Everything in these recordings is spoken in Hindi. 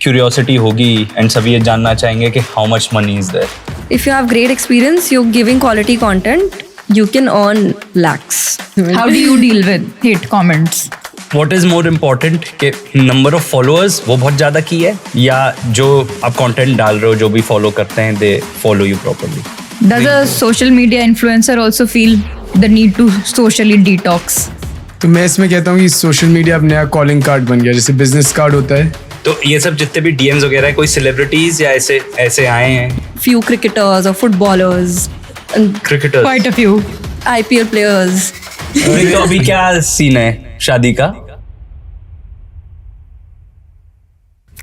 क्यूरियोसिटी होगी एंड सभी ये जानना चाहेंगे कि how much money is there. If you have great experience, you're giving quality content, you can earn lakhs. How do you deal with hate comments? What is more important कि नंबर ऑफ फॉलोअर्स वो बहुत ज़्यादा की है या जो आप कंटेंट डाल रहे हो जो भी फॉलो करते हैं they follow you properly. Does a social media influencer also feel the need to socially detox? तो मैं इसमें कहता हूँ कि सोशल मीडिया अब नया कॉलिंग कार्ड बन गया, जैसे बिजनेस कार्ड होता है. तो ये सब जितने भी डीएम्स वगैरह हैं कोई सेलिब्रिटीज या ऐसे आए हैं? Few cricketers or footballers and cricketers. Quite a few. IPL players. तो अभी क्या सीन है शादी का?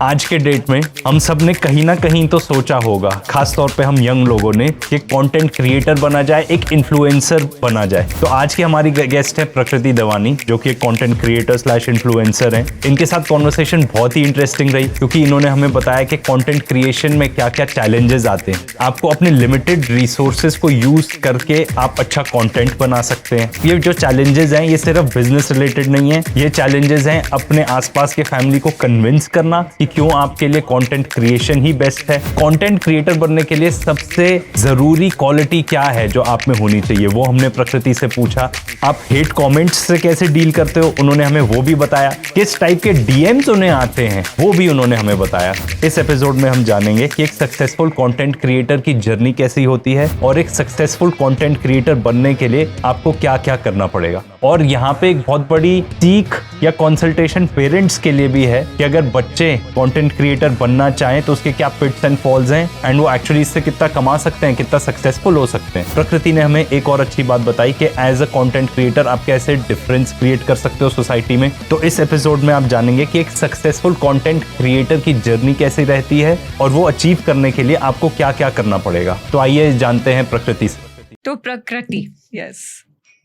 आज के डेट में हम सब ने कहीं ना कहीं तो सोचा होगा, खास तौर पे हम यंग लोगों ने, कि कंटेंट क्रिएटर बना जाए, एक इन्फ्लुएंसर बना जाए. तो आज की हमारी गेस्ट है प्रकृति दवानी, जो कि एक कंटेंट क्रिएटर स्लैश इन्फ्लुएंसर हैं. इनके साथ कॉन्वर्सेशन बहुत ही इंटरेस्टिंग रही क्योंकि इन्होंने हमें बताया कि कंटेंट क्रिएशन में क्या क्या चैलेंजेस आते हैं. आपको अपने लिमिटेड रिसोर्सेज को यूज करके आप अच्छा कॉन्टेंट बना सकते हैं. ये जो चैलेंजेस हैं ये सिर्फ बिजनेस रिलेटेड नहीं है, ये चैलेंजेस हैं अपने आसपास के फैमिली को कन्विंस करना कि क्यों आपके लिए कंटेंट क्रिएशन ही बेस्ट है. कंटेंट क्रिएटर बनने के लिए सबसे जरूरी क्वालिटी क्या है जो आप में होनी चाहिए, वो हमने प्रकृति से पूछा. आप हेट कमेंट्स से कैसे डील करते हो, उन्होंने हमें वो भी बताया. किस टाइप के डीएम्स उन्हें आते हैं वो भी उन्होंने हमें बताया. इस एपिसोड में हम जानेंगे कि एक सक्सेसफुल कंटेंट क्रिएटर की जर्नी कैसी होती है और एक सक्सेसफुल कंटेंट क्रिएटर बनने के लिए आपको क्या क्या करना पड़ेगा. और यहाँ पे एक बहुत बड़ी सीख या कंसल्टेशन पेरेंट्स के लिए भी है कि अगर बच्चे कंटेंट क्रिएटर बनना चाहें तो उसके क्या पिट्स एंड फॉल्स हैं एंड वो एक्चुअली इससे कितना कमा सकते हैं, कितना सक्सेसफुल हो सकते हैं. प्रकृति ने हमें एक और अच्छी बात बताई कि एज अ कंटेंट क्रिएटर आप कैसे डिफरेंस क्रिएट कर सकते हो सोसाइटी में. तो इस एपिसोड में आप जानेंगे कि एक सक्सेसफुल कंटेंट क्रिएटर की जर्नी कैसी रहती है और वो अचीव करने के लिए आपको क्या क्या करना पड़ेगा. तो आइए जानते हैं प्रकृति से. तो प्रकृति, Yes.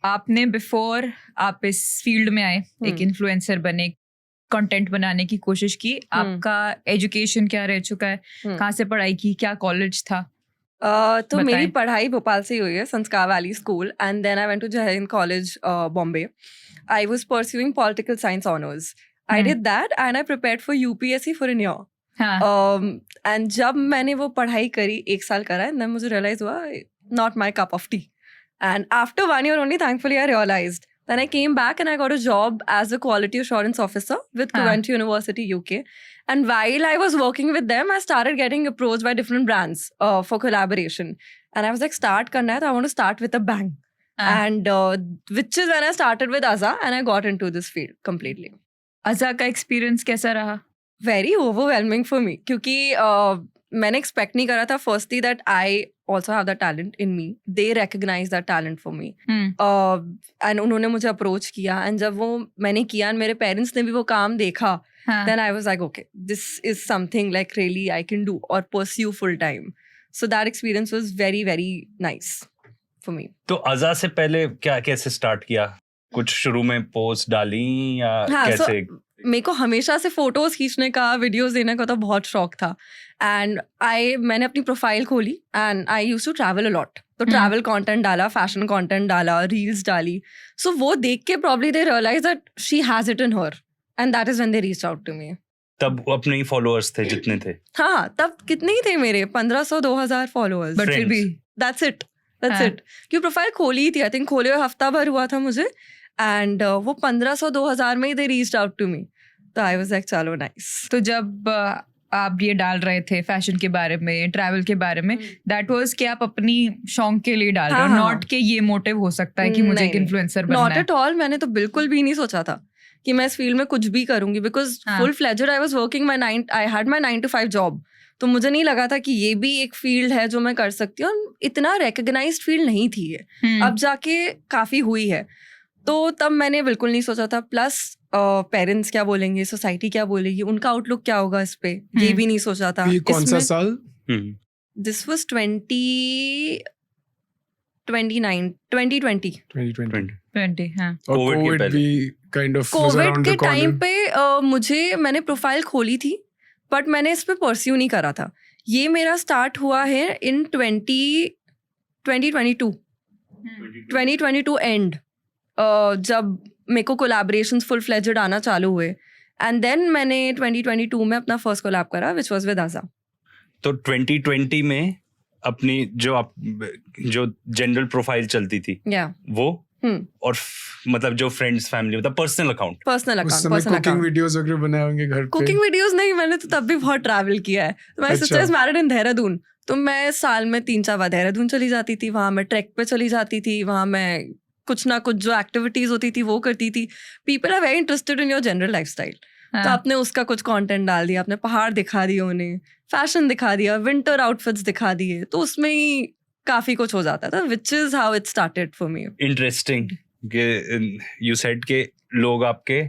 आपने बिफोर आप इस फील्ड में आए, एक इन्फ्लुएंसर बने, कंटेंट बनाने की कोशिश की, आपका एजुकेशन क्या रह चुका है, कहाँ से पढ़ाई की, क्या कॉलेज था? तो बताएं. मेरी पढ़ाई भोपाल से ही हुई है, Sanskar valley school, and then I went to Jai Hind college Bombay. I was pursuing political science honours. I did that and I prepared for UPSC for an year. And जब मैंने वो पढ़ाई करी, 1 साल करा, एंड देन मुझे रियलाइज हुआ not my cup of tea. And after 1 year only, thankfully, I realized. Then I came back and I got a job as a quality assurance officer with Coventry University, UK. And while I was working with them, I started getting approached by different brands for collaboration. And I was like, start karna hai, so I want to start with a bang. And which is when I started with Azza and I got into this field completely. अज़ा का एक्सपीरियंस कैसा रहा? Very overwhelming for me क्योंकि मैंने एक्सपेक्ट नहीं करा था firstly that I also have the talent in me. They recognize that talent for me and उन्होंने मुझे अप्रोच किया. एंड जब वो मैंने किया एंड मेरे पेरेंट्स ने भी वो काम देखा, then I was like okay, this is something like really I can do और pursue full time. So that experience was very very nice for me. तो अज़ा से पहले क्या कैसे स्टार्ट किया? कुछ शुरू में पोस्ट डाली या कैसे? मेरे को हमेशा से फोटोज खींचने का, वीडियोस देने का तो बहुत शौक था. एंड मैंने अपनी प्रोफाइल खोली and I used to travel a lot. तो ट्रैवल कंटेंट डाला, फैशन कंटेंट डाला, रील्स डाली. सो वो देख के probably they realize that she has it in her and that is when they reached out to me. तब अपने ही फॉलोअर्स थे जितने थे? हाँ, तब कितने ही थे मेरे, 1500-2000 फॉलोअर्स. बट फिर भी दैट्स इट. क्योंकि प्रोफाइल खोली थी, आई थिंक खोले हुए हफ्ता भर हुआ था मुझे. एंड वो 1500-2000 में ही they reached out to me. तो आई वाज लाइक चलो नाइस. तो जब आप ये डाल रहे थे फैशन के बारे में, ट्रैवल के बारे में, दैट वाज कि आप अपनी शौक के लिए डाल रहे हो, नॉट कि ये मोटिव हो सकता है कि मुझे एक इन्फ्लुएंसर बनना है? Not at all. मैंने तो बिल्कुल भी नहीं सोचा था कि मैं इस फील्ड में कुछ भी करूंगी because full fledged I was working I had my 9 to 5 job. तो मुझे नहीं लगा था कि ये भी एक फील्ड है जो मैं कर सकती हूँ. इतना रिकग्नाइज्ड फील्ड नहीं थी ये, अब जाके काफी हुई है. तो तब मैंने बिल्कुल नहीं सोचा था. प्लस पेरेंट्स क्या बोलेंगे, सोसाइटी क्या बोलेगी, उनका आउटलुक क्या होगा इस पे, ये भी नहीं सोचा था. ये कौन सा साल? This was 2020. 20, हाँ. और कोविड भी kind of was Covid around के द कॉर्नर. टाइम पे मैंने प्रोफाइल खोली थी बट मैंने इस पे परस्यू नहीं करा था. ये मेरा स्टार्ट हुआ है इन 2022 एंड जब मेरे को कोलैबोरेशंस फुल फ्लेजेड आना चालू हुए एंड देन मैंने 2022 में अपना फर्स्ट कोलैब करा विच वाज विद आजा. तो 2020 में अपनी जो जनरल प्रोफाइल चलती थी वो और मतलब जो फ्रेंड्स फैमिली मतलब पर्सनल अकाउंट उस समय कुकिंग वीडियोस वगैरह बनाए होंगे घर पे. कुकिंग वीडियोस नहीं, मैंने तो तब भी बहुत ट्रैवल किया है. My sister is married in Dehradun, तो मैं साल में 3-4 बार देहरादून चली जाती थी. वहां मैं ट्रैक पे चली जाती थी, वहां मैं कुछ ना कुछ जो एक्टिविटीज होती थी वो करती थी. People are very interested in your general lifestyle. तो आपने उसका कुछ कंटेंट डाल दिया, आपने पहाड़ दिखा दिए, उन्हें फैशन दिखा दिया, विंटर आउटफिट्स दिखा दिए, तो उसमें ही काफी कुछ हो जाता था, which is how it started for me. Interesting you said के लोग आपके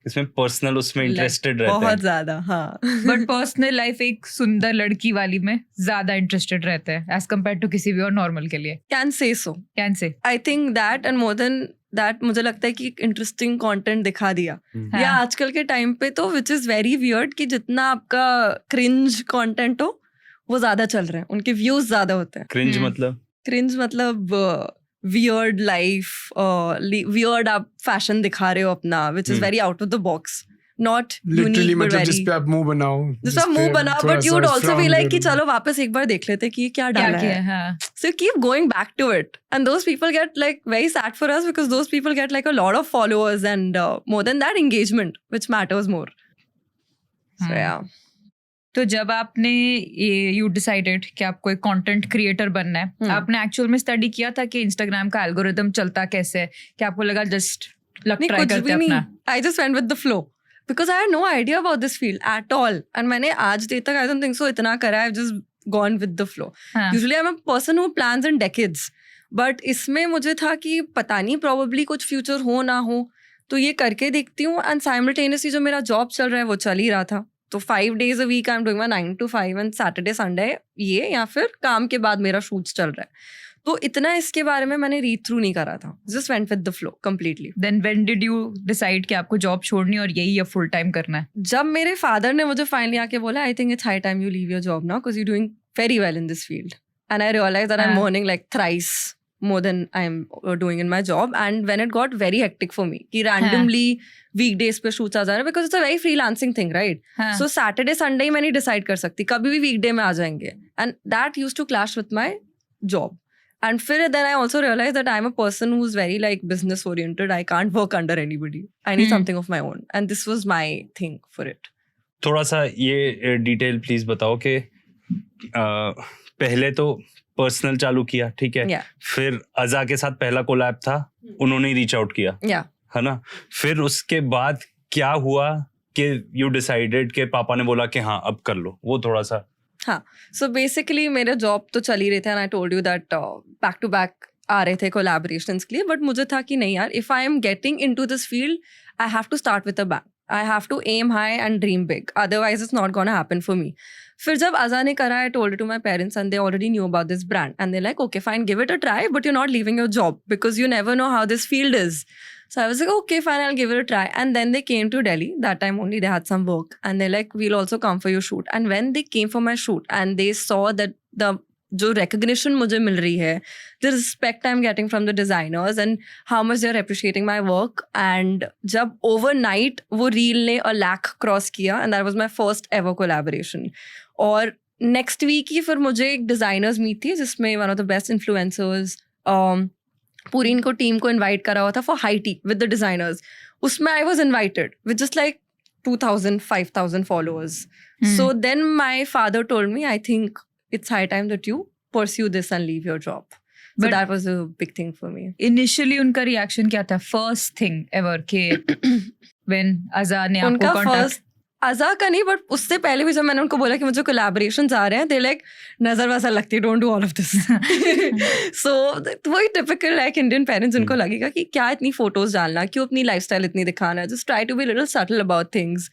इसमें पर्सनल उसमें इंटरेस्टेड रहते हैं बहुत ज्यादा. हाँ, बट पर्सनल लाइफ एक सुंदर लड़की वाली में ज्यादा इंटरेस्टेड रहते हैं एज कम्पेयर टू किसी भी और नॉर्मल के लिए. Can say so. Can say I think that and more than that मुझे लगता है कि इंटरेस्टिंग कंटेंट दिखा दिया. या आजकल के टाइम पे तो विच इज वेरी वियर्ड कि जितना आपका क्रिंज कंटेंट हो वो ज्यादा चल रहे हैं, उनके व्यूज ज्यादा होते हैं. क्रिंज मतलब वियर्ड लाइफ, वियर्ड आप फैशन दिखा रहे हो अपना, which is very out of the box, not literally unique, मतलब जिस पे आप मुंह बनाओ, but you would also be like कि चलो वापस एक बार देख लेते कि ये क्या डाला है. So keep going back to it, and those people get like very sad for us because those people get like a lot of followers and more than that engagement, which matters more. So yeah. तो जब आपने यू डिसाइडेड कि आपको एक कंटेंट क्रिएटर बनना है, आपने एक्चुअल में स्टडी किया था कि इंस्टाग्राम का एल्गोरिदम चलता कैसे है, कि आपको लगा जस्ट ट्राई करते अपना? I just went with the flow because I had no idea about this field at all, and मैंने आज देर तक I don't think so इतना करा है. I've just gone with the flow. Usually I'm a person who plans in decades, but इसमें मुझे था कि पता नहीं probably कुछ फ्यूचर हो ना हो, तो ये करके देखती हूँ. एंड साइमल्टेनियसली जो मेरा जॉब चल रहा है वो चल ही रहा था. तो 5 days a week I'm doing my 9 to 5 and Saturday Sunday ये, या फिर काम के बाद मेरा शूट्स चल रहा है. तो इतना इसके बारे में मैंने रीड थ्रू नहीं करा था, just went with the flow completely. Then when did you decide कि आपको जॉब छोड़नी और यही अब फुल टाइम करना है? जब मेरे फादर ने मुझे फाइनली आके बोला I think it's high time you leave your job now because you doing very well in this field, and I realize that I am earning like thrice more than I'm doing in my job. And when it got very hectic for me कि randomly weekdays पे shoots आ जा रहे हैं, because it's a very freelancing thing, right? So Saturday Sunday मैं नहीं decide कर सकती, कभी भी weekday में आ जाएंगे, and that used to clash with my job. And then I also realized that I'm a person who's very like business oriented. I can't work under anybody. I need something of my own, and this was my thing for it. थोड़ा सा ये डिटेल प्लीज बताओ कि पहले तो पर्सनल चालू किया, ठीक है, फिर अजा के साथ पहला कोलैब था, उन्होंने रीच आउट किया, है ना, फिर उसके बाद क्या हुआ कि यू डिसाइडेड कि पापा ने बोला कि हाँ अब कर लो, वो थोड़ा सा. हाँ, सो बेसिकली मेरे जॉब तो चल ही रहे थे, and I told you that back to back आ रहे थे कोलैबोरेशंस के लिए, बट मुझे था कि नहीं यार, if I am getting into this field I have to start with a bang. I have to aim high and dream big. Otherwise, it's not gonna happen for me. फिर जब अजा ने करा, I told it to my parents and they already knew about this brand. And they're like, okay, fine, give it a try, but you're not leaving your job because you never know how this field is. So I was like, okay, fine, I'll give it a try. And then they came to Delhi. That time only they had some work. And they're like, we'll also come for your shoot. And when they came for my shoot and they saw that the जो recognition मुझे मिल रही है, the respect I'm getting from the designers and how much they're appreciating my work, and जब overnight वो reel ने 1 lakh cross किया, and that was my first ever collaboration. और next week ही फिर मुझे एक designers meet थी जिसमें one of the best influencers पूरी इनको टीम को invite करा हुआ था for high tea with the designers. उसमें I was invited with just like 2,000, 5,000 followers. So then my father told me, I think it's high time that you pursue this and leave your job. So but that was a big thing for me. Initially उनका reaction क्या था? First thing ever के when अजा ने आपको contact? अजा का नहीं, बट उससे पहले भी जब मैंने उनको बोला कि मुझे collaborations आ रहे हैं, they like नजर वैसा लगती, don't do all of this. So वही typical like Indian parents, उनको लगेगा कि क्या इतनी photos डालना, क्यों अपनी lifestyle इतनी दिखाना, just try to be a little subtle about things.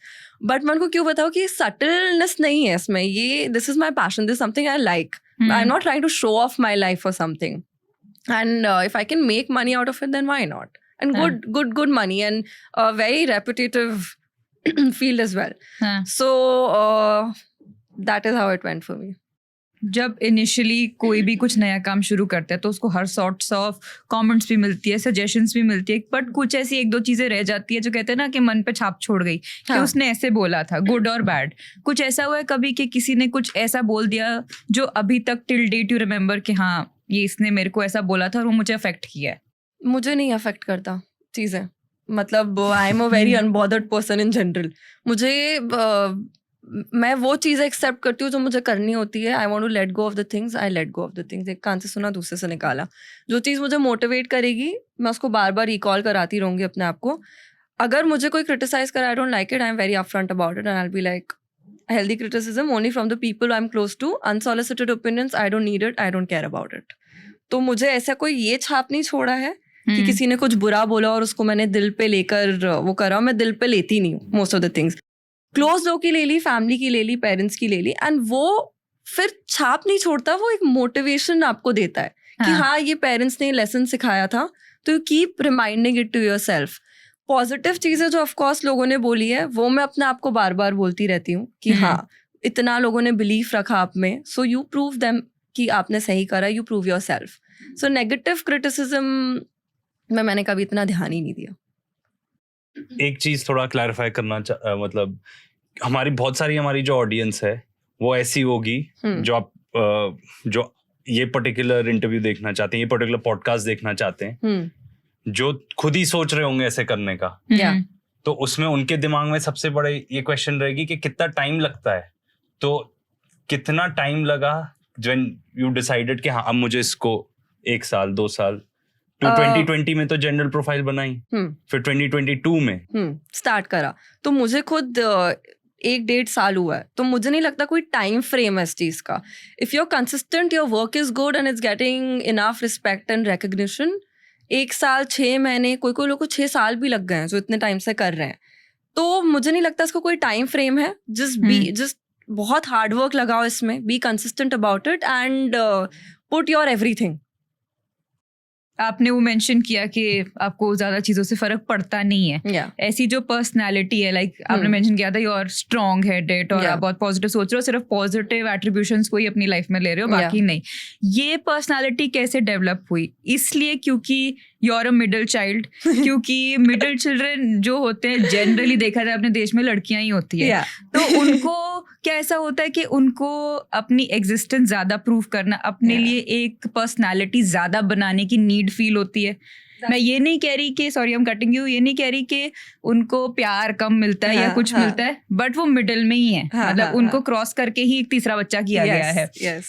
But मैं उनको क्यों बताऊँ कि subtleness नहीं है इसमें, ये this is my passion, this is something I like. I'm not trying to show off my life or something. And if I can make money out of it, then why not? And good money, and very repetitive field as well. So that is how it went for me. जब इनिशियली कोई भी कुछ नया काम शुरू करता है तो उसको हर सॉर्ट्स ऑफ कमेंट्स भी मिलती है, सजेशंस भी मिलती है, बट कुछ ऐसी एक दो चीजें रह जाती है जो कहते हैं ना कि मन पे छाप छोड़ गई कि हाँ. उसने ऐसे बोला था, गुड और बैड। कुछ ऐसा हुआ है कभी कि किसी ने कुछ ऐसा बोल दिया जो अभी तक टिल डेट यू रिमेम्बर कि हाँ ये इसने मेरे को ऐसा बोला था और वो मुझे अफेक्ट किया है? मुझे नहीं अफेक्ट करता चीज़ें, मतलब I am a very unbothered person in general. मुझे मैं वो चीज़ें एक्सेप्ट करती हूँ जो मुझे करनी होती है। I want to let go of the things, I let go of the things. एक कान से सुना दूसरे से निकाला। जो चीज़ मुझे मोटिवेट करेगी मैं उसको बार बार रिकॉल कराती रहूँगी अपने आप को। अगर मुझे कोई क्रिटिसाइज करे, I don't like it, I am very upfront about it and I will be like healthy criticism only from the people I'm close to. Unsolicited opinions, I don't need it, I don't care about it. तो मुझे ऐसा कोई ये छाप नहीं छोड़ा है कि किसी ने कुछ बुरा बोला और उसको मैंने दिल पे लेकर वो करा। मैं दिल पे लेती नहीं हूँ most of the things. Close लोग की ले ली, फैमिली की ले ली, पेरेंट्स की ले ली, एंड वो फिर छाप नहीं छोड़ता, वो एक मोटिवेशन आपको देता है कि हाँ ये पेरेंट्स ने लेसन सिखाया था, तो you keep reminding it to your self. Positive चीज़ें जो ऑफकोर्स लोगों ने बोली है वो मैं अपने आप को बार बार बोलती रहती हूँ कि हाँ इतना लोगों ने बिलीफ रखा आप में, सो यू प्रूव देम कि आपने सही करा, you prove your self. So negative criticism में मैंने कभी इतना ध्यान ही नहीं दिया। एक चीज थोड़ा क्लैरिफाई करना मतलब हमारी बहुत सारी हमारी जो ऑडियंस है वो ऐसी होगी जो आप जो ये पर्टिकुलर इंटरव्यू देखना चाहते हैं, ये पर्टिकुलर पॉडकास्ट देखना चाहते हैं, जो खुद ही सोच रहे होंगे ऐसे करने का। तो उसमें उनके दिमाग में सबसे बड़े ये क्वेश्चन रहेगी कि कितना टाइम लगता है। तो कितना टाइम लगा व्हेन यू डिसाइडेड कि हाँ अब मुझे इसको 1 साल 2 साल? तो 2020 में तो जनरल प्रोफाइल बनाई, फिर 2022 में स्टार्ट करा। तो मुझे खुद 1-1.5 साल हुआ है, तो मुझे नहीं लगता कोई टाइम फ्रेम है इस चीज का। If you are consistent, your work is good and it's getting enough respect and recognition, 1 साल 6 महीने, कोई लोग को 6 साल भी लग गए हैं जो इतने टाइम से कर रहे हैं। तो मुझे नहीं लगता इसको कोई टाइम फ्रेम है। जस्ट बहुत हार्ड वर्क लगाओ इसमें, be consistent about it and put your everything. आपने वो मेंशन किया कि आपको ज्यादा चीजों से फर्क पड़ता नहीं है। ऐसी जो पर्सनालिटी है, लाइक आपने मेंशन किया था यू आर स्ट्रॉन्ग हेडेड और आप बहुत पॉजिटिव सोच रहे हो, सिर्फ पॉजिटिव एट्रीब्यूशंस को ही अपनी लाइफ में ले रहे हो, बाकी नहीं। ये पर्सनालिटी कैसे डेवलप हुई? इसलिए क्योंकि you are a middle child, क्योंकि मिडिल चिल्ड्रन जो होते हैं जनरली देखा जाए अपने देश में लड़कियां ही होती है, तो उनको क्या ऐसा होता है कि उनको अपनी एग्जिस्टेंस ज्यादा प्रूव करना, अपने लिए एक पर्सनालिटी ज्यादा बनाने की नीड फील होती है। मैं ये नहीं कह रही कि sorry I am cutting you, ये नहीं कह रही कि उनको प्यार कम मिलता है या कुछ मिलता है, बट वो मिडिल में ही है, मतलब उनको क्रॉस करके ही एक तीसरा बच्चा किया गया है।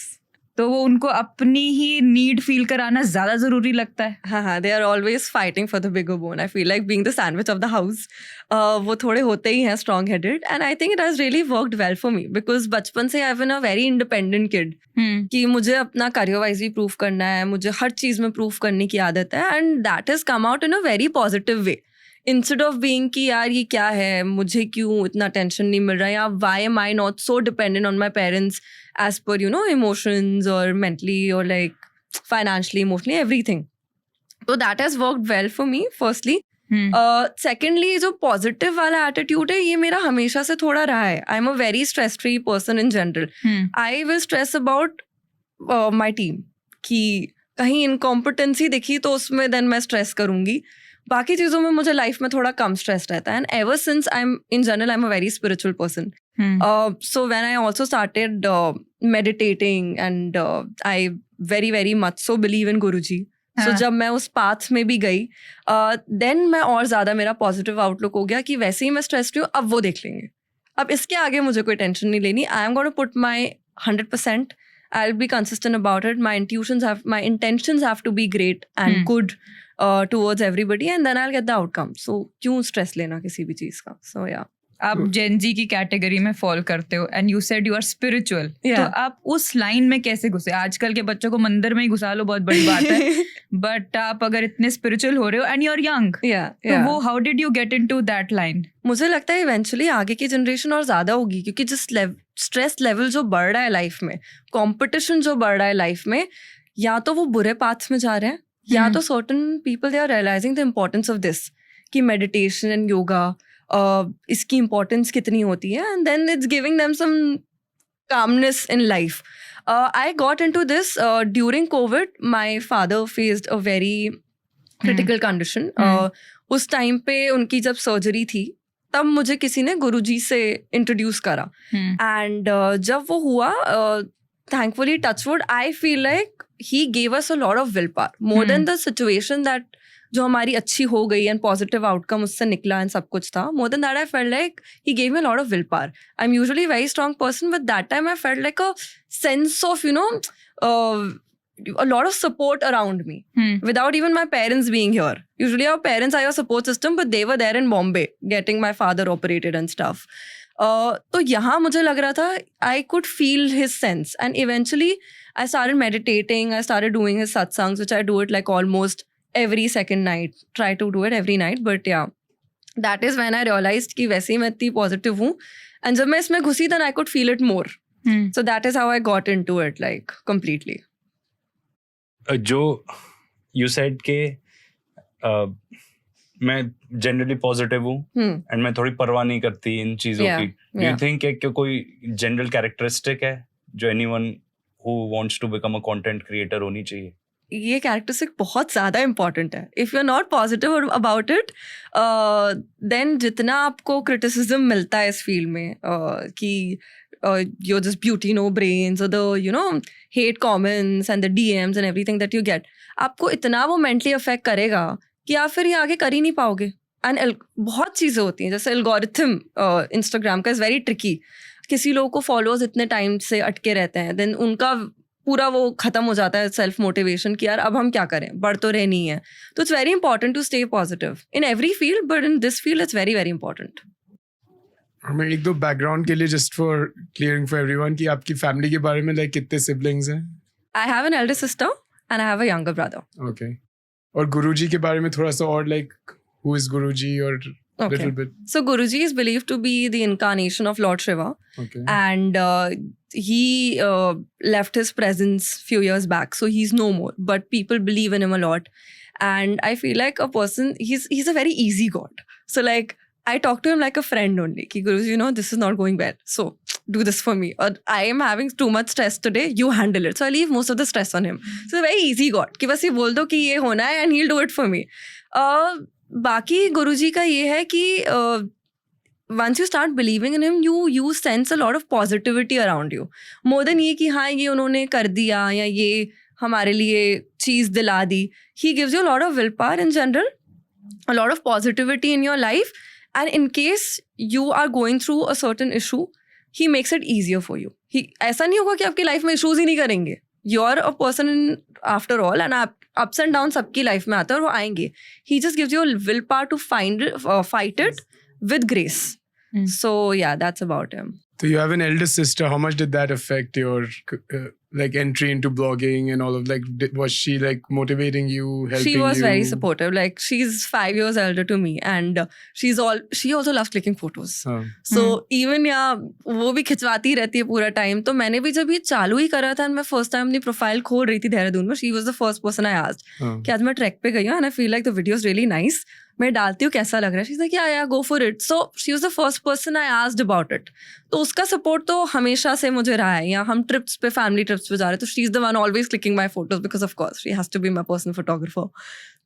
तो वो उनको अपनी ही नीड फील कराना ज्यादा जरूरी लगता है। हाँ, they are always fighting for the bigger bone. I feel like being the sandwich of the house. वो थोड़े होते ही हैं strong headed, and I think it has really worked well for me because बचपन से I have been a very independent kid कि मुझे अपना करियर वाइज भी प्रूव करना है, मुझे हर चीज में प्रूव करने की आदत है, and that has come out in a very positive way. Instead of being कि यार ये क्या है, मुझे क्यों इतना टेंशन नहीं मिल रहा है, या why am I not so dependent on my parents as per, you know, emotions or mentally or like financially, emotionally, everything. So that has worked well for me, firstly. Secondly, जो positive वाला attitude है, ये मेरा हमेशा से थोड़ा रहा है. I'm a very stress-free person in general. I will stress about my team. कि कहीं इनकॉम्पिटेंसी दिखी तो उसमें then मैं stress करूँगी. बाकी चीज़ों में मुझे लाइफ में थोड़ा कम स्ट्रेस रहता है, and ever since I am in general I am a very spiritual person. So when I also started meditating and I very very much so believe in Guruji. So जब मैं उस पाथ में भी गई then मैं और ज़्यादा मेरा पॉजिटिव आउटलुक हो गया कि वैसे ही मैं स्ट्रेस्ड हूँ, अब वो देख लेंगे, अब इसके आगे मुझे कोई टेंशन नहीं लेनी. आई am gonna put my 100%. I'll be consistent about it. My intentions have to be great and good towards everybody, and then I'll get the outcome. So क्यों stress लेना किसी भी चीज का? So yeah. आप जेन जी की कैटेगरी में फॉल करते हो and you said you are spiritual, तो आप उस लाइन में कैसे घुसे? आजकल के बच्चों को मंदिर में ही घुसा लो, बहुत बड़ी बात है, बट आप अगर इतने स्पिरिचुअल हो रहे हो एंड यू आर यंग, तो वो how did you get into that line? मुझे लगता है इवेंचुअली आगे की जनरेशन और ज्यादा होगी, क्योंकि जिस स्ट्रेस लेवल जो बढ़ रहा है लाइफ में, कॉम्पिटिशन जो बढ़ रहा है लाइफ में, या तो वो बुरे पाथ्स में जा रहे हैं, या तो certain people they are realizing the importance of this, कि मेडिटेशन एंड योगा इसकी इम्पोर्टेंस कितनी होती है, and then it's giving them some calmness in life. I got into this during COVID. My father faced a very critical condition. उस टाइम पे उनकी जब सर्जरी थी तब मुझे किसी ने गुरुजी से इंट्रोड्यूस करा एंड जब वो हुआ thankfully touchwood I feel like he gave us a lot of will power more than the situation that जो हमारी अच्छी हो गई एंड पॉजिटिव आउटकम उससे निकला एंड सब कुछ था मोर than that I felt like he gave me a lot of will power I am usually very strong person but that time I felt like a sense of you know a lot of support around me without even my parents being here. Usually our parents are your support system, but they were there in Bombay getting my father operated and stuff. तो यहाँ मुझे लग रहा था I could feel his sense and eventually I started meditating. I started doing his satsangs, which I do it like almost every second night. Try to do it every night, but yeah, that is when I realized कि वैसे ही मैं इतनी positive हूँ and जब मैं इसमें घुसी then I could feel it more. So that is how I got into it like completely. जो यू सेड के मैं जनरली पॉजिटिव हूँ एंड मैं थोड़ी परवाह नहीं करती इन चीजों की. डू यू थिंक कि कोई जनरल कैरेक्टरिस्टिक है जो anyone who wants to become a content creator होनी चाहिए? ये कैरेक्टरिस्टिक बहुत ज़्यादा इंपॉर्टेंट है. If you are not positive about it then जितना आपको क्रिटिसिज्म मिलता है इस फील्ड में कि you're just beauty no brains or the you know hate comments and the DMs and everything that you get, आपको इतना वो mentally affect करेगा कि आप फिर ये आगे कर ही नहीं पाओगे. एंड बहुत चीज़ें होती हैं जैसे एल्गोरिथम इंस्टाग्राम का इज़ वेरी ट्रिकी. किसी लोगों को फॉलोअर्स इतने टाइम से अटके रहते हैं देन उनका पूरा वो ख़त्म हो जाता है सेल्फ मोटिवेशन कि यार अब हम क्या करें, बढ़ तो रहे नहीं है. तो it's very important to stay positive in every field but in this field it's very very important. मैं एक दो बैकग्राउंड के लिए just for clearing for everyone कि आपकी फैमिली के बारे में लाइक कितने सिबलिंग्स हैं? I have an elder sister and I have a younger brother. Okay. और गुरुजी के बारे में थोड़ा सा और लाइक हु इज गुरुजी और little bit. So Guruji is believed to be the incarnation of Lord Shiva. Okay. And he left his presence few years back, so he's no more. But people believe in him a lot, and I feel like a person. He's a very easy god. So like I talk to him like a friend only. Ki Guruji, you know, this is not going well. So do this for me. Or I am having too much stress today. You handle it. So I leave most of the stress on him. So a very easy god. कि बस ये बोल दो कि ये होना है and he'll do it for me. बाकी गुरुजी का ये है कि once you start believing in him, you sense a lot of positivity around you. More than ये कि हाँ ये उन्होंने कर दिया या ये हमारे लिए चीज़ दिला दी. He gives you a lot of willpower in general, a lot of positivity in your life, and in case you are going through a certain issue, he makes it easier for you. ऐसा नहीं होगा कि आपकी लाइफ में इश्यूज ही नहीं करेंगे. You're a person after all, and ups and downs सबकी लाइफ में आते हैं और वो आएंगे. He just gives you a willpower to fight it with grace. So yeah, that's about him. So you have an elder sister. How much did that affect your like entry into blogging and all of like? Was she like motivating you, helping you? She was very supportive. Like she's 5 years elder to me, and she also loves clicking photos. So even वो भी खिंचवाती रहती है पूरा टाइम. तो मैंने भी जब ये चालू ही करा था, मैं फर्स्ट टाइम अपनी प्रोफाइल खोल रही थी देहरादून में. She was the first person I asked कि आज मैं ट्रैक पे गई हूँ and I feel like the video is really nice. मैं डालती हूँ कैसा लग रहा है. She's like yeah go for it. So she was the first person I asked about it. तो उसका सपोर्ट तो हमेशा से मुझे रहा है. या हम ट्रिप्स पे फैमिली ट्रिप्स पे जा रहे हैं तो she is the one always clicking my photos because of course she has to be my personal photographer.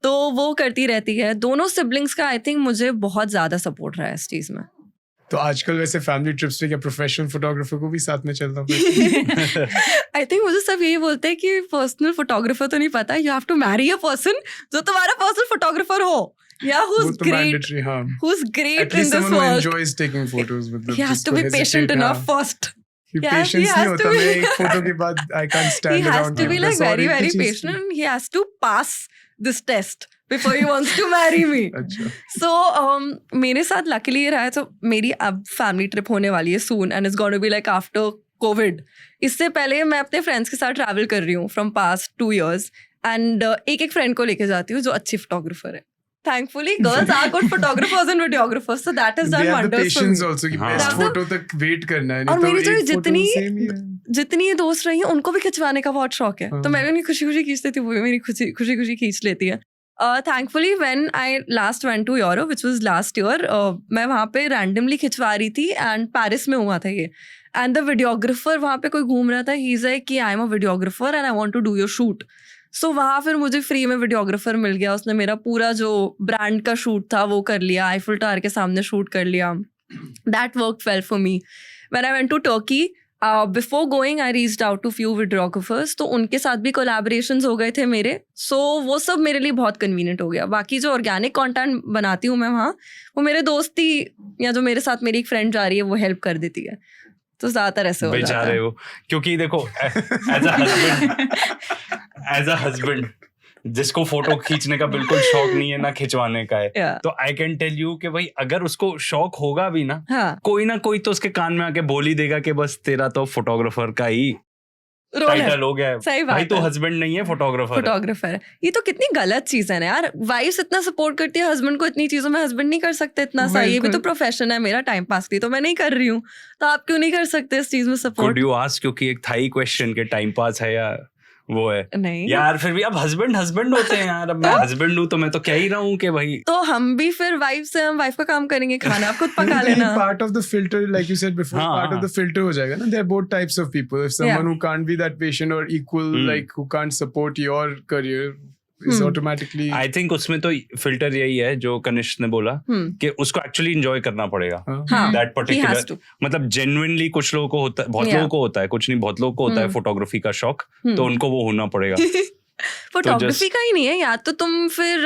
तो वो करती रहती है. दोनों सिबलिंग्स का आई थिंक मुझे बहुत ज़्यादा सपोर्ट रहा है इस चीज़ में. तो आजकल वैसे फैमिली ट्रिप्स पे क्या प्रोफेशनल फोटोग्राफर को भी साथ में चलना पड़ता है? आई थिंक मुझे सब यही बोलते हैं कि पर्सनल फोटोग्राफर तो नहीं पता. You have to marry a person जो तुम्हारा पर्सनल फोटोग्राफर हो. Yeah, who's great in this world. Who enjoys taking photos with them. He has to be patient enough first. Patience नहीं होता. मैं एक फोटो के बाद I can't stand around. He has to be like very very patient and he has to pass this test before he wants to marry me. So मेरे साथ luckily ये रहा है. तो मेरी अब family trip होने वाली है soon and it's going to be like after COVID. इससे पहले मैं अपने friends के साथ travel कर रही हूँ from past 2 years and एक friend को लेके जाती हूँ जो अच्छी photographer है. Thankfully, girls are good photographers and videographers, so that has done wonders for me. They have the patience also कि best photo तक wait करना है. और मेरी जो जितनी ये दोस्त रही हैं उनको भी खिंचवाने का बहुत शौक है. तो मैं भी उनकी खुशी खींच लेती हूँ, वो भी मेरी खुशी खींच लेती है. Thankfully, when I last went to Europe, which was last year, मैं वहाँ पे randomly खिंचवा रही थी and Paris में हुआ था ये. एंड द वीडियोग्राफर वहाँ पे कोई घूम रहा था, ही इज लाइक कि I am a videographer and I want to do your shoot. So वहाँ फिर मुझे फ्री में वीडियोग्राफर मिल गया. उसने मेरा पूरा जो ब्रांड का शूट था वो कर लिया, आईफिल टावर के सामने शूट कर लिया. That work well for me. When I went to Turkey, before going I reached out to few videographers, तो उनके साथ भी कोलैबोरेशंस हो गए थे मेरे. सो वो सब मेरे लिए बहुत कन्वीनियंट हो गया. बाकी जो ऑर्गेनिक कंटेंट बनाती हूँ मैं वहाँ, वो मेरे दोस्त ही या जो मेरे साथ मेरी एक फ्रेंड जा रही है वो हेल्प कर देती है. तो ज्यादातर ऐसे हो जाता है. हो क्योंकि देखो एज अ हस्बैंड जिसको फोटो खींचने का बिल्कुल शौक नहीं है ना खिंचवाने का है, Yeah. तो आई कैन टेल यू कि भाई अगर उसको शौक होगा भी ना, हाँ, कोई ना कोई तो उसके कान में आके बोल ही देगा कि बस तेरा तो फोटोग्राफर का ही रोल है. टाइटल हो गया है. सही भाई बात तो है. हस्बैंड नहीं है, फोटोग्राफर है. फोटोग्राफर है. ये तो कितनी गलत चीज है ना यार. वाइफ इतना सपोर्ट करती है हस्बैंड को इतनी चीजों में, हस्बैंड नहीं कर सकते इतना सा. ये भी तो प्रोफेशन है मेरा, टाइम पास की तो मैं नहीं कर रही हूँ, तो आप क्यों नहीं कर सकते इस चीज में कुड सपोर्ट? यू आस्क, क्योंकि एक था ही क्वेश्चन के टाइम पास है या वो है नहीं यार. फिर भी अब हस्बैंड होते हैं यार. अब मैं हस्बैंड हूँ तो मैं तो कह ही रहा हूँ कि भाई तो हम भी फिर वाइफ से हम वाइफ का काम करेंगे, खाना आप खुद पका लेना. Part of the filter, like you said before, हाँ, part of हाँ. the filter हो जाएगा ना. There are both types of people. If someone Yeah. who can't be that patient or equal, like who can't support your career, is automatically. I think उसमें तो फिल्टर यही है जो कनिष्क ने बोला कि उसको एक्चुअली एंजॉय करना पड़ेगा. हाँ, that he has particular to. मतलब जेन्युइनली कुछ लोगों को होता है, बहुत Yeah. लोगों को होता है, कुछ नहीं बहुत लोगों को होता है फोटोग्राफी का शौक, तो उनको वो होना पड़ेगा. फोटोग्राफी का ही नहीं है, या तो तुम फिर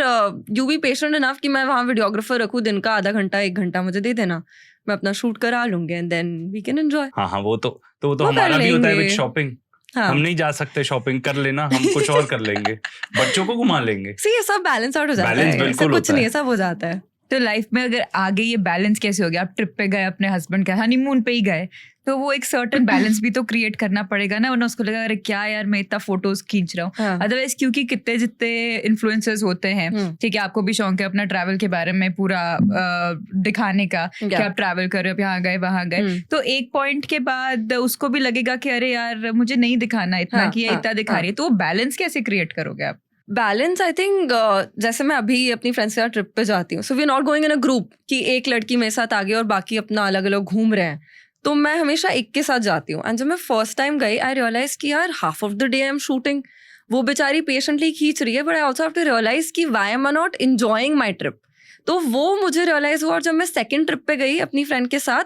यू बी पेशेंट इनफ कि मैं वहाँ वीडियोग्राफर रखूँ, दिन का आधा घंटा 1 घंटा मुझे दे देना, मैं अपना शूट करा लूंगी and then we can enjoy. हाँ हाँ, वो तो वो कर हमारा भी होता है विद लेंगे. शॉपिंग. हाँ. हम नहीं जा सकते शॉपिंग, कर लेना, हम कुछ और कर लेंगे, बच्चों को घुमा लेंगे. सी ये सब बैलेंस आउट हो जाता Balance है. ऐसा बिल्कुल कुछ होता नहीं है. है, सब हो जाता है. तो लाइफ में अगर आगे ये बैलेंस कैसे हो गया? आप ट्रिप पे गए, अपने हस्बैंड का हनीमून पे ही गए, तो वो एक सर्टेन बैलेंस भी तो क्रिएट करना पड़ेगा ना, वरना उसको लगा अरे क्या यार मैं इतना फोटोज खींच रहा हूँ. हाँ. अदरवाइज क्योंकि कितने जितने इन्फ्लुएंसर्स होते हैं, ठीक है, आपको भी शौक है अपना ट्रैवल के बारे में पूरा दिखाने का कि Yeah. आप ट्रैवल कर रहे हो, यहाँ गए वहां गए, तो एक पॉइंट के बाद उसको भी लगेगा कि अरे यार मुझे नहीं दिखाना इतना, हाँ, कि ये हाँ, इतना दिखा हाँ. रही है. तो वो बैलेंस कैसे क्रिएट करोगे आप? बैलेंस आई थिंक जैसे मैं अभी अपनी फ्रेंड्स के साथ ट्रिप पे जाती हूँ, so we not going in a group कि एक लड़की मेरे साथ आ गई और बाकी अपना अलग अलग घूम रहे हैं. तो मैं हमेशा एक के साथ जाती हूँ. एंड जब मैं फर्स्ट टाइम गई, आई रियलाइज कि यार half of the day I am shooting. वो बेचारी पेशेंटली खींच रही है, but I also have to realise कि why am I not enjoying my trip. तो वो मुझे रियलाइज हुआ. और जब मैं सेकेंड ट्रिप पे गई अपनी फ्रेंड के साथ,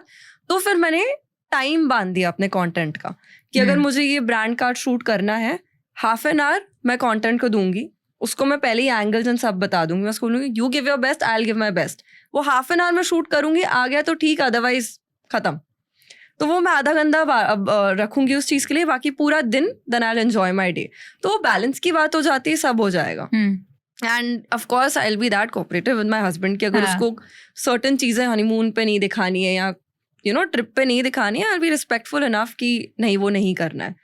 तो फिर मैंने टाइम बांध दिया अपने कॉन्टेंट का कि अगर मुझे ये ब्रांड कार्ड शूट करना है, हाफ एन आवर मैं कॉन्टेंट को दूंगी. उसको मैं पहले ही एंगल्स एंड सब बता दूंगी. मैं उसको बोलूंगी you give your best, I will give my best. वो हाफ एन आवर में शूट करूंगी, आ गया तो ठीक, अदरवाइज खत्म. तो वो मैं आधा घंटा रखूंगी उस चीज के लिए, बाकी पूरा दिन then I will enjoy my day. तो बैलेंस की बात हो जाती है, सब हो जाएगा. And of course I will be that cooperative with my husband कि अगर उसको सर्टेन चीजें हनीमून पे नहीं दिखानी है या ट्रिप पे नहीं दिखानी है, आई विल बी रिस्पेक्टफुल इनफ कि नहीं वो नहीं करना है.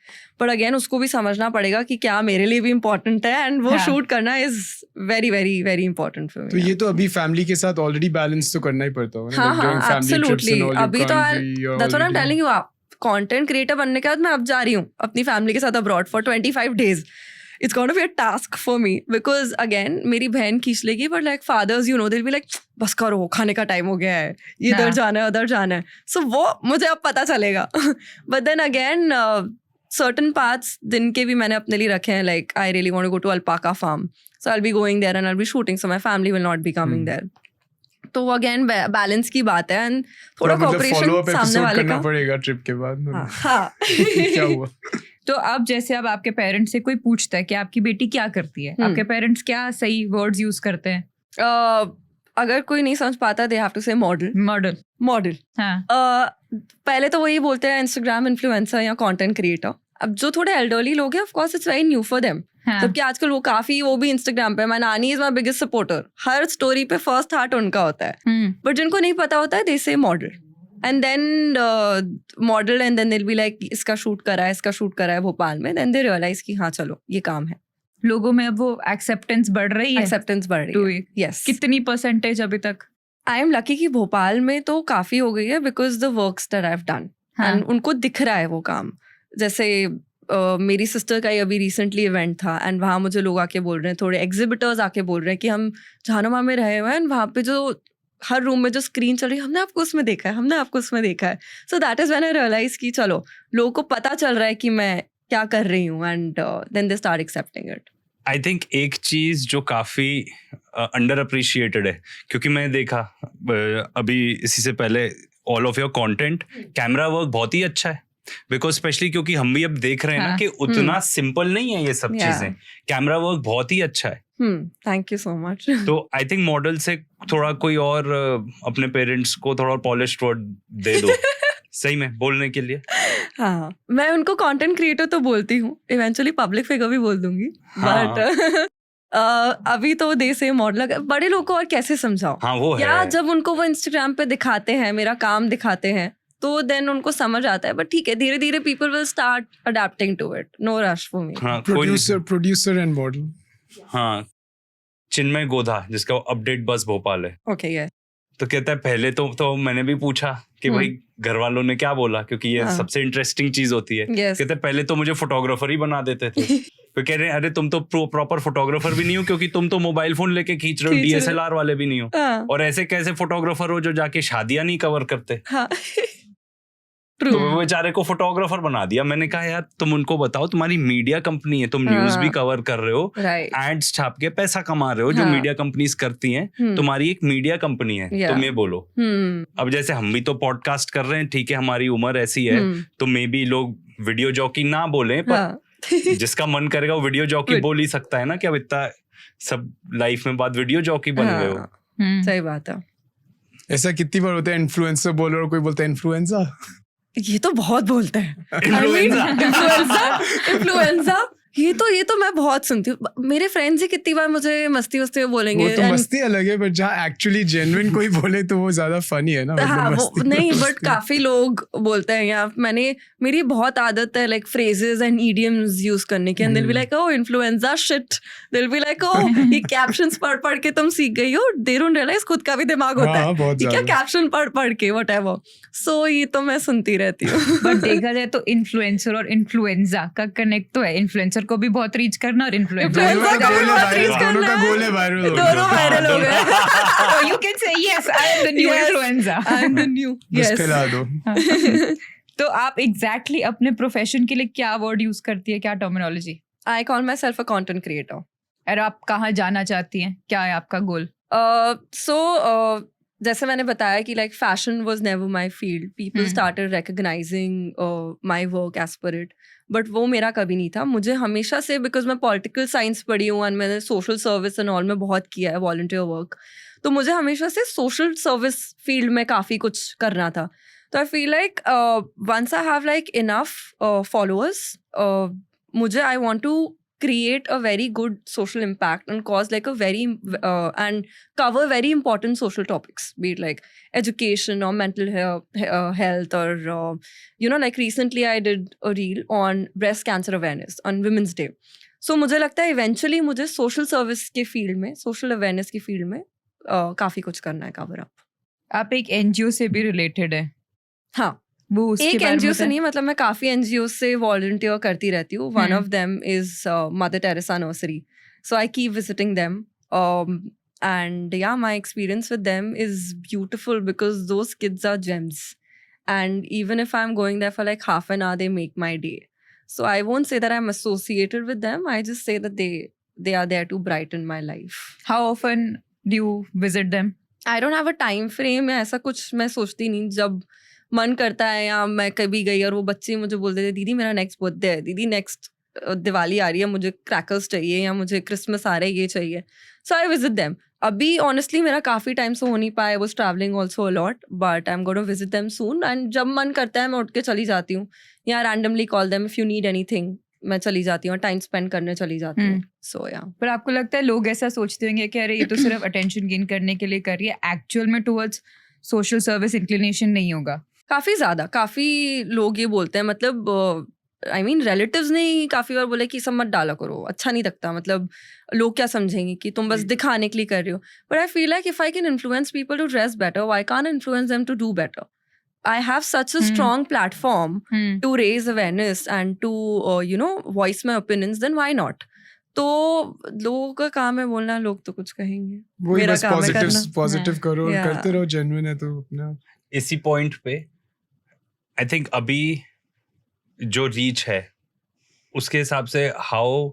बट अगेन उसको भी समझना पड़ेगा कि क्या मेरे लिए भी इम्पोर्टेंट है, एंड वो शूट करना is very very very important for me. तो ये तो अभी फैमिली के साथ ऑलरेडी बैलेंस तो करना ही पड़ता होगा. हाँ हाँ, एब्सोल्युटली. अभी तो that's what I am telling you, आप कंटेंट क्रिएटर बनने के बाद मैं अब जा रही हूँ अपनी फैमिली के साथ abroad for 25 days. It's going to be a task for me because again मेरी बहन खींच लेगी, but like fathers they'll be like बस करो, खाने का टाइम हो गया है, इधर जाना है उधर जाना है. So वो मुझे अब पता चलेगा. But then again certain parts दिन के भी मैंने अपने लिए रखे हैं, like I really want to go to alpaca farm, so I'll be going there and I'll be shooting, so my family will not be coming there. तो अगेन बैलेंस की बात है, एंड थोड़ा कोऑपरेशन सामने वाले का करना पड़ेगा ट्रिप के बाद. हाँ. क्या हुआ? तो अब जैसे अब आपके पेरेंट्स से कोई पूछता है कि आपकी बेटी क्या करती है, आपके पेरेंट्स क्या सही वर्ड्स यूज करते हैं? अगर कोई नहीं समझ पाता, दे हैव टू से मॉडल. हाँ. पहले तो वही बोलते हैं इंस्टाग्राम इन्फ्लुएंसर या कंटेंट क्रिएटर. अब जो थोड़े एल्डरली लोग हैं, of course it's very new for them. जबकि आजकल वो काफी, वो भी इंस्टाग्राम पे, माय नानी is my biggest supporter, her story पे फर्स्ट हार्ट उनका होता है. बट जिनको नहीं पता होता है, दे से model. And then model, and then they'll be like इसका शूट करा है भोपाल में. Then they realize कि हाँ चलो ये काम है. लोगों में अब वो एक्सेप्टेंस बढ़ रही है. Yes. कितनी परसेंटेज अभी तक? I am lucky कि भोपाल में तो काफी हो गई है because the works that I've done. And उनको दिख रहा है वो काम. जैसे मेरी सिस्टर का ही अभी रिसेंटली इवेंट था, एंड वहाँ मुझे लोग आके बोल रहे हैं, थोड़े एग्जिबिटर्स आके बोल रहे हैं कि हम जहानुमा में रहे हुए हैं, वहाँ पे जो हर रूम में जो स्क्रीन चल रही है, हमने आपको उसमें देखा है, हमने आपको उसमें देखा है. So that is when I realise कि चलो लोगों को पता चल रहा है कि मैं क्या कर रही हूँ, and then they start accepting it. I think एक चीज जो काफी अंडर अप्रिशिएटेड है, क्योंकि मैं देखा अभी इसी से पहले all of your content, camera work बहुत ही अच्छा है. बिकॉज स्पेशली क्योंकि हम भी अब देख रहे हैं ना कि उतना सिंपल नहीं है ये सब चीजें. कैमरा वर्क बहुत ही अच्छा है. Thank you so much. तो आई थिंक मॉडल से थोड़ा कोई और अपने पेरेंट्स को थोड़ा पॉलिश्ड वर्ड दे दो सही में बोलने के लिए. हाँ, मैं उनको कंटेंट क्रिएटर तो बोलती हूँ, इवेंचुअली पब्लिक फिगर भी बोल दूंगी, बट अभी तो दे से मॉडल. बड़े लोग को और कैसे समझाओ. हाँ, वो या है. जब उनको वो इंस्टाग्राम पे दिखाते हैं, मेरा काम दिखाते हैं, तो देन उनको समझ आता है. बट ठीक है, धीरे धीरे people will start adapting to it. No rush for me. हाँ, प्रोड्यूसर एंड मॉडल. हाँ, चिन्मय गोधा जिसका अपडेट बस भोपाल है. ओके, ये तो कहता है पहले तो मैंने भी पूछा कि भाई घर वालों ने क्या बोला, क्योंकि ये सबसे इंटरेस्टिंग चीज होती है. कहते हैं पहले तो मुझे फोटोग्राफर ही बना देते थे. फिर कह रहे हैं अरे तुम तो प्रॉपर फोटोग्राफर भी नहीं हो, क्योंकि तुम तो मोबाइल फोन लेके खींच रहे हो, DSLR वाले भी नहीं हो. और ऐसे कैसे फोटोग्राफर हो जो जाके शादियां नहीं कवर करते. तो वो बेचारे को फोटोग्राफर बना दिया. मैंने कहा यार तुम उनको बताओ, तुम्हारी मीडिया कंपनी है, तुम न्यूज भी कवर कर रहे हो, एड्स छाप के पैसा कमा रहे हो, जो मीडिया कंपनीज करती हैं. तुम्हारी एक मीडिया कंपनी है, तुम ये बोलो. अब जैसे हम भी तो पॉडकास्ट कर रहे हैं, ठीक है हमारी उम्र ऐसी है, तो मे बी लोग वीडियो जॉकी ना बोले, पर जिसका मन करेगा वो वीडियो जॉकी बोल ही सकता है ना, कि अब इतना सब लाइफ में बाद वीडियो जॉकी बन गए हो. सही बात है. ऐसा कितनी बार होता है इन्फ्लुएंसर बोलो और कोई बोलता है इन्फ्लुएंजा. ये तो बहुत बोलते हैं. इन्फ्लुएंजा. इन्फ्लुएंजा ये तो मैं बहुत सुनती हूँ. मेरे फ्रेंड्स ही कितनी बार मुझे मस्ती में बोलेंगे. वो तो मस्ती अलग है, बट जहाँ एक्चुअली जेन्युइन कोई बोले तो वो ज्यादा फनी है ना. हाँ, वो नहीं, बट काफी लोग बोलते हैं. या मेरी बहुत आदत है like phrases and idioms use करने की. एंड दिल be like oh influenza shit. दिल बी लाइक ओ ये कैप्शंस पढ़ के तुम सीख गई हो. दे डोंट रियलाइज खुद का भी दिमाग होता है क्या कैप्शन पढ़ के व्हाटएवर. सो ये तो मैं सुनती रहती हूँ. बट देखा जाए तो इन्फ्लुएंसर और इन्फ्लुएंजा का कनेक्ट तो है. इन्फ्लुएंसर को भी बहुत रीच करना और इन्फ्लुएंसर का गोल है वायरल. दोनों वायरल हो गए. So you can say yes, I am the new influencer. I am the new. Yes. फैला दो. तो आप एग्जैक्टली अपने प्रोफेशन के लिए क्या वर्ड यूज करती है, क्या terminology? I call myself a content creator. और आप कहाँ जाना चाहती हैं, क्या है आपका गोल? जैसे मैंने बताया कि like fashion was never my field. People started recognising my work as per it, but वो मेरा कभी नहीं था. मुझे हमेशा से, बिकॉज मैं पॉलिटिकल साइंस पढ़ी हूँ एंड मैंने सोशल सर्विस एंड ऑल में बहुत किया है वॉलंटियर वर्क, तो मुझे हमेशा से सोशल सर्विस फील्ड में काफ़ी कुछ करना था. तो I feel like once I have like enough followers, मुझे I want to create a very good social impact and cause like a very and cover very important social topics, be it like education or mental health or like recently I did a reel on breast cancer awareness on Women's Day. So मुझे लगता है eventually मुझे social service के field में, social awareness की field में काफ़ी कुछ करना है cover up. आप एक NGO से भी related है? हाँ, वो एक एनजीओ से नहीं, मतलब मैं काफी एनजीओ से वॉलंटियर करती रहती हूँ. One of them is Mother Teresa nursery, so I keep visiting them and yeah my experience with them is beautiful because those kids are gems and even if I am going there for like half an hour they make my day. So I won't say that I am associated with them, I just say that they are there to brighten my life. How often do you visit them? I don't have a time frame. ऐसा कुछ मैं सोचती नहीं. जब मन करता है, या मैं कभी गई और वो बच्चे मुझे बोल देते दीदी मेरा नेक्स्ट बर्थडे है, दीदी नेक्स्ट दिवाली आ रही है, मुझे क्रैकर्स चाहिए, या मुझे क्रिसमस आ रहा है, ये चाहिए. So I visit them. अभी ऑनेस्टली मेरा काफ़ी टाइम से हो नहीं पाया. I was travelling also a lot, but I am going to visit them soon. And जब मन करता है मैं उठ के चली जाती हूँ, या randomly call them if you need anything. मैं चली जाती हूँ, टाइम स्पेंड करने चली जाती हूँ. सो या पर आपको लगता है लोग ऐसा सोचते होंगे कि अरे ये तो सिर्फ अटेंशन गेन करने के लिए कर रही है, एक्चुअल में टुवर्ड्स सोशल सर्विस इंक्लिनेशन नहीं होगा? काफ़ी लोग ये बोलते हैं. मतलब आई मीन रिलेटिव्स ने ही काफ़ी बार बोला कि सब मत डाला करो, अच्छा नहीं लगता. मतलब लोग क्या समझेंगे कि तुम बस दिखाने के लिए कर रहे हो. But I feel like if I can influence people to dress better, why can't influence them to do better? I have such a strong platform to raise awareness and to voice my opinions, then why not? तो लोगों का काम है बोलना, लोग तो कुछ कहेंगे, वही मेरा बस काम है करना। पॉजिटिव करो और Yeah. करते रहो, जेन्युइन है तो अपना। इसी पॉइंट पे आई थिंक अभी जो रीच है उसके हिसाब से how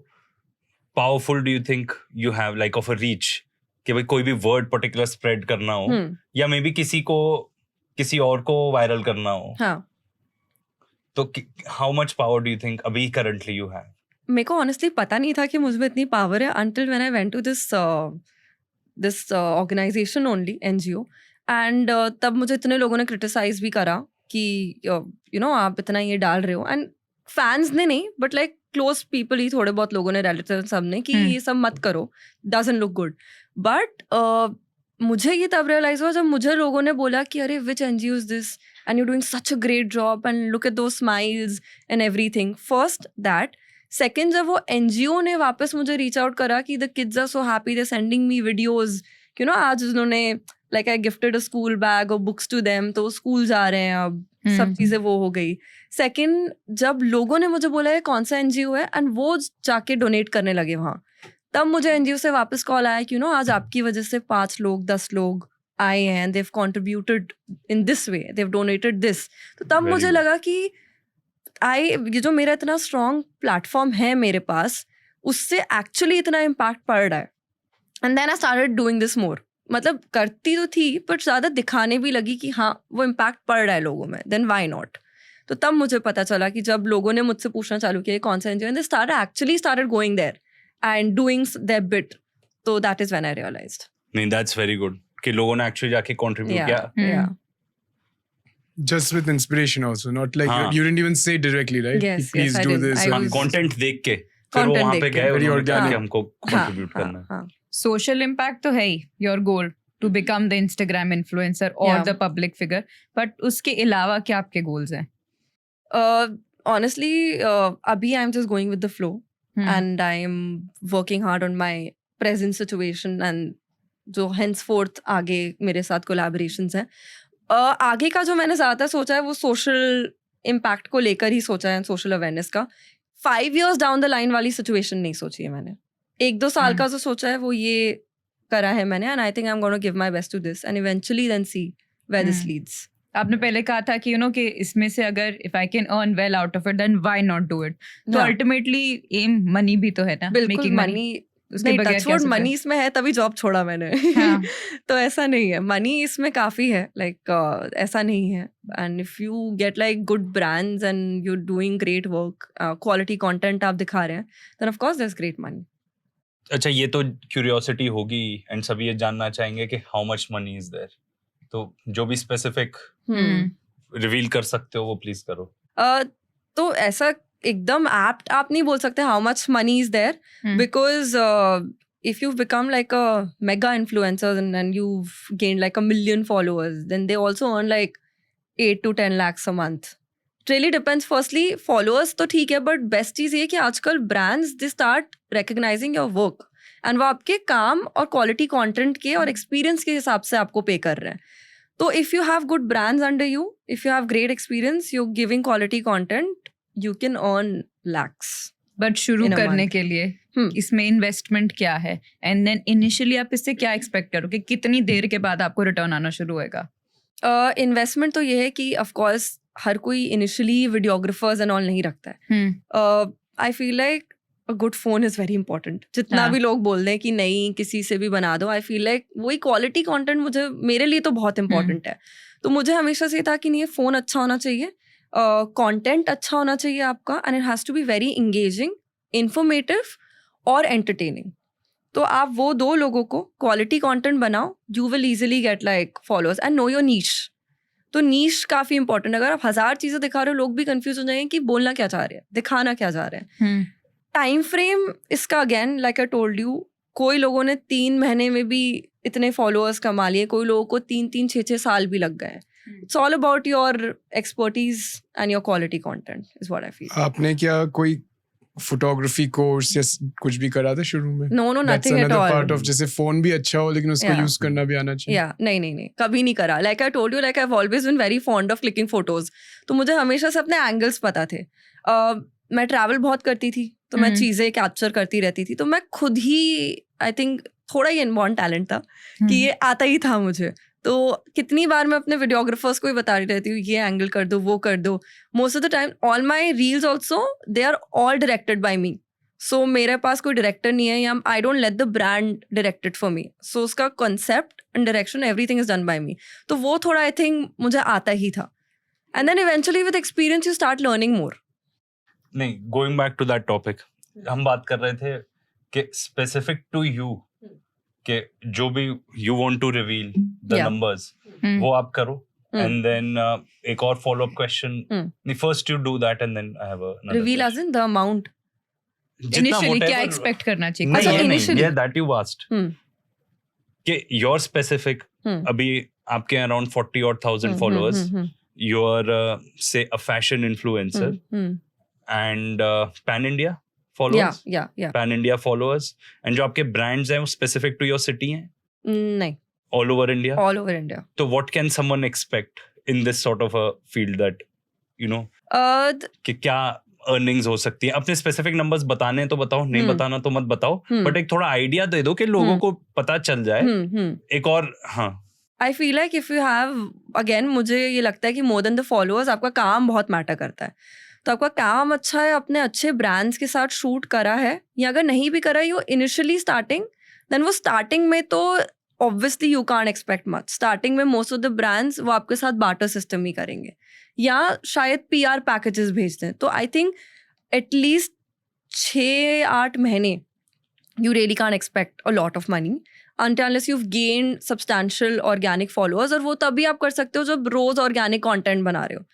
powerful do you think you have like of a reach कि भाई कोई भी वर्ड पर्टिकुलर स्प्रेड करना हो या मे बी किसी और को वायरल करना हो, हाँ, तो how much power do you think अभी करंटली यू हैव? मेरे को ऑनेस्टली पता नहीं था कि मुझ में इतनी पावर है until when I went to this organization only, NGO, and तब मुझे इतने लोगों ने क्रिटिसाइज भी करा कि यू नो आप इतना ये डाल रहे हो, एंड फैंस ने नहीं बट लाइक क्लोज पीपल ही, थोड़े बहुत लोगों ने, रिलेटिव सब ने, कि ये सब मत करो, डजंट लुक गुड। बट मुझे ये तब रियलाइज हुआ जब मुझे लोगों ने बोला कि अरे which NGO is this and you doing such a great job and look at those smiles and everything. First that, second जब वो NGO ने वापस मुझे रीच आउट करा कि the kids are so happy, they sending me videos, you know आज उन्होंने like I gifted a school bag और बुक्स टू देम, तो स्कूल जा रहे हैं अब, सब चीजें वो हो गई। सेकेंड, जब लोगों ने मुझे बोला है कौन सा NGO है एंड वो जाके डोनेट करने लगे वहाँ, तब मुझे NGO से वापस कॉल आया कि यू नो आज आपकी वजह से 5 लोग 10 लोग आए हैं, they contributed in this way, they donated this. तो तब मुझे लगा कि ये जो मेरा इतना स्ट्रॉन्ग प्लेटफॉर्म है मेरे पास, उससे एक्चुअली इतना इम्पैक्ट पड़ रहा है। And then I started doing this more, मतलब करती तो थी बट ज़्यादा दिखाने भी लगी कि हाँ वो इम्पैक्ट पड़ रहा है लोगों में, देन व्हाई नॉट। तो तब मुझे पता चला कि जब लोगों ने मुझसे पूछना चालू किया कौन सा NGO, and they started going there and doing their bit, तो that is when I realised. नहीं, दैट्स वेरी गुड कि लोगों ने एक्चुअली जाके कंट्रीब्यूट किया। Just with inspiration also, not like हाँ. you didn't even say directly, right? Yes, Please yes, I do did. this. I or- was- content देख के फिर वो Content वहां पे देख के। गए, Very उन्होंने कहा organic. कि हमको कंट्रीब्यूट करना है। हाँ, सोशल इम्पैक्ट तो है ही your goal to become the Instagram influencer और Yeah. The public figure, but उसके अलावा क्या आपके गोल्स हैं? Honestly, अभी I am just going with the flow and I am working hard on my present situation and जो henceforth आगे मेरे साथ collaborations हैं। आगे का जो मैंने ज़्यादातर सोचा है वो social impact को लेकर ही सोचा है, social awareness का। 5 years down the line वाली situation नहीं सोची है मैंने। 1-2 साल का जो सोचा है वो ये करा है मैंने, and I think I'm going to give my best to this and eventually then see where this leads. आपने पहले कहा था कि कि इसमें से अगर if I can earn well out of it then why not do it. तो हाँ। अल्टीमेटली एम मनी भी तो है ना, बिल्कुल, मेकिंग मनी। मनी उसके नहीं, बगैर टच क्या वुड सकते हैं? मनी इसमें है तभी जॉब छोड़ा मैंने। हाँ। तो ऐसा नहीं है, मनी इसमें काफी है, लाइक ऐसा नहीं है। And if you get like good brands and you doing great work, quality content आप दिखा रहे हैं, then of course there is great money. अच्छा, ये तो क्यूरियोसिटी होगी एंड सभी ये जानना चाहेंगे कि how much money is there, तो जो भी स्पेसिफिक रिवील कर सकते हो वो प्लीज करो। तो ऐसा एकदम एप्ट आप नहीं बोल सकते how much money is there, because if you've become like a mega influencer and you've gained like 1 million followers, then they also earn like 8 to 10 lakhs a month. It really depends. Firstly, followers तो ठीक है, but best चीज़ ये कि आजकल brands they start recognizing your work and वो आपके काम और quality content के और experience के हिसाब से आपको pay कर रहे हैं। तो if you have good brands under you, if you have great experience, you're giving quality content, you can earn lakhs. But शुरू In a करने month. के लिए इसमें इन्वेस्टमेंट क्या है, एंड देन इनिशियली आप इससे क्या एक्सपेक्ट करो कि कितनी देर के बाद आपको रिटर्न आना शुरू होएगा? इन्वेस्टमेंट तो ये है कि ऑफ कोर्स हर कोई इनिशियली वीडियोग्राफर्स एंड ऑल नहीं रखता है। आई feel like a good phone is very important. जितना हाँ. भी लोग बोल दें कि नहीं किसी से भी बना दो, आई फील लाइक वही क्वालिटी कंटेंट मुझे मेरे लिए तो बहुत इंपॉर्टेंट है। तो मुझे हमेशा से था कि नहीं, फ़ोन अच्छा होना चाहिए, कंटेंट अच्छा होना चाहिए आपका, and it has to be very engaging, informative और एंटरटेनिंग। तो आप वो 2 लोगों को क्वालिटी कंटेंट बनाओ, you will easily get like followers and know your niche. तो नीश काफ़ी इंपॉर्टेंट है। अगर आप 1000 चीज़ें दिखा रहे हो, लोग भी कंफ्यूज हो जाएंगे कि बोलना क्या चाह रहे हैं, दिखाना क्या चाह रहे हैं। टाइम फ्रेम इसका again like I told you, कोई लोगों ने 3 महीने में भी इतने फॉलोअर्स कमा लिए, कोई लोगों को 3-3, 6-6 साल भी लग गए। It's all about your expertise and your quality content is what I feel. आपने क्या कोई फोटोग्राफी कोर्स या कुछ भी करा था शुरू में? No That's nothing at another all. part of जैसे फोन भी अच्छा हो लेकिन उसको Yeah. यूज करना भी आना चाहिए। या नहीं, कभी नहीं करा। Like I told you, like I have always been very fond of clicking photos. तो मुझे हमेशा से अपने एंगल्स पता थे। मैं ट्रैवल बहुत करती थी, तो मैं चीज़ें कैप्चर करती रहती थी, तो मैं खुद ही आई थिंक थोड़ा ही इनबॉर्न टैलेंट था कि ये आता ही था मुझे। तो कितनी बार मैं अपने वीडियोग्राफर्स को ही बता रही रहती हूँ ये एंगल कर दो, वो कर दो। Most of the time all my reels also they are all directed by me. So मेरे पास कोई डायरेक्टर नहीं है, या I don't let the brand directed for me. So उसका concept and direction everything is done by me. तो वो थोड़ा आई थिंक मुझे आता ही था। And then eventually with experience you start learning more. नहीं, going back to that topic, हम बात कर रहे थे कि स्पेसिफिक टू यू कि जो भी you want to reveal the numbers वो आप करो, एंड देन एक और follow up question, first you do that and then I have a reveal as in the amount. Initially क्या एक्सपेक्ट करना चाहिए? अच्छा, नहीं, yeah, that you asked कि your specific अभी आपके अराउंड 40 और 1000 followers, you are say a fashion influencer and pan India followers, yeah pan India followers, and जो आपके brands हैं वो specific to your city हैं? नहीं, all over India? all over India. तो what can someone expect in this sort of a field that you know कि क्या अर्निंग्स हो सकती है? अपने स्पेसिफिक नंबर्स बताने तो बताओ, नहीं बताना तो मत बताओ, बट एक थोड़ा आइडिया दे दो कि लोगों को पता चल जाए। एक और आई feel like if you have, again मुझे ये लगता है कि मोर देन द फॉलोअर्स आपका काम बहुत मैटर करता है। तो आपका काम अच्छा है, अपने अच्छे ब्रांड्स के साथ शूट करा है, या अगर नहीं भी करा यू इनिशियली स्टार्टिंग, देन वो स्टार्टिंग में तो obviously you can't expect much. Starting में मोस्ट ऑफ द ब्रांड्स वो आपके साथ बार्टर सिस्टम ही करेंगे, या शायद PR पैकेजेस भेज दें। तो आई थिंक एटलीस्ट 6-8 महीने you really can't expect a lot of money unless you've gained substantial organic followers, और वो तभी आप कर सकते हो जब रोज ऑर्गेनिक कंटेंट बना रहे हो,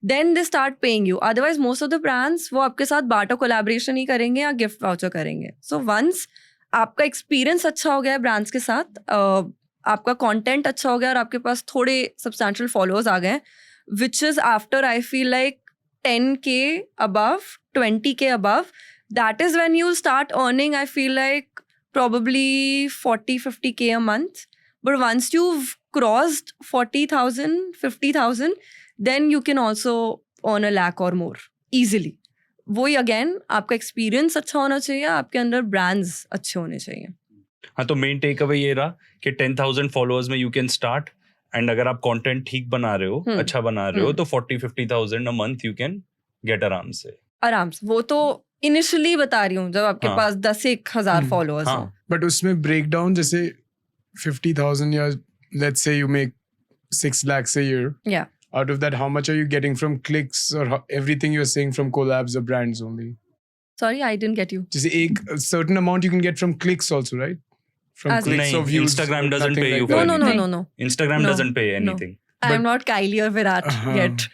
then they start paying you. Otherwise most of the brands वो आपके साथ बार्टर कोलैबोरेशन ही करेंगे या गिफ्ट वाउचर करेंगे। So once आपका एक्सपीरियंस अच्छा हो गया है ब्रांड्स के साथ, आपका कंटेंट अच्छा हो गया और आपके पास थोड़े सब्सटैंशियल फॉलोअर्स आ गए, which is after I feel like 10K above, 20K above, that is when you start earning, I feel like probably 40-50K a month. But once you've crossed 40,000, 50,000, then you can also earn a lakh or more easily. वही अगेन आपका एक्सपीरियंस अच्छा होना चाहिए, आपके अंदर ब्रांड्स अच्छे होने चाहिए। हाँ, तो मेन टेक अवे ये रहा कि 10,000 फॉलोअर्स में यू कैन स्टार्ट, एंड अगर आप कंटेंट ठीक बना रहे हो, अच्छा बना रहे हो, तो 40-50,000 a month you can get आराम से। वो तो इनिशियली बता रही हूँ जब आपके पास 10,000 फॉलोअर्स हो। बट उसमें ब्रेक डाउन जैसे 50,000 या let's say you make 6 lakhs a year. Yeah. Out of that, how much are you getting from clicks or everything you're saying from collabs or brands only? Sorry, I didn't get you. जैसे एक certain amount you can get from clicks also, right? From As clicks or views. Instagram doesn't nothing pay like you that. for No. Instagram No. doesn't pay anything. No. I'm not Kylie or Virat yet.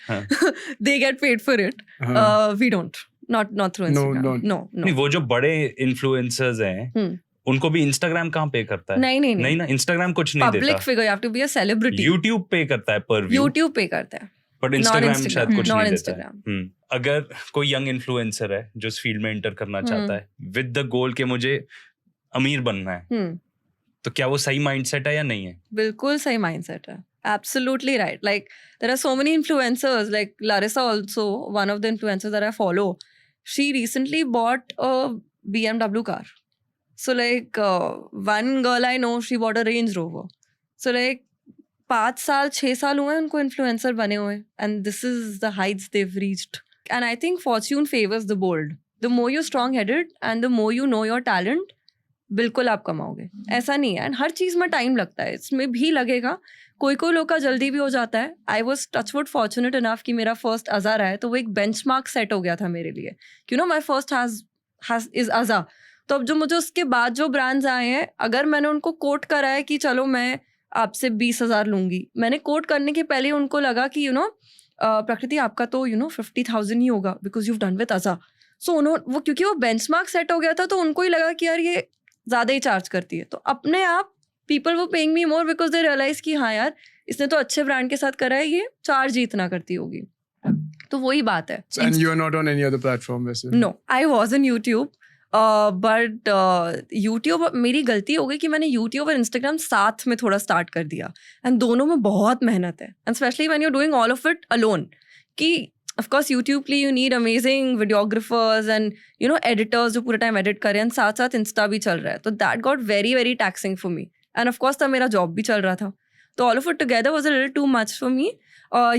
They get paid for it. We don't. Not through Instagram. No. नहीं, वो जो बड़े इन्फ्लुएंसर्स हैं उनको भी इंस्टाग्राम कहाँ पे करता है? नहीं ना, इंस्टाग्राम कुछ नहीं देता। Public figure, you have to be a celebrity. YouTube पे करता है पर व्यू। YouTube पे करता है। बट इंस्टाग्राम शायद कुछ नहीं देता Instagram. है। अगर कोई यंग इन्फ्लुएंसर है जो इस फील्ड में एंटर करना चाहता है विद द गोल कि मुझे अमीर बनना है, तो क्या वो सही माइंडसेट है या नहीं है? बिल्कुल सही माइंडसेट है। Absolutely right. Like there are so many influencers, like Larissa also, one of the influencers that I follow. She recently bought a BMW car. So like one girl I know, she bought a Range Rover. So like 5-6 साल हुए उनको इन्फ्लुएंसर बने हुए, and this is the heights they've reached. And I think fortune favors the bold. The more you're strong-headed and the more you know your talent, बिल्कुल आप कमाओगे। ऐसा नहीं है, एंड हर चीज़ में टाइम लगता है, इसमें भी लगेगा। कोई लोग का जल्दी भी हो जाता है। I was touch wood fortunate enough कि मेरा फर्स्ट अज़ा रहा है, तो वो एक बेंचमार्क सेट हो गया था मेरे लिए, you know my first is Aza. तो अब जो मुझे उसके बाद जो ब्रांड्स आए हैं, अगर मैंने उनको कोट करा है कि चलो मैं आपसे 20,000 लूंगी, मैंने कोट करने के पहले उनको लगा कि प्रकृति आपका तो 50,000 ही होगा बिकॉज यू डन विद अज़ा। सो उन्होंने क्योंकि वो बेंचमार्क सेट हो गया था, तो उनको ही लगा कि यार ये ज़्यादा ही चार्ज करती है, तो अपने आप पीपल वो paying me more because they realise कि हाँ यार इसने तो अच्छे ब्रांड के साथ करा है, ये चार्ज ही इतना करती होगी। तो वही बात है। And you are not on any other platform वैसे? No, I was on YouTube. But YouTube मेरी गलती हो गई कि मैंने YouTube और Instagram साथ में थोड़ा स्टार्ट कर दिया, एंड दोनों में बहुत मेहनत है, and specially when you are doing all of it alone, कि of course YouTube के लिए you need amazing videographers and you know editors जो पूरा time edit करें, and साथ साथ Insta भी चल रहा है, तो that got very very taxing for me. And of course तब मेरा job भी चल रहा था, तो all of it together was a little too much for me.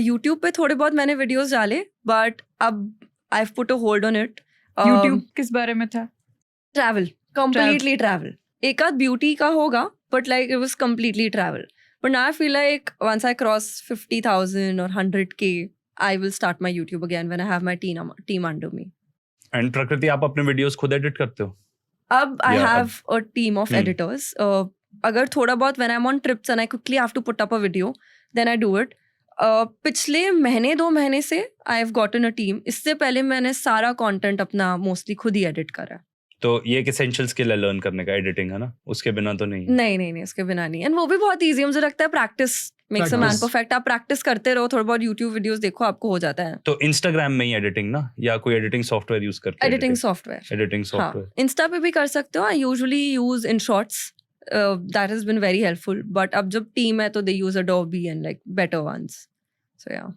YouTube पे थोड़े बहुत मैंने videos डाले, but अब I've put a hold on it. YouTube किस बारे में था? Travel, completely travel. एक आध beauty का होगा, but like it was completely travel. But now I feel like once I cross 50,000 or 100K, I will start my YouTube again when I have my team under me. And प्रकृति, आप अपने videos खुद edit करते हो? अब I have a team of editors. अगर थोड़ा बहुत when I'm on trips and I quickly have to put up a video, then I do it. पिछले महीने 2 महीने से I have gotten a team. इससे पहले मैंने सारा content अपना mostly खुद ही edit करा. तो ये एक essential skill है learn करने का, editing है ना, उसके बिना तो नहीं. नहीं उसके बिना नहीं. And वो भी बहुत easy है, मुझे लगता है practice makes a man perfect. आप practice करते रहो, थोड़ा बहुत YouTube videos देखो, आपको हो जाता है. तो Instagram में ही editing ना, या कोई editing software use करते? Editing software. हाँ, Insta पे भी कर सकते हो. I usually use InShots. That has been very helpful. But अब जब team है तो they use Adobe and like better ones. So yeah.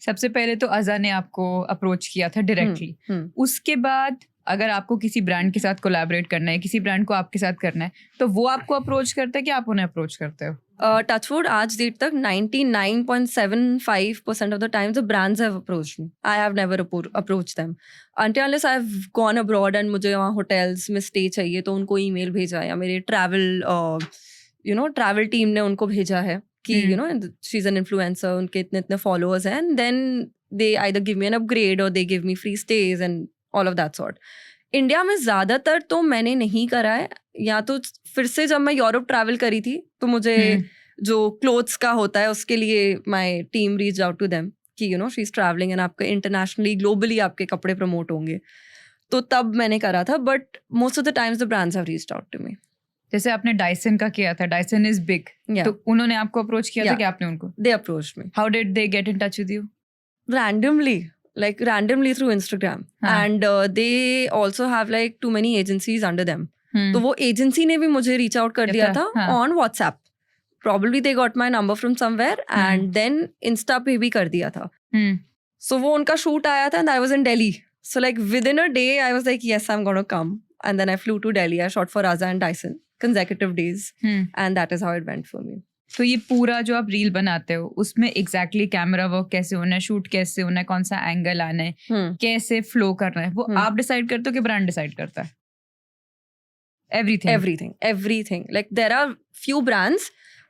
सबसे पहले तो अज़ा ने आपको अप्रोच किया था डायरेक्टली. उसके बाद अगर आपको किसी ब्रांड के साथ कोलैबोरेट करना है, किसी ब्रांड को आपके साथ करना है, तो वो आपको अप्रोच करते हैं कि आप उन्हें अप्रोच करते हो? Touchwood, आज डेट तक 99.75% of the times the brands have approached me. I have never approached them. Until unless I've gone abroad and मुझे वहाँ hotels में stay चाहिए, तो उनको email भेजा, या मेरे travel team ने उनको भेजा है कि she's an influencer, उनके इतने followers हैं, and then they either give me an upgrade or they give me free stays and all of that sort. India में ज़्यादातर तो मैंने नहीं करा है, या तो फिर से जब मैं यूरोप ट्रैवल करी थी तो मुझे जो क्लोथ्स का होता है उसके लिए my team reach out to them कि शी इज ट्रैवलिंग एंड आपके इंटरनेशनली ग्लोबली आपके कपड़े प्रमोट होंगे, तो तब मैंने करा था. But most of the times the brands have reached out to me. जैसे आपने डाइसन का किया था, डाइसन इज बिग, तो उन्होंने आपको अप्रोच किया था कि आपने उनको? They approached me. How did they get in touch with you? randomly through Instagram. And they also have like too many agencies under them. तो वो agency ने भी मुझे reach out कर दिया था on WhatsApp. Probably they got my number from somewhere and then Insta पे भी कर दिया था. So वो उनका shoot आया था and I was in Delhi. So like within a day I was like yes, I'm gonna come. And then I flew to Delhi. I shot for Raza and Dyson consecutive days. And that is how it went for me. तो ये पूरा जो आप रील बनाते हो उसमें एग्जैक्टली कैमरा वर्क कैसे होना है, शूट कैसे होना है, कौन सा एंगल आना है, कैसे फ्लो करना है, वो आप डिसाइड करते हो कि ब्रांड डिसाइड करता है? everything. Like there are few brands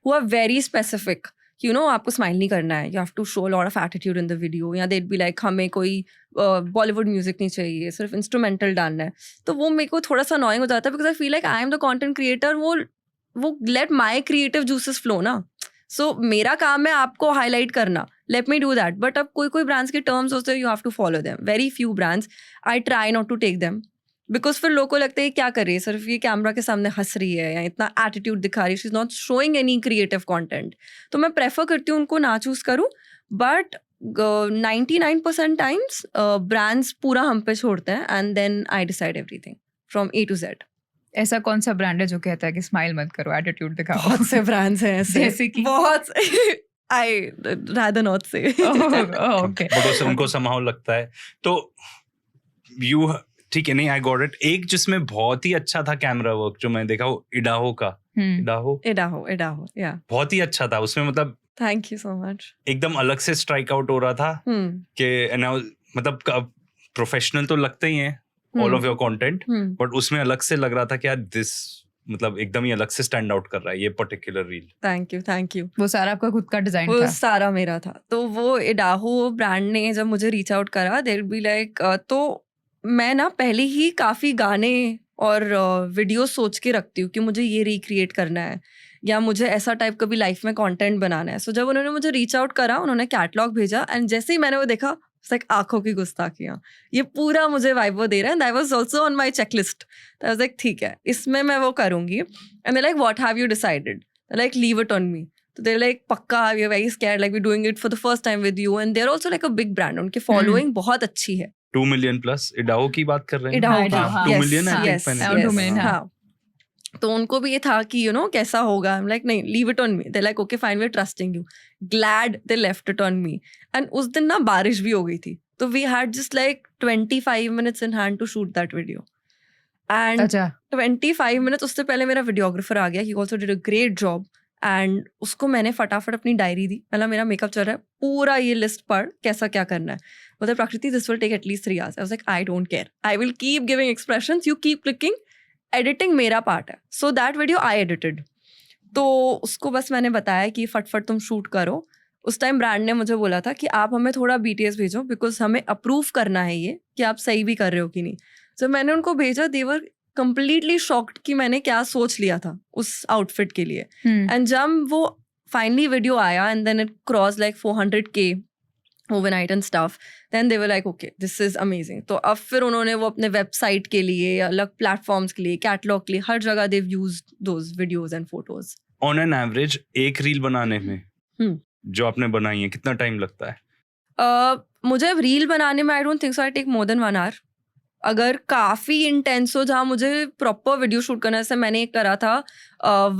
who are very specific. आपको स्माइल नहीं करना है, you have to show a lot of attitude in the video, या they'd be like हमें कोई बॉलीवुड म्यूजिक नहीं चाहिए, सिर्फ इंस्ट्रूमेंटल डालना है. तो वो मेरे को थोड़ा सा अनोइंग हो जाता है because I feel like I am the content creator. वो let my creative juices flow ना. सो मेरा काम है आपको हाईलाइट करना, let me do that. But अब कोई ब्रांड्स के टर्म्स होते हैं, you have to follow them. Very few brands I try not to take them because फिर लोगों को लगता है क्या कर रही है, सिर्फ ये कैमरा के सामने हंस रही है या इतना एटीट्यूड दिखा रही है, she is not showing any creative content. तो मैं प्रेफर करती हूँ उनको ना चूज करूँ. बट 99% टाइम्स ब्रांड्स पूरा हम पे छोड़ते हैं and then I decide everything from A to Z. ऐसा कौन सा ब्रांड है जो कहता है कि स्माइल मत करो, एटीट्यूड दिखाओ? बहुत से ब्रांड्स हैं ऐसे, जैसे कि बहुत आई रादर नॉट से. ओके, बट उनको somehow लगता है. तो यू ठीक है, नहीं, आई गॉट इट. एक जिसमें बहुत ही अच्छा था कैमरा वर्क जो मैं देखा, वो इडाहो का. इडाहो या बहुत ही अच्छा था. उसमें मतलब थैंक यू सो मच, एकदम अलग से स्ट्राइक आउट हो रहा था कि मतलब प्रोफेशनल तो लगते ही हैं all of your content, but उसमें अलग से लग रहा था कि यार दिस मतलब एकदम ही अलग से स्टैंड आउट कर रहा है ये पर्टिकुलर रील. Thank you. वो सारा आपका खुद का डिजाइन था? वो सारा मेरा था. तो वो इडाहो ब्रांड ने जब मुझे रीच आउट करा, देयर बी लाइक, तो मैं ना पहले ही काफी गाने और वीडियो सोच के रखती हूँ कि मुझे ये रिक्रिएट करना है या मुझे ऐसा टाइप का भी लाइफ में कंटेंट बनाना है. सो जब उन्होंने मुझे रीच आउट करा, उन्होंने कैटलॉग भेजा एंड जैसे ही मैंने वो देखा, लाइक आंखों की गुस्ताखियाँ, ये पूरा मुझे वाइब वो दे रहा है. And I was also on my checklist. I was like ठीक है, इसमें मैं वो करूंगी. And they like what have you decided? Like leave it on me. तो दे लाइक पक्का we are very scared, like we doing it for the first time with you. And they are also like a big brand, उनकी फॉलोइंग बहुत अच्छी है. 2 million प्लस. इडाहो की बात कर रहे हैं? इडाहो, 2 million है. हाँ. तो उनको भी ये था कि कैसा होगा. I'm like नहीं, leave it on me. They're like okay fine, we're trusting you. Glad they left it on me. And उस दिन ना बारिश भी हो गई थी, तो we had just like 25 minutes in hand to shoot that video. And अच्छा 25 minutes उससे पहले मेरा वीडियोग्राफर आ गया. He also did a great job. And उसको मैंने फटाफट अपनी डायरी दी. मतलब मेरा मेकअप चल रहा है, पूरा ये लिस्ट पढ़ कैसा क्या करना है. मतलब Prakriti this will take at least 3 hours. I was like I don't care, I will keep giving expressions, you keep clicking. Editing मेरा पार्ट है. So that video I edited. तो उसको बस मैंने बताया कि फटफट तुम शूट करो. उस टाइम ब्रांड ने मुझे बोला था कि आप हमें थोड़ा BTS भेजो बिकॉज हमें अप्रूव करना है ये कि आप सही भी कर रहे हो कि नहीं. सो मैंने उनको भेजा. देवर कंप्लीटली शॉक्ड कि मैंने क्या सोच लिया था उस आउटफिट के लिए. एंड जब वो फाइनली वीडियो आया and then it cross like 400K overnight and stuff, then they were like okay this is amazing. तो अब फिर उन्होंने वो अपने वेबसाइट के लिए, अलग प्लेटफॉर्म्स के लिए, कैटलॉग के लिए, हर जगह they used those videos and photos. On an average एक रील बनाने में जो आपने बनाई है कितना टाइम लगता है? मुझे रील बनाने में I don't think so I take more than 1 hour. अगर काफ़ी इंटेंस हो जहाँ मुझे प्रॉपर वीडियो शूट करना है, जैसे मैंने एक करा था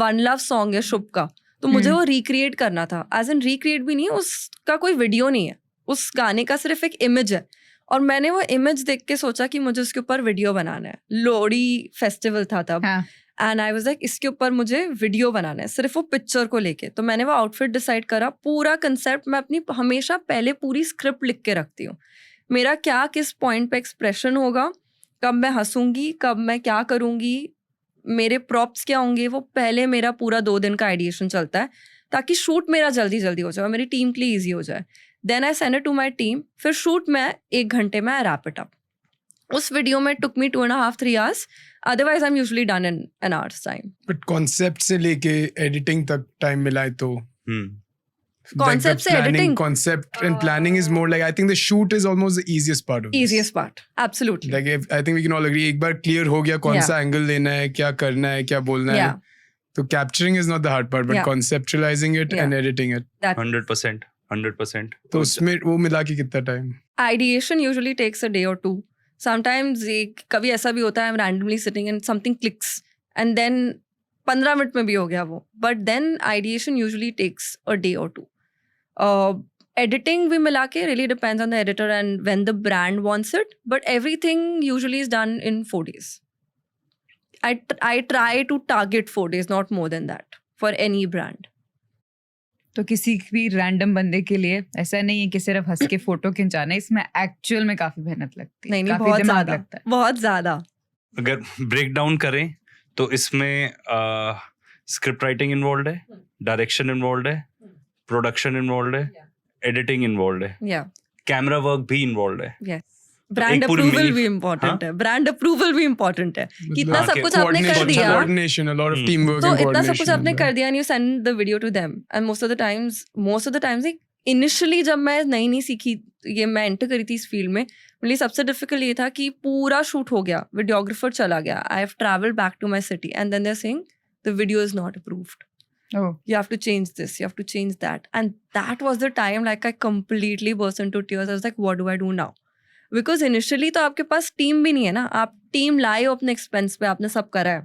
वन लव सॉन्ग है शुभ का, तो मुझे वो रिक्रिएट करना था. एज एन रिक्रिएट भी नहीं, उसका कोई वीडियो नहीं है, उस गाने का सिर्फ एक इमेज है. और मैंने वो इमेज देख के सोचा कि मुझे उसके ऊपर वीडियो बनाना है. लोहड़ी फेस्टिवल था तब. एंड आई वाज लाइक इसके ऊपर मुझे वीडियो बनाना है सिर्फ वो पिक्चर को लेके. तो मैंने वो आउटफिट डिसाइड करा. पूरा कंसेप्ट मैं अपनी हमेशा पहले पूरी स्क्रिप्ट लिख के रखती हूँ. मेरा क्या किस पॉइंट पे एक्सप्रेशन होगा, कब मैं हंसूंगी, कब मैं क्या करूंगी, मेरे प्रॉप्स क्या होंगे, वो पहले मेरा पूरा 2 दिन का आइडिएशन चलता है ताकि शूट मेरा जल्दी जल्दी हो जाए और मेरी टीम के लिए ईजी हो जाए. Then I send it to my team. फिर शूट में 1 घंटे में आई रैप इट अप. उस वीडियो में took me 2.5-3 hours. Otherwise I am usually done in an hours time. But concept से लेके एडिटिंग तक टाइम मिला है तो Concept से editing. Concept and planning is more like, I think the shoot is almost the easiest part of this. Easiest part, absolutely. Like I think we can all agree, एक बार clear हो गया कौन सा angle लेना है, क्या करना है, क्या बोलना है. तो capturing is not the hard part, but conceptualizing it and editing it. 100%. तो उसमें वो मिला के कितना time? Ideation usually takes a day or 2. Sometimes कभी ऐसा भी होता है I'm randomly sitting and something clicks and then 15 minute में भी हो गया वो. But then ideation usually takes a day or 2. Editing भी मिला के really depends on the editor and when the brand wants it. But everything usually is done in 4 days. I try to target 4 days, not more than that, for any brand. तो किसी भी रैंडम बंदे के लिए ऐसा नहीं है कि सिर्फ हंस के फोटो खिंचाना है, इसमें एक्चुअल में काफी मेहनत लगती है. नहीं, बहुत ज्यादा लगता है, बहुत ज्यादा. अगर ब्रेक डाउन करें तो इसमें स्क्रिप्ट राइटिंग इन्वॉल्व है, डायरेक्शन इन्वॉल्व है, प्रोडक्शन इन्वॉल्व है, एडिटिंग इन्वॉल्व है, कैमरा वर्क भी इन्वॉल्व है. ब्रांड अप्रूवल भी इम्पोर्टेंट है. ब्रांड अप्रूवल भी इम्पोर्टेंट है. कितना सब कुछ आपने कर दिया, coordination, a lot of teamwork तो and इतना सब कुछ coordination. आपने कर दिया and you send the video to them. And most of the times initially जब मैं नई सीखी, ये मैं एंटर करी थी इस फील्ड में, मेरे सबसे डिफिकल्ट ये था कि पूरा शूट हो गया, वीडियोग्राफर चला गया, I have travelled back to my city and then they are saying the video is not approved. Oh. You have to change this, you have to change that. And that was the time like I completely burst into tears. I was like, what do I do now? Because initially तो आपके पास टीम भी नहीं है ना, आप टीम लाए हो अपने एक्सपेंस पे, आपने सब करा है,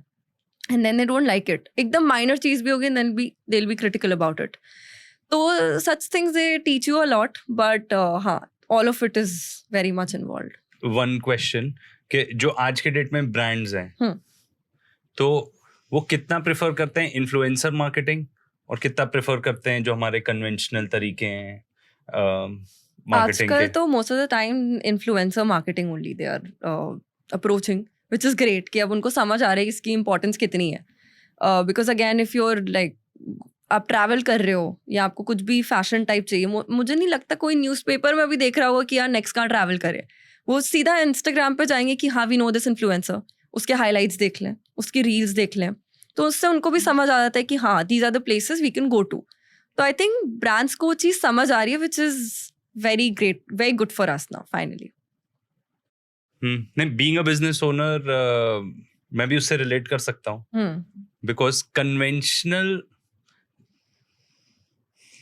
and then they don't like it. एकदम माइनर चीज भी होगी and then they'll be critical about it. तो such things they teach you a lot, but हाँ, all of it is very much involved. One question कि जो आज के डेट में ब्रांड्स हैं, तो वो कितना प्रेफर करते हैं इन्फ्लुएंसर मार्केटिंग और कितना प्रेफर करते हैं जो हमारे कन्वेंशनल तरीके हैं मार्केटिंग के? आजकल तो most of the time influencer marketing only they are approaching, which is great कि अब उनको समझ आ रहा है इसकी इंपॉर्टेंस कितनी है. Because again if you are like, आप ट्रैवल कर रहे हो या आपको कुछ भी फैशन टाइप चाहिए, मुझे नहीं लगता कोई न्यूज़पेपर में भी देख रहा होगा कि यार नेक्स्ट कहाँ ट्रैवल करे. वो सीधा इंस्टाग्राम पे जाएंगे कि हाँ वी नो दिस इन्फ्लुएंसर, उसके हाईलाइट्स देख लें, उसकी रील्स देख लें, तो उससे उनको भी समझ आ जाता है कि हाँ these are the places we can go to. तो आई थिंक ब्रांड्स को वो चीज़ समझ आ रही है, which is very great, very good for us now finally. नहीं, बीइंग अ बिजनेस ओनर मैं भी उससे रिलेट कर सकता हूँ, बिकॉज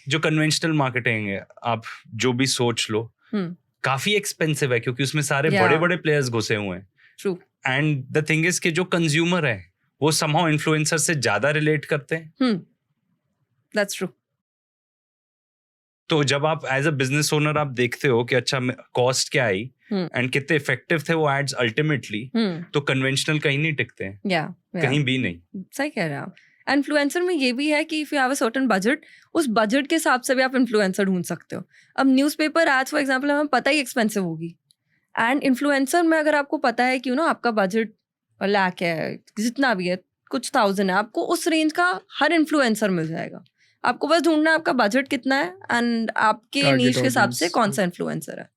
जो कन्वेंशनल मार्केटिंग है, आप जो भी सोच लो, काफी एक्सपेंसिव है क्योंकि उसमें सारे बड़े बड़े प्लेयर्स घुसे हुए हैं. True. And the thing is कि जो कंज्यूमर है वो समहाउ इन्फ्लुएंसर से ज्यादा रिलेट करते हैं. That's true. तो जब आप एज अ बिजनेस ओनर आप देखते हो कि अच्छा कॉस्ट क्या आई एंड कितने इफेक्टिव थे वो एड्स अल्टीमेटली, तो कन्वेंशनल कहीं नहीं टिकते हैं, कहीं भी नहीं। सही कह रहे हैं आप। इन्फ्लुएंसर में ये भी है कि if you have a certain budget, उस बजट के हिसाब से भी आप इन्फ्लुएंसर ढूंढ सकते हो। अब न्यूज़पेपर एड्स फॉर एग्जांपल हमें पता ही एक्सपेंसिव होगी, एंड इन्फ्लुएंसर में अगर आपको पता है कि आपका बजट लाख है, जितना भी है, कुछ 1000 है, आपको उस रेंज का हर इन्फ्लुएंसर मिल जाएगा। आपको बस ढूंढना है आपका बजट कितना है एंड आपके नीश के हिसाब से कौन सा इन्फ्लुएंसर है।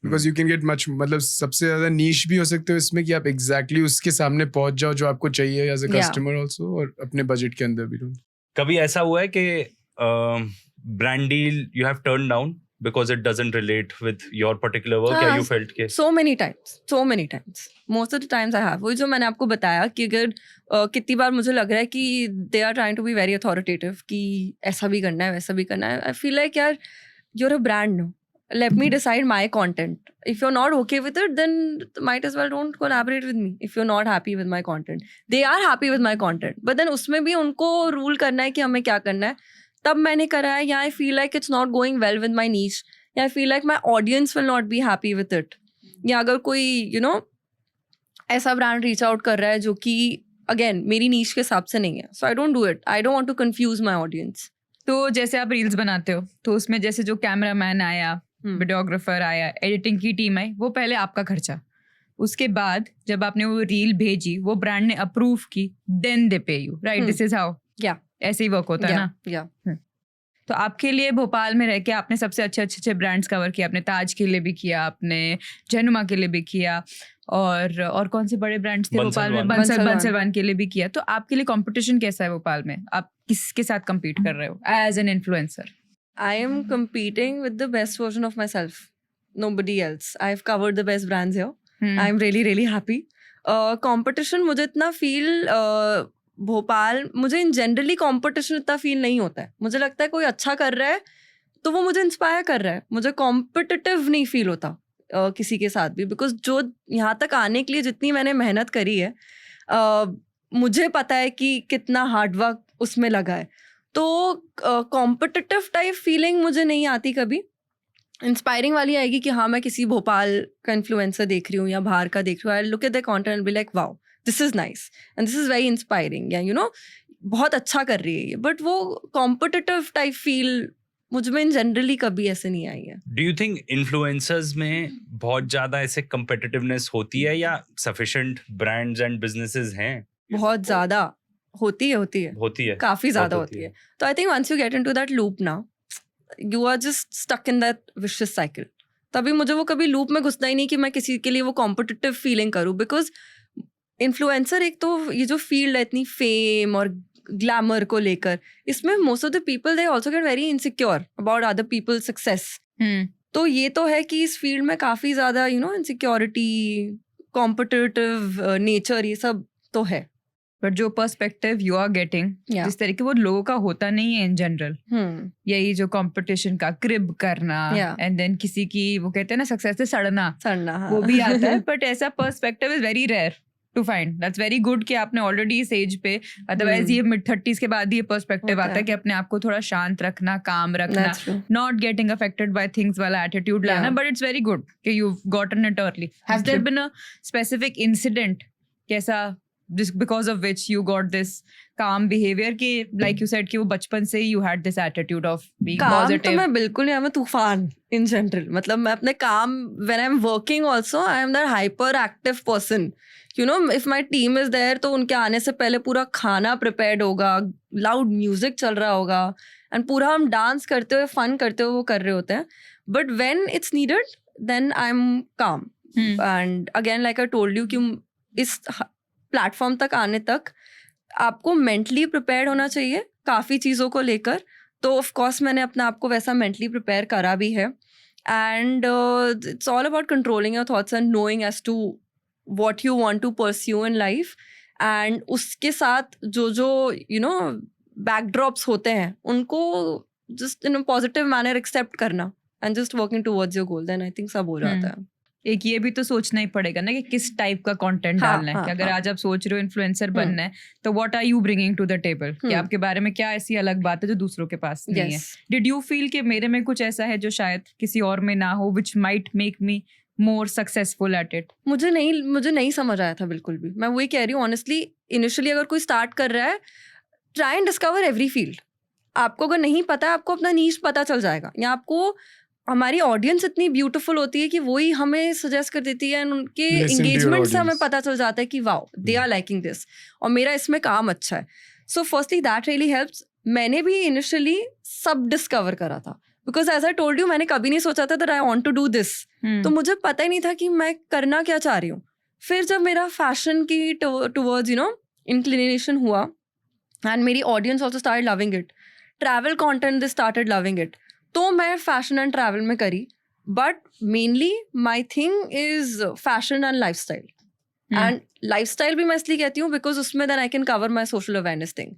Because you can get much, मतलब सबसे ज्यादा नीश भी हो सकते हो इसमें कि आप एग्जैक्टली उसके सामने पहुंच जाओ जो आपको चाहिए एज अ कस्टमर ऑल्सो, और अपने बजट के अंदर भी ढूंढ। कभी ऐसा हुआ है कि brand deal you have turn down because it doesn't relate with your particular work? या you felt के so many times most of the times I have, वही जो मैंने आपको बताया कि अगर कितनी बार मुझे लग रहा है कि they are trying to be very authoritative कि ऐसा भी करना है वैसा भी करना है, I feel like यार you're a brand, let me decide my content. If you're not okay with it, then might as well don't collaborate with me if you're not happy with my content. They are happy with my content, but then उसमें भी उनको रूल करना है कि हमें क्या करना है, तब मैंने करा है। या I feel like it's not going well with my niche, या I feel like my audience will not be happy with it, या अगर कोई ऐसा ब्रांड रीच आउट कर रहा है जो कि अगेन मेरी नीश के हिसाब से नहीं है, so I don't do it, I don't want to confuse my audience. तो जैसे आप रील्स बनाते हो तो उसमें जैसे जो कैमरामैन आया, वीडियोग्राफर आया, एडिटिंग की टीम आई, वो पहले आपका खर्चा, उसके बाद जब आपने वो रील भेजी, वो ब्रांड ने अप्रूव की, देन दे पे you, right? This is how ऐसे ही वर्क होता है ना? तो आपके लिए भोपाल में रह के आपने सबसे अच्छे ब्रांड्स कवर किया, आपने ताज के लिए भी किया, आपने जहनुमा के लिए भी किया, और कौन से बड़े ब्रांड्स थे भोपाल में? बंसलवान के लिए भी किया। तो आपके लिए कंपटीशन कैसा है भोपाल में? आप किसके साथ compete कर रहे हो as an influencer? I am competing with the best version of myself, nobody else. I've covered the best brands here. I'm really really happy. Competition मुझे इतना feel भोपाल, मुझे इन जनरली कंपटीशन इतना फील नहीं होता है। मुझे लगता है कोई अच्छा कर रहा है तो वो मुझे इंस्पायर कर रहा है, मुझे कॉम्पिटिटिव नहीं फील होता किसी के साथ भी, बिकॉज जो यहाँ तक आने के लिए जितनी मैंने मेहनत करी है, मुझे पता है कि कितना हार्डवर्क उसमें लगा है, तो कॉम्पिटिटिव टाइप फीलिंग मुझे नहीं आती कभी। इंस्पायरिंग वाली आएगी कि हाँ मैं किसी भोपाल का इन्फ्लुएंसर देख रही हूँ या बाहर का देख रही हूँ, I look at the content and be like wow this is nice and this is very inspiring, या बहुत अच्छा कर रही है ये, बट वो कॉम्पिटिटिव टाइप फील मुझ में इन जनरली कभी ऐसे नहीं आई है। डू यू थिंक इन्फ्लुएंसर्स में बहुत ज्यादा ऐसे कम्पिटिटिवनेस होती है या सफिशिएंट ब्रांड्स एंड बिजनेसेस हैं? बहुत ज्यादा होती है काफी ज्यादा होती है। तो I think once you get into that loop ना, you are just stuck in that vicious cycle. तभी मुझे वो कभी लूप में घुसना ही नहीं कि मैं किसी के लिए वो कॉम्पिटिटिव फीलिंग करूँ, बिकॉज इन्फ्लुएंसर एक तो ये जो फील्ड है इतनी फेम और ग्लैमर को लेकर, इसमें most of the people they also get very insecure about other people's success. तो ये तो है कि इस फील्ड में काफी ज्यादा इनसिक्योरिटी, कॉम्पिटिटिव नेचर, ये सब तो है। बट जो पर्सपेक्टिव यू आर गेटिंग, जिस तरीके वो लोगों का होता नहीं है इन जनरल, यही जो कंपटीशन का क्रिब करना एंड देन किसी की वो कहते हैं ना सक्सेस से सड़ना वो भी आता है, बट ऐसा perspective is very rare to find. That's very good कि आपने ऑलरेडी इस एज पे, अदरवाइज ये mid-30s के बाद ये पर्सपेक्टिव आता है कि अपने आप को थोड़ा शांत रखना, काम रखना, not getting affected by things वाला एटीट्यूड लाना, बट इट्स वेरी गुड कि you gotten it early. Has there been a specific incident कैसा just because of which you got this calm behavior कि like you said कि वो बचपन से you had this attitude of being positive? तो मैं बिल्कुल नहीं, मैं तूफान in general, मतलब मैं अपने काम when I'm working also I am that hyperactive person, if my team is there तो उनके आने से पहले पूरा खाना prepared होगा, loud music चल रहा होगा and पूरा हम डांस करते हुए फन करते हुए वो कर रहे होते हैं, but when it's needed then I'm calm. And again like I told you कि इस प्लेटफॉर्म तक आने तक आपको मेंटली प्रिपेयर्ड होना चाहिए काफ़ी चीज़ों को लेकर, तो ऑफ कोर्स मैंने अपने आप को वैसा मेंटली प्रिपेयर करा भी है। And it's all about controlling your thoughts and knowing as to what you want to pursue in life, and उसके साथ जो बैकड्रॉप्स होते हैं उनको just in a positive manner accept करना and just working towards your goal, then I think सब हो जाता है। एक ये भी तो सोचना ही पड़ेगा ना कि किस टाइप का कंटेंट हाँ, डालना है। हाँ, कि अगर हाँ. आज आप सोच रहे हो इन्फ्लुएंसर बनना है तो what are you bringing to the table, कि आपके बारे में क्या ऐसी अलग बात है जो दूसरों के पास नहीं है। Yes. डिड यू फील कि मेरे में कुछ ऐसा है जो शायद किसी और में ना हो, which might make me more successful at it? मुझे नहीं समझ आया था बिल्कुल भी। मैं वही कह रही हूँ ऑनेस्टली, इनिशियली अगर कोई स्टार्ट कर रहा है, try and discover every field. आपको अगर नहीं पता है, आपको अपना नीश पता चल जाएगा, या आपको हमारी ऑडियंस इतनी ब्यूटीफुल होती है कि वही हमें सजेस्ट कर देती है, उनके Listen to your एंगेजमेंट से हमें audience. पता चल जाता है कि wow they are liking this और मेरा इसमें काम अच्छा है। So firstly that really helps. मैंने भी इनिशियली सब डिस्कवर करा था, because as I told you, मैंने कभी नहीं सोचा था that I want to do this. तो मुझे पता ही नहीं था कि मैं करना क्या चाह रही हूँ। फिर जब मेरा फैशन की टुवर्ड्स इंक्लिनेशन हुआ, एंड मेरी audience also started loving it, travel content they started loving it, तो मैं फैशन एंड ट्रैवल में करी। But mainly my thing is fashion and life style. And life style भी मैं इसलिए कहती हूँ बिकॉज उसमें then I can cover my social awareness thing.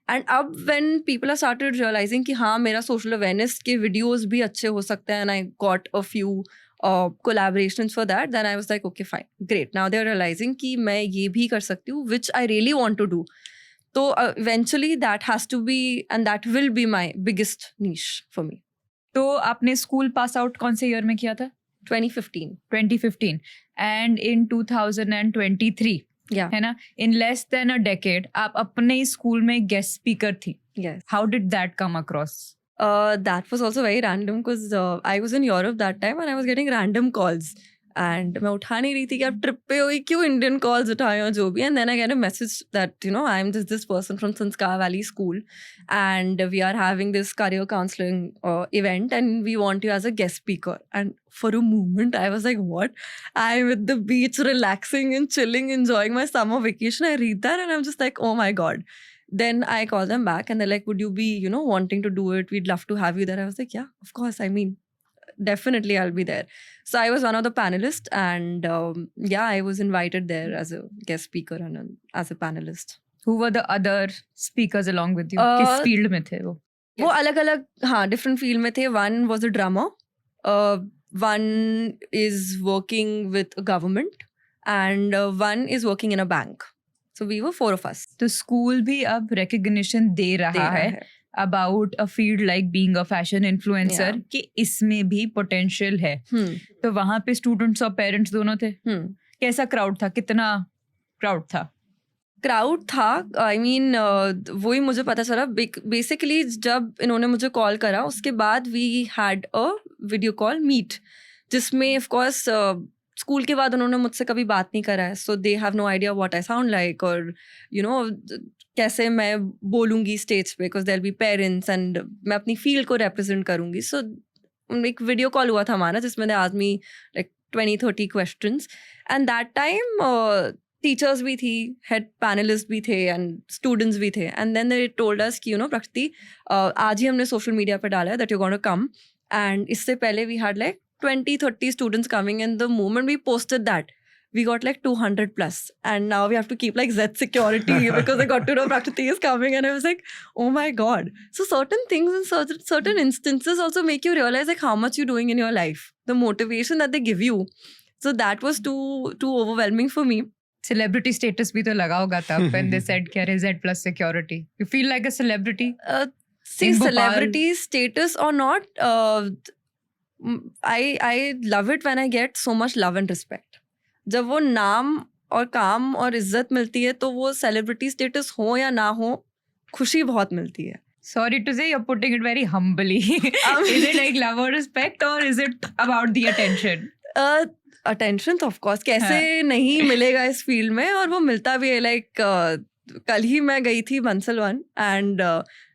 And अब when people are started realising कि हाँ मेरा सोशल अवेयरनेस के वीडियोज भी अच्छे हो सकते हैं, and I got a few collaborations for that, then I was like okay fine great, now they're realizing कि मैं ये भी कर सकती हूँ, which I really want to do. So eventually that has to be and that will be my biggest niche for me. तो आपने स्कूल पास आउट कौन से ईयर में किया था? 2015 एंड इन 2023 yeah है ना, in less than a decade आप अपने स्कूल में गेस्ट स्पीकर थी। yes. How did that come across? That was also very random because I was in Europe that time and I was getting random calls and मैं उठा नहीं रही थी कि आप ट्रिप पे हो, क्यों इंडियन कॉल्स उठाए हो जो भी। and then I get a message that I am this person from Sanskar Valley School and we are having this career counseling event and we want you as a guest speaker. And for a moment I was like, what? I'm at the beach relaxing and chilling, enjoying my summer vacation. I read that and I'm just like, oh my god. Then I call them back and they're like, would you be, wanting to do it? We'd love to have you there. I was like, yeah, of course. I mean, definitely I'll be there. So I was one of the panelists and yeah, I was invited there as a guest speaker and as a panelist. Who were the other speakers along with you? किस field में थे वो? वो अलग-अलग, हाँ, different field में थे. One was a drummer. One is working with a government and one is working in a bank. So we were 4 of us. तो स्कूल भी अब recognition दे रहा है about a field like being a fashion influencer, कि इसमें भी potential है। तो वहाँ पे students और parents दोनों थे। कैसा crowd था? कितना crowd था? क्राउड था, आई मीन वही मुझे पता चला बेसिकली जब इन्होंने मुझे कॉल करा, उसके बाद we had a video call meet, जिसमें ऑफ कोर्स स्कूल के बाद उन्होंने मुझसे कभी बात नहीं करा है, so they have no idea what I sound like और कैसे मैं बोलूँगी स्टेज पे, because there be parents and मैं अपनी फील्ड को रिप्रेजेंट करूँगी। सो एक वीडियो कॉल हुआ था हमारा जिसमें they asked me like 20-30 questions and that time teachers भी थी, हेड पैनलिस्ट भी थे एंड स्टूडेंट्स भी थे। And then they told us कि प्रकृति आज ही हमने सोशल मीडिया पे डाला है that you gonna come, and इससे पहले we had like 20-30 students coming, and the moment we posted that we got like 200 plus, and now we have to keep like Z security because I got to know Prakriti is coming and I was like, oh my god. So certain things in certain instances also make you realize like how much you're doing in your life, the motivation that they give you. So that was too overwhelming for me. Celebrity status भी तो लगा होगा तब when they said क्या Z plus security. You feel like a celebrity? See, celebrity status or not, I love it when I get so much love and respect. जब वो नाम और काम और इज्जत मिलती है तो वो सेलिब्रिटी स्टेटस हो या ना हो, खुशी बहुत मिलती है। Sorry to say, you're putting it very humbly. Is it like love or respect or is it about the attention? Attention तो of course कैसे नहीं मिलेगा इस फील्ड में, और वो मिलता भी है। लाइक कल ही मैं गई थी बंसल वन एंड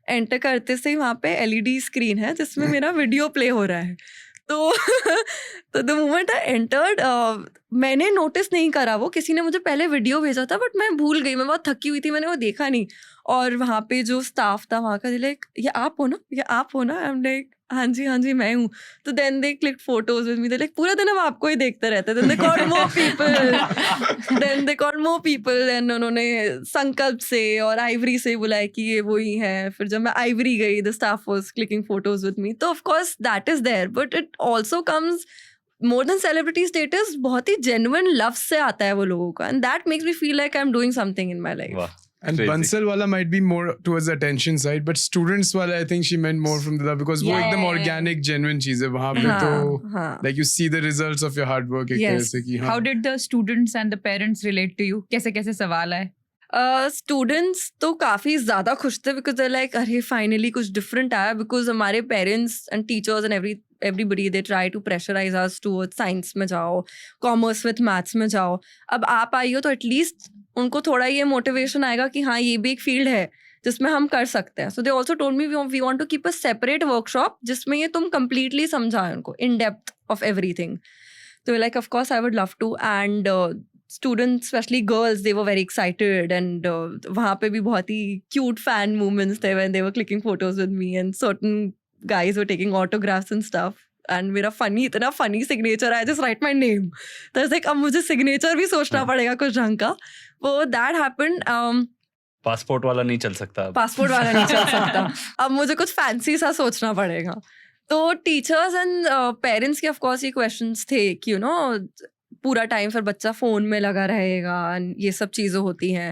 एंटर करते से वहाँ पे LED स्क्रीन है जिसमें मेरा वीडियो प्ले हो रहा है। तो द मोमेंट आई एंटर्ड मैंने नोटिस नहीं करा, वो किसी ने मुझे पहले वीडियो भेजा था बट मैं भूल गई, मैं बहुत थकी हुई थी, मैंने वो देखा नहीं। और वहाँ पे जो स्टाफ था वहाँ का, लाइक ये आप हो ना, ये आप हो ना, आई एम लाइक हाँ जी मैं हूँ। तो then they click photos with me, they like पूरा दिन हम आपको ही देखते रहते। Then they called more people and उन्होंने संकल्प से और आइवरी से बुलाया कि ये वो ही है। फिर जब मैं आइवरी गई, the staff was clicking photos with me. तो of course that is there, but it also comes more than celebrity status, बहुत ही genuine love से आता है वो लोगों का, and that makes me feel like I'm doing something in my life. Wow. And Crazy. Bansal wala might be more towards the attention side, but students wala I think she meant more from the love, because वो एकदम organic, genuine चीज़ है वहाँ पे तो like you see the results of your hard work एक तरह से कि हाँ. How did the students and the parents relate to you? कैसे कैसे सवाल आए? स्टूडेंट्स तो काफ़ी ज़्यादा खुश थे, बिकॉज दे लाइक अरे फाइनली कुछ डिफरेंट आया, बिकॉज हमारे parents and teachers and everybody they try to pressurize us towards science में जाओ, commerce with maths में जाओ. अब आप आई हो तो एटलीस्ट उनको थोड़ा ये मोटिवेशन आएगा कि हाँ ये भी एक फील्ड है जिसमें हम कर सकते हैं. So they also told me we want to keep a separate workshop जिसमें ये तुम completely समझाए उनको इन डेप्थ ऑफ एवरीथिंग. तो like of course I would love to, and students, especially girls, they were very excited, and वहाँ पे भी बहुत ही cute fan moments थे when they were clicking photos with me, and certain guys were taking autographs and stuff. And मेरा इतना funny signature, I just write my name. तो it's like अब मुझे signature भी सोचना पड़ेगा कुछ ढंग का. वो that happened. पासपोर्ट वाला नहीं चल सकता. पासपोर्ट वाला नहीं चल सकता. अब मुझे कुछ फैंसी सा सोचना पड़ेगा. तो टीचर्स एंड पेरेंट्स के ऑफ कोर्स ये क्वेश्चंस थे कि यू नो पूरा टाइम फिर बच्चा फ़ोन में लगा रहेगा, एंड ये सब चीज़ें होती हैं,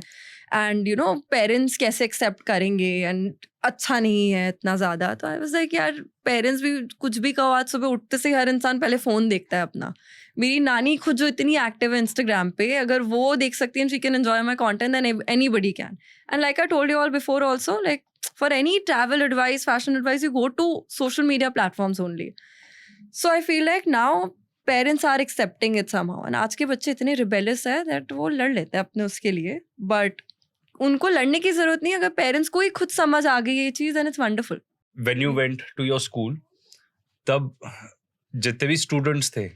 एंड यू नो पेरेंट्स कैसे एक्सेप्ट करेंगे, एंड अच्छा नहीं है इतना ज़्यादा. तो आई वाज लाइक यार पेरेंट्स भी कुछ भी कहो, आज सुबह उठते से हर इंसान पहले फ़ोन देखता है अपना. मेरी नानी खुद जो इतनी एक्टिव है इंस्टाग्राम पे, अगर वो देख सकती है she can enjoy my content then anybody can. And like I told you all before also, like for any travel advice, fashion advice, you go to social media platforms only. So I feel like now parents are accepting it somehow, and आज के बच्चे इतने रिबेलियस है दैट वो लड़ लेते हैं अपने उसके लिए, बट उनको लड़ने की जरूरत नहीं. अगर पेरेंट्स को ही खुद समझ आ गई ये चीज, and it's wonderful. When you went to your school, तब जितने भी स्टूडेंट्स थे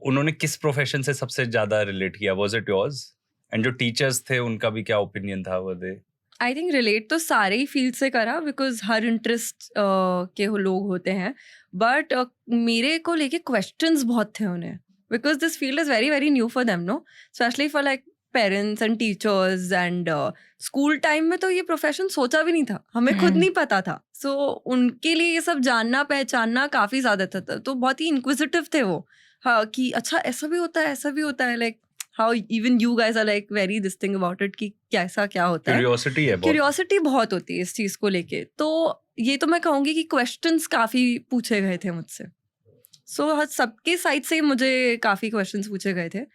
उन्होंने किस प्रोफेशन से सबसे ज्यादा रिलेट किया? Was it yours? एंड जो टीचर्स थे उनका भी क्या ओपिनियन था? वो दे आई थिंक रिलेट तो सारे ही फील्ड से करा, बिकॉज हर इंटरेस्ट के लोग होते हैं, बट मेरे को लेके क्वेश्चंस बहुत थे उन्हें, because this field is very very new for them, no, specially for like parents and teachers. And school time में तो ये प्रोफेशन सोचा भी नहीं था, हमें खुद नहीं पता था. सो उनके लिए ये सब जानना पहचानना काफ़ी ज़्यादा था. तो बहुत ही इंक्विजिटिव थे वो, हाँ, कि अच्छा ऐसा भी होता है, ऐसा भी होता है, like how even you guys are like very this thing about it कि कैसा क्या होता है. Curiosity बहुत होती है इस चीज़ को लेके. तो ये तो मैं कहूँगी कि questions काफ़ी पूछे गए थे मुझसे. So सबके साइड से मुझे काफ़ी questions पूछे गए थे.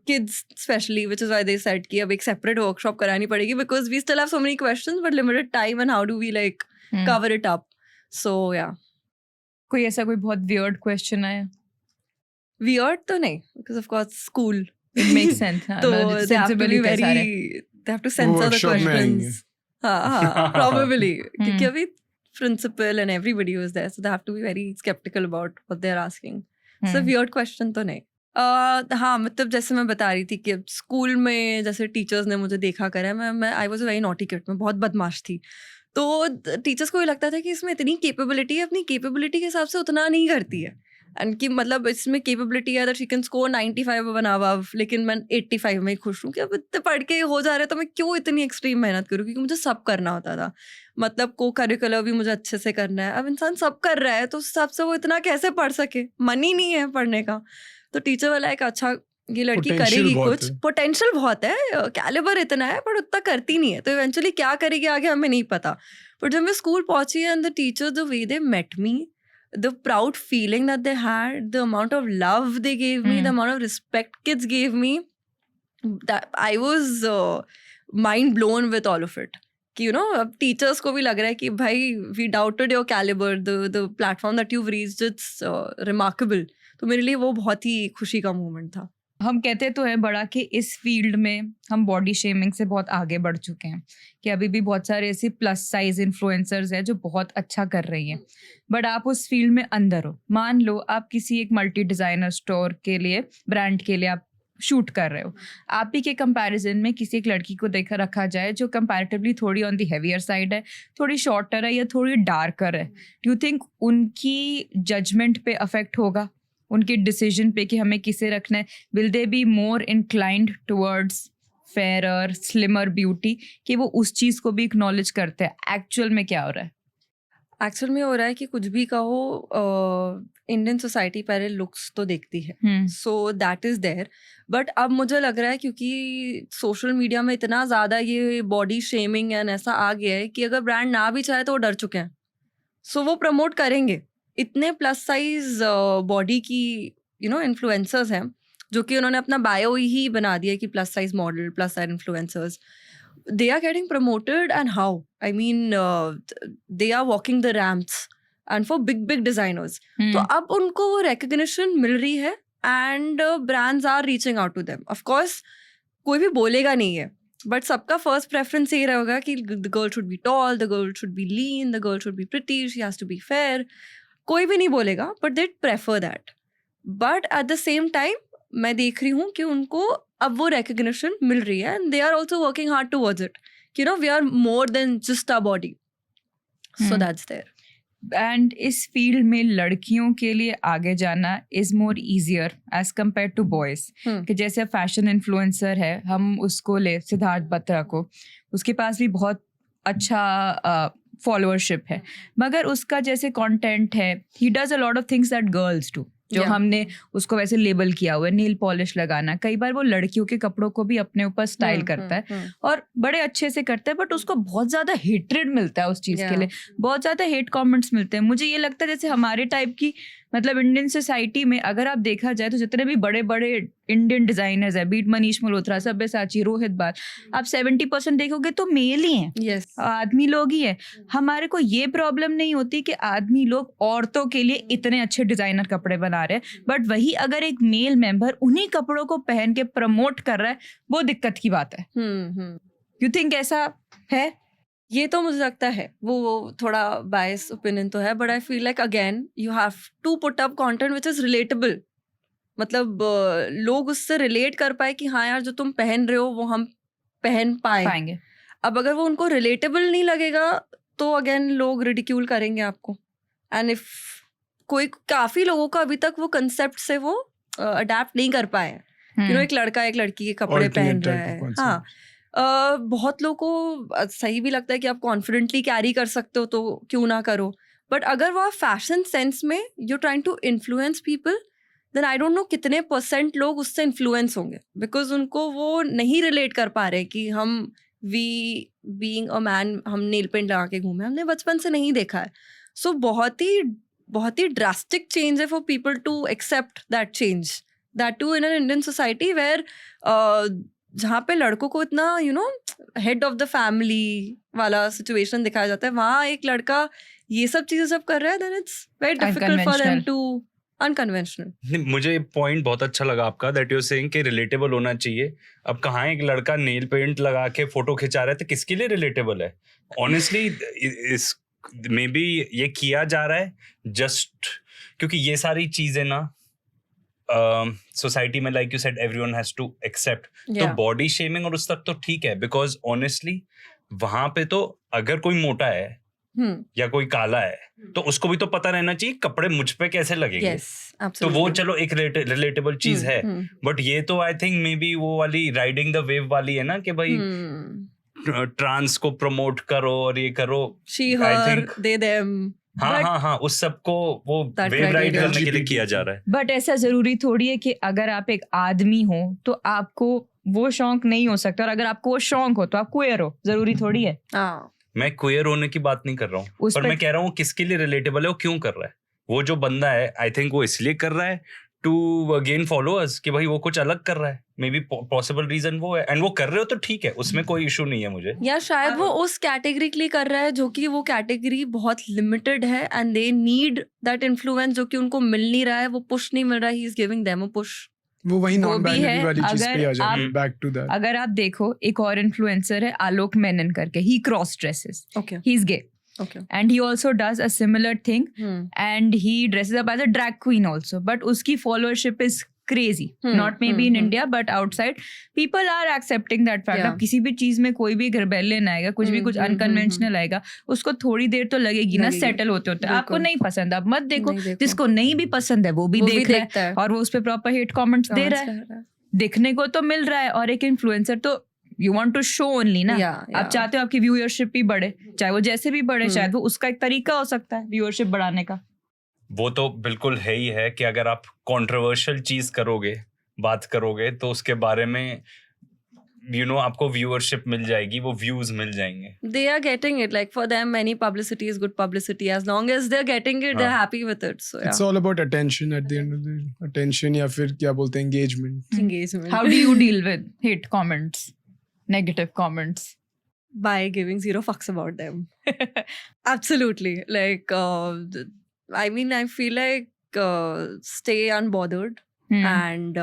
Kids especially, which is why they said कि अब एक separate workshop करानी पड़ेगी, because we still have so many questions but limited time, and how do we like cover it up. So yeah. कोई ऐसा कोई बहुत weird question आया? Weird तो नहीं, because of course school. It makes sense. तो they have to be very, they have to censor the questions. हाँ, probably. क्योंकि अभी principal and everybody was there, so they have to be very skeptical about what they're asking. So weird question तो नहीं. हाँ, मतलब जैसे मैं बता रही थी कि स्कूल में जैसे टीचर्स ने मुझे देखा करा, मैं I was a very naughty kid, मैं बहुत बदमाश थी. तो टीचर्स को ये लगता था कि इसमें इतनी कैपेबिलिटी है, अपनी कैपेबिलिटी के हिसाब से उतना नहीं करती है, एंड कि मतलब इसमें कैपेबिलिटी है दैट शी कैन स्कोर 95 और अबव, लेकिन मैं 85 में ही खुश हूँ कि अब इतने पढ़ के हो जा रहा है तो मैं क्यों इतनी एक्सट्रीम मेहनत करूँ, क्योंकि मुझे सब करना होता था. मतलब को करिकुलर भी मुझे अच्छे से करना है. अब इंसान सब कर रहा है तो उस हिसाब से वो इतना कैसे पढ़ सके, मन ही नहीं है पढ़ने का. तो टीचर वाला एक अच्छा ये लड़की करेगी कुछ, पोटेंशियल बहुत है, कैलिबर इतना है, पर उतना करती नहीं है, तो इवेंचुअली क्या करेगी आगे हमें नहीं पता. बट जब मैं स्कूल पहुंची and the teacher the way they met me, the proud feeling that they had, the amount of love they gave me, the amount of respect kids gave me, that I was mind blown with all of it. कि you know अब teachers को भी लग रहा है कि भाई we doubted your caliber, the platform that you've reached, it's remarkable. तो मेरे लिए वो बहुत ही खुशी का मोमेंट था. हम कहते तो हैं बड़ा कि इस फील्ड में हम बॉडी शेमिंग से बहुत आगे बढ़ चुके हैं, कि अभी भी बहुत सारे ऐसे प्लस साइज इन्फ्लुएंसर्स हैं जो बहुत अच्छा कर रही हैं, बट आप उस फील्ड में अंदर हो. मान लो आप किसी एक मल्टी डिज़ाइनर स्टोर के लिए, ब्रांड के लिए आप शूट कर रहे हो, आप ही के कंपैरिजन में किसी एक लड़की को देखा रखा जाए जो कंपैरेटिवली थोड़ी ऑन द हेवियर साइड है, थोड़ी शॉर्टर है या थोड़ी डार्कर है, डू यू थिंक उनकी जजमेंट पे अफेक्ट होगा, उनके डिसीजन पे कि हमें किसे रखना है? Will they be more inclined towards fair slimmer beauty, कि वो उस चीज़ को भी एक्नॉलेज करते हैं एक्चुअल में क्या हो रहा है? एक्चुअल में हो रहा है कि कुछ भी कहो, इंडियन सोसाइटी पहले लुक्स तो देखती है, so that is there. But अब मुझे लग रहा है क्योंकि सोशल मीडिया में इतना ज़्यादा ये बॉडी शेमिंग एंड ऐसा आ गया है कि अगर ब्रांड ना भी चाहे तो वो डर चुके हैं, सो वो प्रमोट करेंगे. इतने प्लस साइज बॉडी की इन्फ्लुएंसर्स हैं जो कि उन्होंने अपना बायो ही बना दिया कि plus size model, plus size influencers. They are getting promoted and how? I mean, they are walking the ramps and for big designers. तो अब उनको वो recognition मिल रही है and brands are reaching out to them. Of course, कोई भी बोलेगा नहीं है, but सबका first preference यही रहेगा कि the girl should be tall, the girl should be lean, the girl should be pretty, she has to be fair. कोई भी नहीं बोलेगा, but they prefer that. But at the same time, मैं देख रही हूँ कि उनको अब वो recognition मिल रही है and they are also working hard towards it. You know, we are more than just our body. So that's there. And इस फील्ड में लड़कियों के लिए आगे जाना is more easier as compare to boys. कि जैसे फैशन इन्फ्लुएंसर है, हम उसको ले सिद्धार्थ बत्रा को, उसके पास भी बहुत अच्छा फॉलोअरशिप है, मगर उसका जैसे कंटेंट है, he does a lot of things that girls do, जो हमने उसको वैसे लेबल किया हुआ है, नील पॉलिश लगाना. कई बार वो लड़कियों के कपड़ों को भी अपने ऊपर स्टाइल करता है और बड़े अच्छे से करता है, बट उसको बहुत ज्यादा हेट्रेड मिलता है उस चीज के लिए, बहुत ज्यादा हेट कमेंट्स मिलते हैं. मुझे ये लगता है जैसे हमारे टाइप की मतलब इंडियन सोसाइटी में अगर आप देखा जाए तो जितने भी बड़े बड़े इंडियन डिजाइनर्स है, बीट मनीष मल्होत्रा, सब्यसाची, रोहित बाल, आप 70% देखोगे तो मेल ही हैं. yes. आदमी लोग ही हैं. हमारे को ये प्रॉब्लम नहीं होती कि आदमी लोग औरतों के लिए इतने अच्छे डिजाइनर कपड़े बना रहे हैं, बट वही अगर एक मेल मेंबर उन्हीं कपड़ों को पहन के प्रमोट कर रहा है, वो दिक्कत की बात है. यू थिंक ऐसा है? ये तो मुझे लगता है वो थोड़ा बायस ओपिनियन तो है, but I feel like again you have to put up content which is relatable. मतलब लोग उससे रिलेट कर पाए कि हाँ यार जो तुम पहन रहे हो वो हम पहन पाएंगे. अब अगर वो उनको रिलेटेबल नहीं लगेगा तो अगेन लोग रिडिक्यूल करेंगे आपको. एंड इफ काफी लोगों का अभी तक वो कंसेप्ट से वो अडेप्ट नहीं कर पाए हैं. एक लड़का एक लड़की के कपड़े पहन रहा है. हाँ, बहुत लोगों को सही भी लगता है कि आप कॉन्फिडेंटली कैरी कर सकते हो तो क्यों ना करो, बट अगर वो फैशन सेंस में you trying to influence people, then I don't know कितने % लोग उससे इन्फ्लुएंस होंगे, बिकॉज उनको वो नहीं रिलेट कर पा रहे कि हम बीइंग अ मैन हम नेल पेंट लगा के घूमे, हमने बचपन से नहीं देखा है. सो बहुत ही ड्रास्टिक चेंज है for people to accept that change, that too in an Indian society where जहाँ पे लड़कों को इतना हेड ऑफ द फैमिली वाला सिचुएशन दिखाया जाता है, वहाँ एक लड़का ये सब चीजें सब कर रहा है, then it's very difficult for them to unconventional. मुझे पॉइंट बहुत अच्छा लगा आपका, दैट यू सेइंग कि रिलेटेबल होना चाहिए. अब कहाँ एक लड़का नेल पेंट लगा के फोटो खिंचा रहा है तो किसके लिए रिलेटेबल है? ऑनेस्टली इस मे बी ये किया जा रहा है जस्ट क्योंकि ये सारी चीजें ना सोसाइटी में like you said everyone has to accept. तो बॉडी शेमिंग और उस तक तो ठीक है, बिकॉज ऑनेस्टली वहां पे तो अगर कोई मोटा है या कोई काला है तो उसको भी तो पता रहना चाहिए कपड़े मुझ पे कैसे लगेंगे. तो वो चलो एक रिलेटेबल चीज है, बट ये तो आई थिंक मे बी वो वाली राइडिंग द वेव वाली है ना कि भाई ट्रांस को प्रमोट करो और ये करो, शी हर दे देम. हाँ, उस सबको वो वेव राइड करने के लिए किया जा रहा है. बट ऐसा जरूरी थोड़ी है कि अगर आप एक आदमी हो तो आपको वो शौक नहीं हो सकता, और अगर आपको वो शौक हो तो आप क्वेयर हो, जरूरी थोड़ी है. मैं क्वेयर होने की बात नहीं कर रहा हूँ, पर मैं कह रहा हूँ किसके लिए रिलेटेबल है, वो क्यों कर रहा है. वो जो बंदा है आई थिंक वो इसलिए कर रहा है टू गेन फॉलोअर्स कि भाई वो कुछ अलग कर रहा है, मे बी पॉसिबल रीजन वो है, एंड वो कर रहे हो तो ठीक है, उसमें कोई इशू नहीं है मुझे. या शायद वो उस कैटेगरी के लिए कर रहा है जो कि वो कैटेगरी बहुत लिमिटेड है and they need that influence जो कि उनको मिल नहीं रहा है, वो पुश नहीं मिल रहा है, he is giving them a push. वो वही नॉन बाइनरी वाली चीज पे आ जाए. बैक टू दैट, अगर आप देखो एक और इन्फ्लुएंसर है आलोक मेनन करके, he cross dresses, he is gay. Okay. And he also does a similar thing, and he dresses up as a drag queen also, but uski followership is crazy. Not maybe in India, but outside people are accepting that fact. अब किसी भी चीज में कोई भी rebellion आएगा, कुछ भी कुछ unconventional आएगा, उसको थोड़ी देर तो लगेगी ना सेटल होते होते. आपको नहीं पसंद, आप मत देखो. जिसको नहीं भी पसंद है वो भी देख रहा है और वो उस पर प्रॉपर हेट कमेंट्स दे रहा है. दिखने को तो मिल रहा है. और एक इन्फ्लुएंसर तो you want to show only ना। Yeah. आप चाहते हो आपकी व्यूअरशिप भी बढ़े, चाहे वो जैसे भी बढ़े, शायद वो उसका एक तरीका हो सकता है व्यूअरशिप बढ़ाने का। वो तो बिल्कुल है ही है कि अगर आप कंट्रोवर्शियल चीज करोगे, बात करोगे, तो उसके बारे में आपको व्यूअरशिप मिल जाएगी, वो व्यूज मिल जाएंगे। They are getting it. Like for them, any publicity is good publicity. As long as they're getting it, they're happy with it. So yeah. It's all about attention at the end of the day. Attention या फिर क्या बोलते हैं, engagement. Engagement. How do you deal with hate comments, negative comments? By giving zero fucks about them. Absolutely. Like, I mean, I feel like stay unbothered. And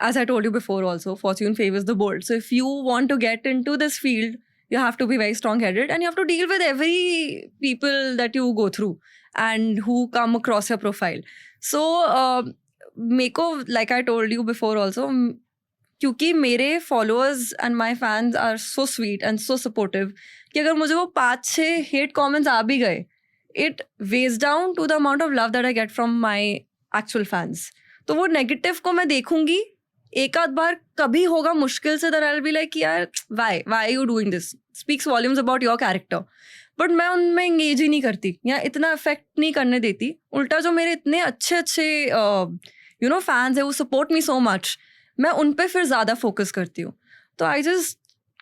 as I told you before also, fortune favors the bold. So if you want to get into this field, you have to be very strong-headed and you have to deal with every people that you go through and who come across your profile. So, meko, like I told you before also, क्योंकि मेरे followers and my fans are so sweet and so supportive कि अगर मुझे वो 5-6 hate comments आ भी गए, it weighs down to the amount of love that I get from my actual fans. तो वो negative को मैं देखूंगी, एक आध बार कभी होगा मुश्किल से, that I'll be like यार why are you doing this? Speaks volumes about your character. But मैं उनमें engage ही नहीं करती या इतना affect नहीं करने देती। उल्टा जो मेरे इतने अच्छे fans है, वो support me so much, मैं उन पे फिर ज़्यादा focus करती हूँ। तो I just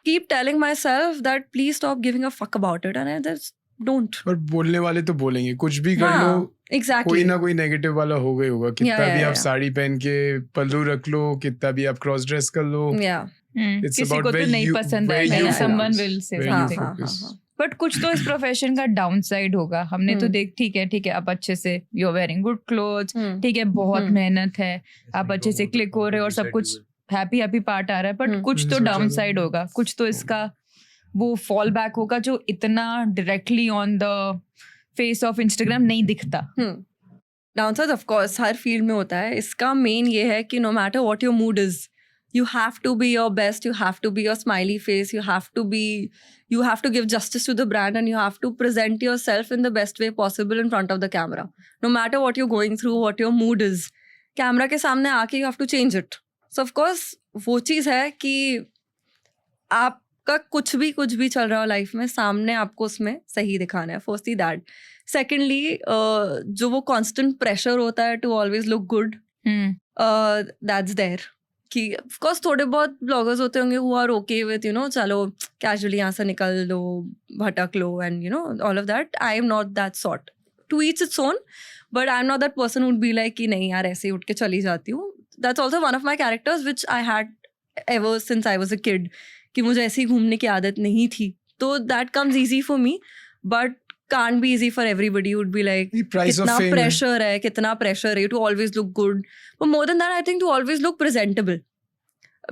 keep telling myself that please stop giving a fuck about it and I just don't. पर बोलने वाले तो बोलेंगे, कुछ भी कर लो, exactly. कोई ना कोई नेगेटिव वाला हो गई होगा। कितना भी आप साड़ी पहन के पल्लू रख लो, कितना भी आप क्रॉस ड्रेस कर लो, किसी को तो नहीं पसंद है, someone will say something. But कुछ तो इस प्रोफेशन का डाउन साइड होगा। हमने तो ठीक है आप अच्छे से you are wearing good clothes, ठीक है, बहुत मेहनत है, आप अच्छे से क्लिक हो रहे हो और सब कुछ हैप्पी पार्ट आ रहा है, बट कुछ तो डाउन साइड होगा, कुछ तो इसका वो फॉल बैक होगा जो इतना directly on the face of Instagram नहीं दिखता। डाउन साइड ऑफ कोर्स हर फील्ड में होता है। इसका मेन ये है कि no matter what your mood is, you have to be your best, you have to be your smiley face, you have to give justice to the brand and you have to present yourself in the best way possible in front of the camera. No matter what you're going through, what your mood is, camera के सामने आके you have to change it. So of course वो चीज़ है कि आपका कुछ भी चल रहा हो लाइफ में, सामने आपको उसमें सही दिखाना है। Firstly that. Secondly, जो वो constant pressure होता है to always look good, that's there. कि of course थोड़े बहुत ब्लॉगर्स होते होंगे who are okay with चलो कैजुअली यहाँ से निकल लो, भटक लो and all of that. I am not that sort. To each its own, but I'm not that person who would be like कि नहीं यार ऐसे ही उठ के चली जाती हूँ. That's also one of my characters which I had ever since I was a kid, कि मुझे ऐसे ही घूमने की आदत नहीं थी. तो that comes easy for me, but can't be easy for everybody. Would be like कितना pressure है, कितना pressure है to always look good. But more than that, I think to always look presentable,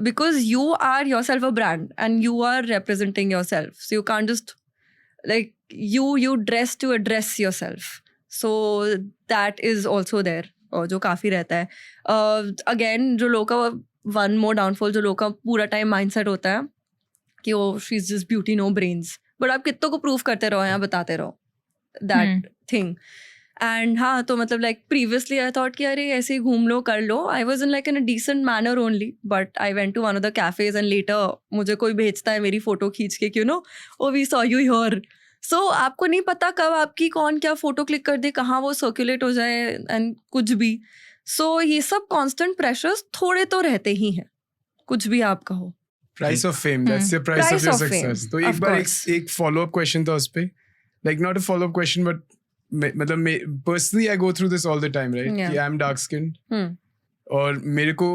because you are yourself a brand and you are representing yourself. So you can't just like you dress to address yourself. So that is also there. और जो काफी रहता है. Again, जो लोग का one more downfall, जो लोग का पूरा time mindset होता है कि वो she's just beauty no brains. But आप कितनों को prove करते रहो या बताते रहो that thing. And हाँ, तो मतलब like previously I thought कि अरे ऐसे ही घूम लो कर लो. I was in like in a decent manner only, but I went to one of the cafes and later मुझे कोई भेजता है मेरी फोटो खींच के, oh we saw you here. So आपको नहीं पता कब आपकी कौन क्या फोटो क्लिक कर दे, कहाँ वो सर्कुलेट हो जाए and कुछ भी. So ये सब constant pressures थोड़े तो रहते ही हैं, कुछ भी आप कहो. Price of fame, that's the price of your success. तो एक बार एक follow up question था उस पे, like not a follow up question but मतलब personally I go through this all the time, right? कि I'm dark skinned और मेरे को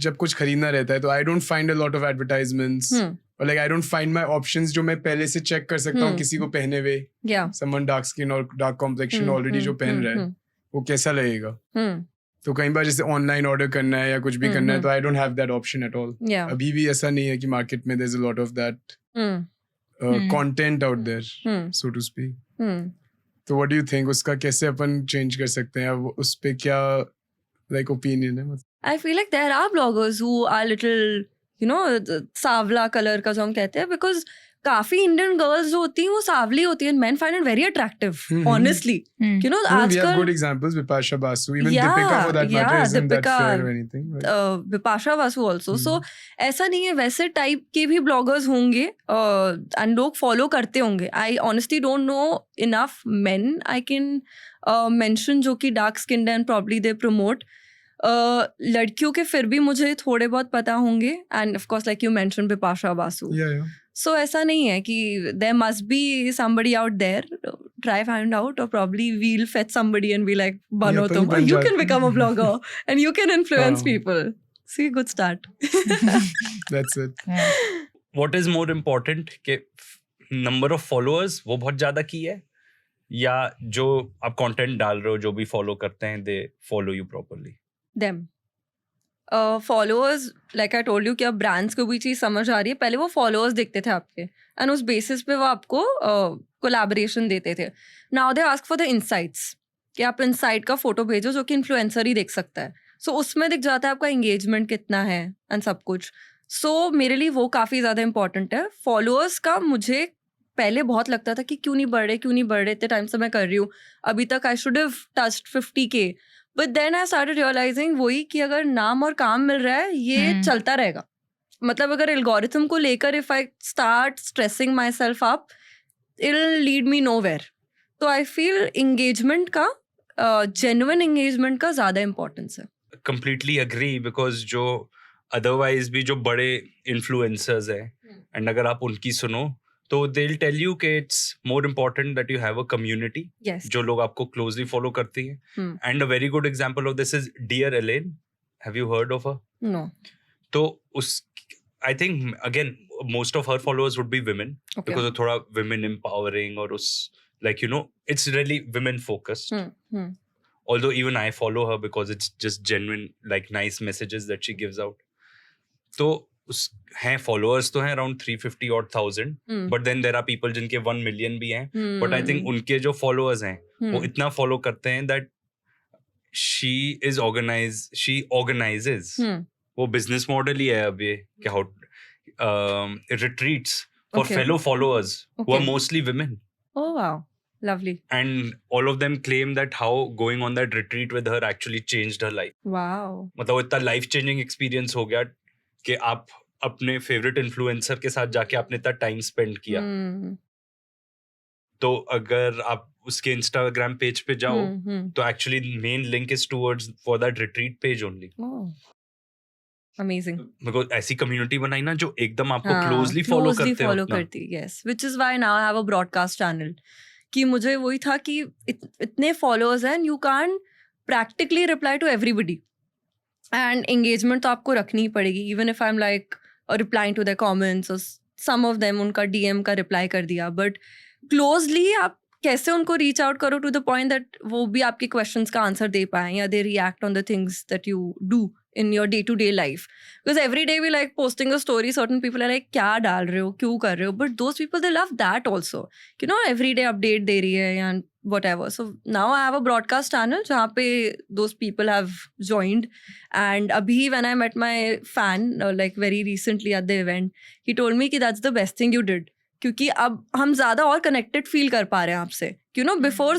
जब कुछ खरीदना रहता है तो I don't find a lot of advertisements or like I don't find my options जो मैं पहले से check कर सकता हूँ किसी को पहने हुए, someone dark skin और dark complexion already जो पहन रहा है वो कैसा लगेगा. तो कई बार जैसे ऑनलाइन ऑर्डर करना है या कुछ भी करना है तो I don't have that option at all. अभी भी ऐसा नहीं है कि मार्केट में there's a lot of that content out there, so to speak. तो what do you think, उसका कैसे अपन चेंज कर सकते हैं, उस पे क्या like opinion है? I feel like there are bloggers who are little, सांवला कलर का जो हम कहते हैं, because काफी इंडियन गर्ल्स जो होती हैं वो सावली होती हैं, men find it very attractive, honestly. You know, we have आजकल good examples. Bipasha Basu, even Deepika for that matter, isn't that fair or anything. Right? Bipasha Basu also. So ऐसा नहीं है, वैसे टाइप के भी ब्लॉगर्स होंगे एंड लोग फॉलो करते होंगे. I honestly don't know enough men I can mention जो कि dark skinned and probably they promote. लड़कियों के फिर भी मुझे थोड़े बहुत पता होंगे, and of course like you mention Bipasha Basu. So ऐसा नहीं है कि there must be somebody out there. Try find out, or probably we'll fetch somebody and be like, bano tum, or you can become a blogger and you can influence people. See, good start. That's it. What is more important कि number of followers वो बहुत ज़्यादा की है, या जो आप कंटेंट डाल रहे हो, जो भी फॉलो करते हैं, they follow you properly? Them. Followers, like I told you कि अब ब्रांड्स को भी चीज़ समझ आ रही है. पहले वो फॉलोअर्स देखते थे आपके, एंड उस बेसिस पे वो आपको कोलैबोरेशन देते थे. Now they ask for the insights, कि आप इनसाइट का फोटो भेजो जो कि इन्फ्लुएंसर ही देख सकता है. सो उसमें दिख जाता है आपका एंगेजमेंट कितना है एंड सब कुछ. सो मेरे लिए वो काफ़ी ज़्यादा इंपॉर्टेंट है. फॉलोअर्स का मुझे पहले बहुत लगता था कि क्यों नहीं बढ़ रहे, इतने टाइम से मैं कर रही हूँ, अभी तक I should have touched 50K. But then I started realizing वही कि अगर नाम और काम मिल रहा है ये चलता रहेगा. मतलब अगर एल्गोरिथम को लेकर if I start stressing my self up, it will lead me nowhere. तो आई फील एंगेजमेंट का, जेन्युइन एंगेजमेंट का ज़्यादा इंपॉर्टेंस है. कंप्लीटली अग्री, बिकॉज जो अदरवाइज भी जो बड़े इन्फ्लुएंसर्स हैं, एंड अगर आप उनकी सुनो तो दे विल टेल यू कि it's more important that you have a community, जो लोग आपको क्लोजली फॉलो करती हैं. And a very good example of this is dear Ellen. Have you heard of her? No. तो उस I think again most of her followers would be women, because थोड़ा विमेन एम्पावरिंग और उस like you know it's really women focused. Although even I follow her because it's just genuine, like nice messages that she gives out. तो उस हैं followers तो हैं around 350 or 1000, but then there are people जिनके 1 million भी हैं, but I think उनके जो followers हैं वो इतना follow करते हैं that she organizes. वो business model ही है अब ये कि how retreats for fellow followers who are mostly women. Oh wow. Lovely. And all of them claim that how going on that retreat with her actually changed her life. Wow. मतलब इतना life changing experience हो गया कि आप अपने favorite influencer के साथ जाके आपने इतना time spend किया. तो अगर आप उसके Instagram page पे जाओ तो actually main link is towards for that retreat page only. Oh. Amazing. Because ऐसी community बनाई ना जो एकदम आपको closely follow करती. Yes. Which is why now I have a broadcast channel. कि मुझे वही था कि इतने फॉलोअर्स हैं, you can practically reply to everybody, and engagement तो आपको रखनी ही पड़ेगी. Even if I am like replying to the comments, some of them उनका DM का रिप्लाई कर दिया, बट क्लोजली आप कैसे उनको रीच आउट करो टू द पॉइंट दैट वो भी आपके क्वेश्चंस का आंसर दे पाएं, या they react on the things that you do in your day-to-day life. Because every day we like posting a story, certain people are like, क्या डाल रहे हो, क्यों कर रहे हो? But those people, they love that also. You know, every day update दे रही है and whatever. So now I have a broadcast channel जहाँ पे those people have joined. And abhi when I met my fan, like very recently at the event, he told me कि that's the best thing you did. क्योंकि अब हम ज़्यादा और connected feel कर पा रहे हैं आपसे. You know, before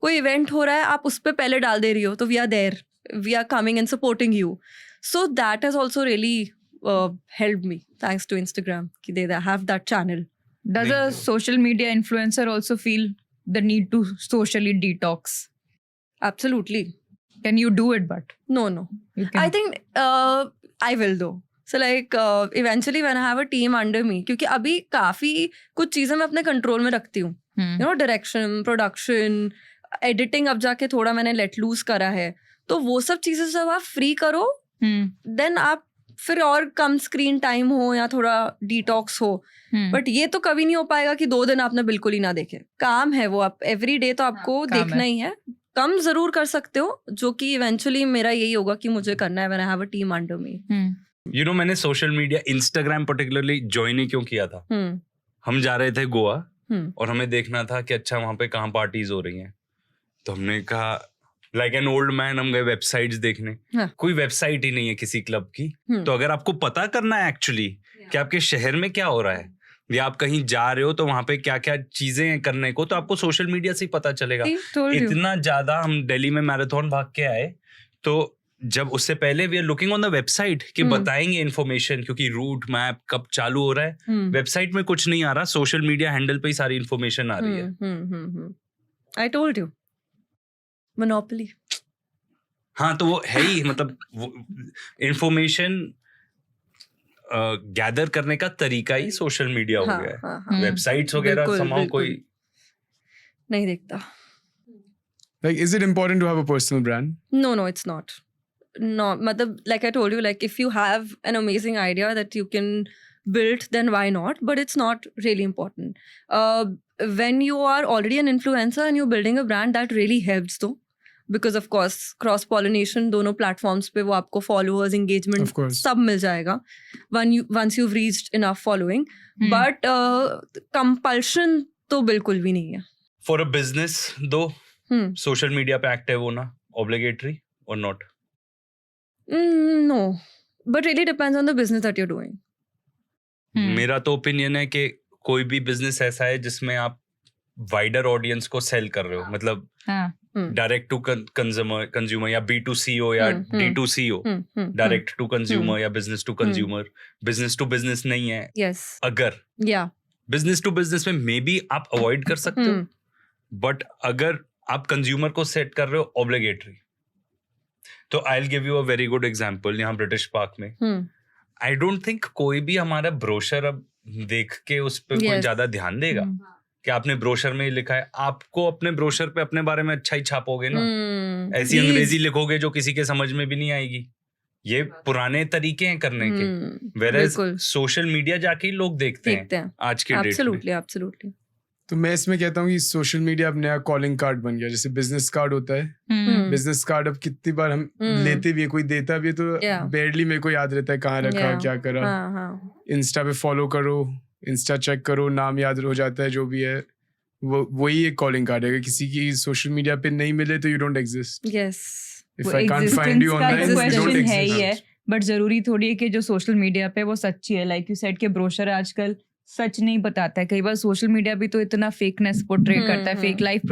कोई event हो रहा है, आप उस पे पहले डाल दे रही हो, तो we are there. We are coming and supporting you. So that has also really helped me, thanks to Instagram. They have that channel. Does a social media influencer also feel the need to socially detox? Absolutely. Can you do it? But no. I think I will though. So like eventually when I have a team under me, क्योंकि अभी काफी कुछ चीजें मैं अपने कंट्रोल में रखती हूँ. You know, direction, production, editing अब जाके थोड़ा मैंने let loose करा है. तो वो सब चीजें जब आप फ्री करो, देन आप फिर और कम स्क्रीन टाइम हो या थोड़ा डिटॉक्स हो. बट ये तो कभी नहीं हो पाएगा कि 2 दिन आपने बिल्कुल ही ना देखे. काम है वो, आप एवरी डे तो आपको देखना ही है. कम जरूर कर सकते हो, जो कि इवेंचुअली मेरा यही होगा कि मुझे करना है when I have a team under me. You know, मैंने social media Instagram particularly join ही क्यों किया था. हम जा रहे थे गोवा और हमें देखना था कि अच्छा वहां पे कहाँ पार्टीज हो रही हैं. तो हमने कहा लाइक एन ओल्ड मैन, हम गए वेबसाइट्स देखने. कोई वेबसाइट ही नहीं है किसी क्लब की. तो अगर आपको पता करना है एक्चुअली कि आपके शहर में क्या हो रहा है, या आप कहीं जा रहे हो तो वहां पे क्या क्या चीजें हैं करने को, तो आपको सोशल मीडिया से ही पता चलेगा। इतना ज्यादा हम दिल्ली में मैराथन भाग के आए, तो जब उससे पहले we are looking on the website कि बताएंगे इन्फॉर्मेशन, क्योंकि रूट मैप कब चालू हो रहा है, वेबसाइट में कुछ नहीं आ रहा, सोशल मीडिया हैंडल पे ही सारी इन्फॉर्मेशन आ रही है। आई टोल्ड यू, मोनोपोली। हाँ, तो वो है ही, मतलब इन्फॉर्मेशन गैदर करने का तरीका ही सोशल मीडिया हो गया है। वेबसाइट्स वगैरह somehow कोई नहीं देखता। Like, is it important to have a personal brand? No, it's not. No, matlab, like I told you, like if you have an amazing idea that you can build, then why not? But it's not really important. When you are already an influencer and you're building a brand, that really helps though. Because of course, cross-pollination, दोनों platforms पे वो आपको followers, engagement सब मिल जाएगा once you've reached enough following. But compulsion तो बिल्कुल भी नहीं है. For a business, though, social media पे active होना obligatory or not? No, but really depends on the business that you're doing. मेरा तो opinion है कि कोई भी business ऐसा है जिसमें आप wider audience को sell कर रहे हो, मतलब डायरेक्ट टू कंज्यूमर या B2C हो या D2C हो, डायरेक्ट टू कंज्यूमर या business to consumer, business to business नहीं है। अगर बिजनेस टू बिजनेस में मे बी आप अवॉइड कर सकते हो, बट अगर आप कंज्यूमर को सेट कर रहे हो ऑब्लिगेटरी, तो I will give you a very good example. यहाँ ब्रिटिश पार्क में आई डोंट थिंक कोई भी हमारा ब्रोशर अब देख के उस पर कोई ज्यादा ध्यान देगा कि आपने ब्रोशर में ही लिखा है। आपको अपने ब्रोशर पे अपने बारे में अच्छा ही छापोगे ना, ऐसी अंग्रेजी लिखोगे जो किसी के समझ में भी नहीं आएगी। ये पुराने तरीके हैं करने के, वेयरएज सोशल मीडिया जाके ही लोग देखते हैं आज के डेट में। एब्सोल्युटली। तो मैं इसमें कहता हूँ कि सोशल मीडिया अब नया कॉलिंग कार्ड बन गया, जैसे बिजनेस कार्ड होता है। बिजनेस कार्ड अब कितनी बार हम लेते भी है, कोई देता भी है तो बेयरली मेरे को याद रहता है कहाँ रखा, क्या करा। इंस्टा पे फॉलो करो, इंस्टा चेक करो, नाम याद हो जाता है, जो भी है वही एक कॉलिंग कार्ड है। किसी की सोशल मीडिया पे नहीं मिले तो you don't exist. Yes, if I can't find you online, you don't exist. But जरूरी थोड़ी है कि जो सोशल मीडिया पे वो सच्ची है। लाइक यू सेड के ब्रोशर आजकल सच नहीं बताता है। कई बार सोशल मीडिया भी तो इतना फेकनेस पोर्ट्रे करता है, फेक लाइफ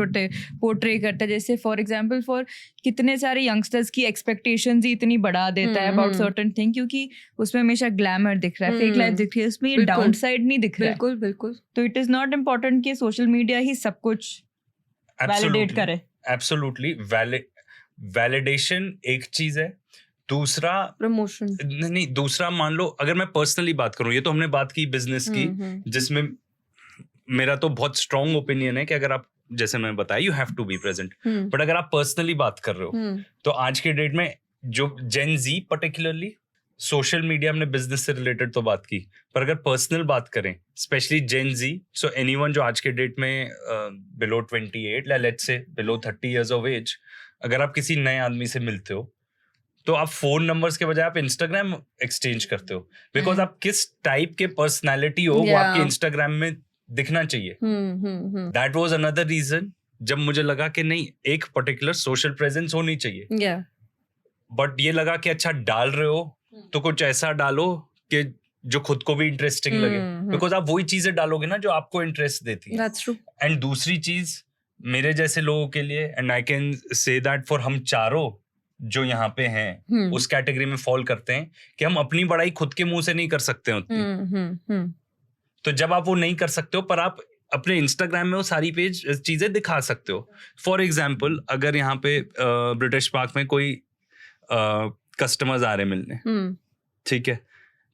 पोर्ट्रे करता है। जैसे फॉर एग्जांपल फॉर कितने सारे यंगस्टर्स की एक्सपेक्टेशंस ही इतनी बढ़ा देता है अबाउट सर्टेन थिंग, क्योंकि उसमें हमेशा ग्लैमर दिख रहा है, फेक लाइफ दिख रही है, उसमें डाउन साइड नहीं दिख रहा है। बिल्कुल। तो इट इज नॉट इम्पोर्टेंट कि सोशल मीडिया ही सब कुछ वैलिडेट करे। एब्सोल्युटली, वैलिडेशन एक चीज है, दूसरा प्रमोशन नहीं। दूसरा मान लो अगर मैं पर्सनली बात करूं, ये तो हमने बात की बिजनेस की, जिसमें मेरा तो बहुत स्ट्रॉन्ग ओपिनियन है कि अगर आप, जैसे मैं बताया, you have to be present. But अगर आप पर्सनली बात कर रहे हो तो आज के डेट में जो जेन जी पर्टिकुलरली, सोशल मीडिया हमने बिजनेस से रिलेटेड तो बात की, पर अगर पर्सनल बात करें, स्पेशली जेन जी, सो एनीवन जो आज के डेट में बिलो 28 या let's say below 30 years of as, अगर आप किसी नए आदमी से मिलते हो तो आप फोन नंबर्स के बजाय आप इंस्टाग्राम एक्सचेंज करते हो, बिकॉज आप किस टाइप के पर्सनालिटी हो वो आपके इंस्टाग्राम में दिखना चाहिए। दैट वाज अनदर रीजन जब मुझे लगा कि नहीं, एक पर्टिकुलर सोशल प्रेजेंस होनी चाहिए। बट ये लगा कि अच्छा डाल रहे हो तो कुछ ऐसा डालो कि जो खुद को भी इंटरेस्टिंग लगे, बिकॉज आप वही चीजें डालोगे ना जो आपको इंटरेस्ट देती है। एंड दूसरी चीज मेरे जैसे लोगों के लिए, and I can say that for हम चारों जो यहाँ पे हैं उस कैटेगरी में फॉल करते हैं कि हम अपनी बड़ाई खुद के मुंह से नहीं कर सकते उतनी। तो जब आप वो नहीं कर सकते हो, पर आप अपने इंस्टाग्राम में वो सारी चीजें दिखा सकते हो। फॉर एग्जाम्पल, अगर यहाँ पे ब्रिटिश पार्क में कोई कस्टमर्स आ रहे मिलने, ठीक है,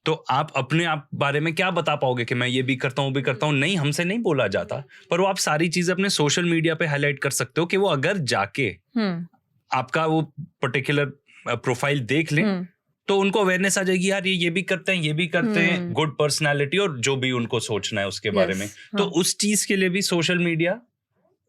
तो आप अपने आप बारे में क्या बता पाओगे कि मैं ये भी करता हूँ, वो भी करता हूँ? नहीं, हमसे नहीं बोला जाता, पर वो आप सारी चीजें अपने सोशल मीडिया पे हाईलाइट कर सकते हो कि वो अगर जाके आपका वो पर्टिकुलर प्रोफाइल देख लें तो उनको अवेयरनेस आ जाएगी, यार ये भी करते हैं, ये भी करते हैं, गुड पर्सनालिटी, और जो भी उनको सोचना है उसके बारे में। तो उस चीज के लिए भी social media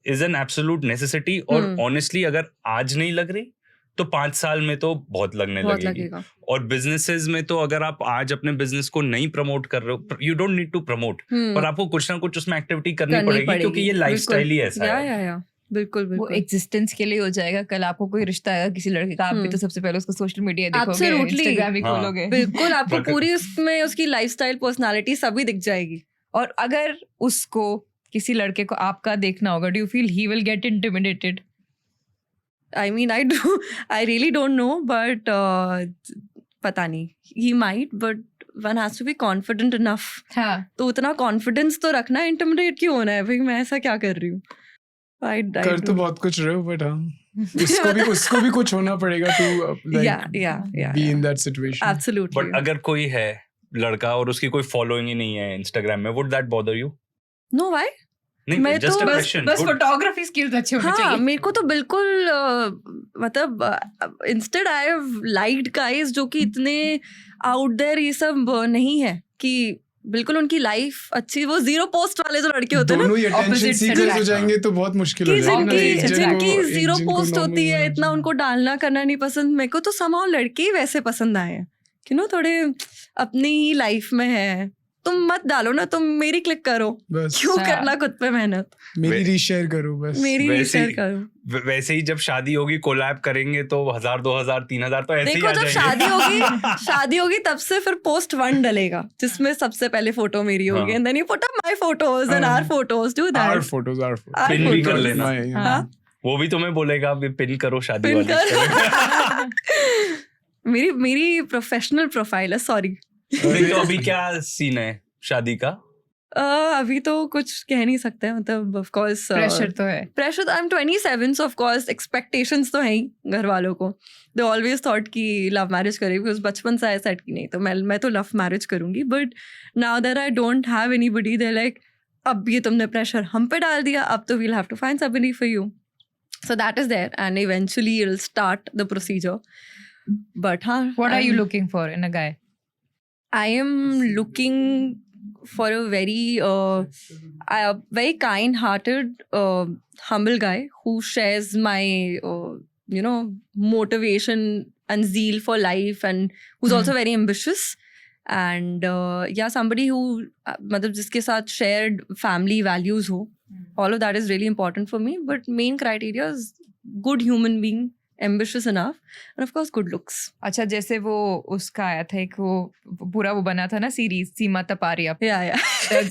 is an absolute necessity. और ऑनेस्टली अगर आज नहीं लग रही तो 5 साल में तो बहुत लगने लगेगी। और बिजनेसेस में तो अगर आप आज अपने बिजनेस को नहीं प्रमोट कर रहे हो, you don't need to promote, पर आपको कुछ ना कुछ उसमें एक्टिविटी करनी पड़ेगी, क्योंकि ये लाइफस्टाइल ही ऐसा है। बिल्कुल वो एग्जिस्टेंस के लिए हो जाएगा। कल आपको कोई रिश्ता आएगा किसी लड़के का, आप भी तो सबसे पहले उसको सोशल मीडिया देखोगे, इंस्टाग्राम भी खोलोगे। बिल्कुल, आपको पूरी उसमें उसकी लाइफस्टाइल, पर्सनालिटी सभी दिख जाएगी। और अगर उसको किसी लड़के को आपका देखना होगा, do you feel he will get intimidated? I mean, I really don't know, but पता नहीं, he might, but one has to be confident enough. हाँ. तो उतना कॉन्फिडेंस तो रखना है, इंटिमिडेट क्यों होना है भाई, मैं ऐसा क्या कर रही हूँ? कर तो बहुत कुछ रहे हो, बट हाँ उसको भी कुछ होना पड़ेगा to be in that situation. Absolutely. But अगर कोई है लड़का और उसकी कोई फॉलोइंग ही नहीं है इंस्टाग्राम में, would that bother you? No, why? नहीं, just a question. बस फोटोग्राफी स्किल्स अच्छे होने चाहिए. हाँ, मेरे को तो बिल्कुल मतलब instead I have liked guys जो कि इतने आउट देयर ये सब नहीं है, कि बिल्कुल उनकी लाइफ अच्छी, वो जीरो पोस्ट वाले जो लड़के होते हैं ना, दोनों ही अटेंशन सीकर्स हो जाएंगे तो बहुत मुश्किल हो जाएगा. जिनकी जीरो पोस्ट होती है, इतना उनको डालना करना नहीं पसंद. मेरे को तो समाओ लड़के ही वैसे पसंद आए हैं कि नो थोड़े अपनी ही लाइफ में है. तुम मत डालो ना, तुम मेरी क्लिक करो, क्यों करना खुद पे मेहनत, मेरी रीशेयर करो, बस मेरी रीशेयर करो. वैसे ही जब शादी होगी कोलैब करेंगे तो 1000 2000 3000 तो ऐसे ही आ जाएंगे. जब शादी होगी तब से फिर पोस्ट 1 डलेगा जिसमें सबसे पहले फोटो मेरी होगी, and then you put up my photos and our photos. Do that. Our photos pin भी कर लेना. वो भी तुम्हें बोलेगा पिन करो शादी वाली. मेरी प्रोफेशनल प्रोफाइल है. सॉरी. तो अभी क्या सीन है शादी का? अभी तो कुछ कह नहीं सकते, मतलब ऑफ कोर्स प्रेशर तो है. Pressure, I am 27, so of course expectations तो हैं ही घर वालों को. दे ऑलवेज थॉट कि लव मैरिज करेगी, बिकॉज बचपन से ऐसा कि नहीं तो मैं तो लव मैरिज करूंगी. But now that I don't have anybody, they like अब ये तुमने प्रेशर हम पे डाल दिया, अब तो we'll have to find somebody for you. So that is there and eventually it will start the procedure. But हाँ, what are you looking for in a guy? I am looking for a very kind-hearted, humble guy who shares my, motivation and zeal for life, and who's also very ambitious. And somebody who, मतलब जिसके साथ shared family values हो. All of that is really important for me. But main criteria is good human being, ambitious enough, and of course good looks. अच्छा, जैसे वो उसका आया था एक वो पूरा वो बना था ना सीरीज, सीमा तपारिया,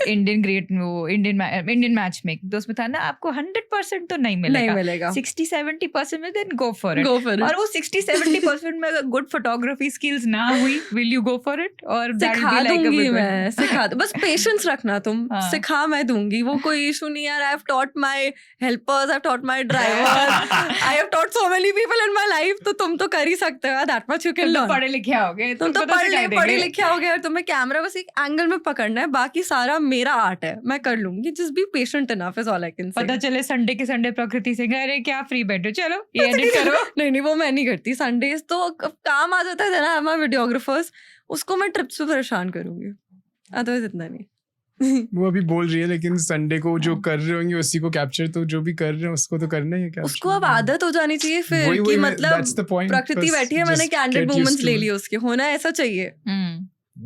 इंडियन मैच मेकिंग, तो उसमें था ना आपको 100% तो नहीं मिलेगा, 60-70% में देन गो फॉर इट. और वो 60-70% में अगर गुड फोटोग्राफी स्किल्स ना हुई, will you go for it? और सिखा दूंगी मैं, सिखा दो, बस पेशेंस रखना तुम. सिखा मैं दूंगी, वो कोई इशू नहीं यार. I have taught my helpers, I have taught my drivers, I have taught so many people in my life. तो तुम तो कर ही सकते हो, that much you can learn. पढ़े लिखे होगे, तुम तो पढ़े लिखे होगे, और तुम्हें कैमरा बस एक एंगल में पकड़ना है, बाकी सारा मेरा आर्ट है, मैं कर लूंगी. Just be patient enough is all I can say. पता चले संडे के संडे प्रकृति से अरे क्या फ्री बैठो, चलो ये एडिट करो. नहीं वो मैं नहीं करती. संडेज तो काम आ जाता है ना, हमारे वीडियोग्राफर्स, उसको मैं ट्रिप्स पे परेशान करूंगी, अदरवाइज इतना नहीं. वो अभी बोल रही है, लेकिन संडे को जो कर रहे होंगे उसी को कैप्चर, तो जो भी कर रहे हैं उसको तो करना ही है कैप्चर. उसको अब आदत हो जानी चाहिए फिर कि मतलब प्रकृति बैठी है, मैंने कैंडिड मोमेंट्स ले लिए उसके, होना ऐसा चाहिए.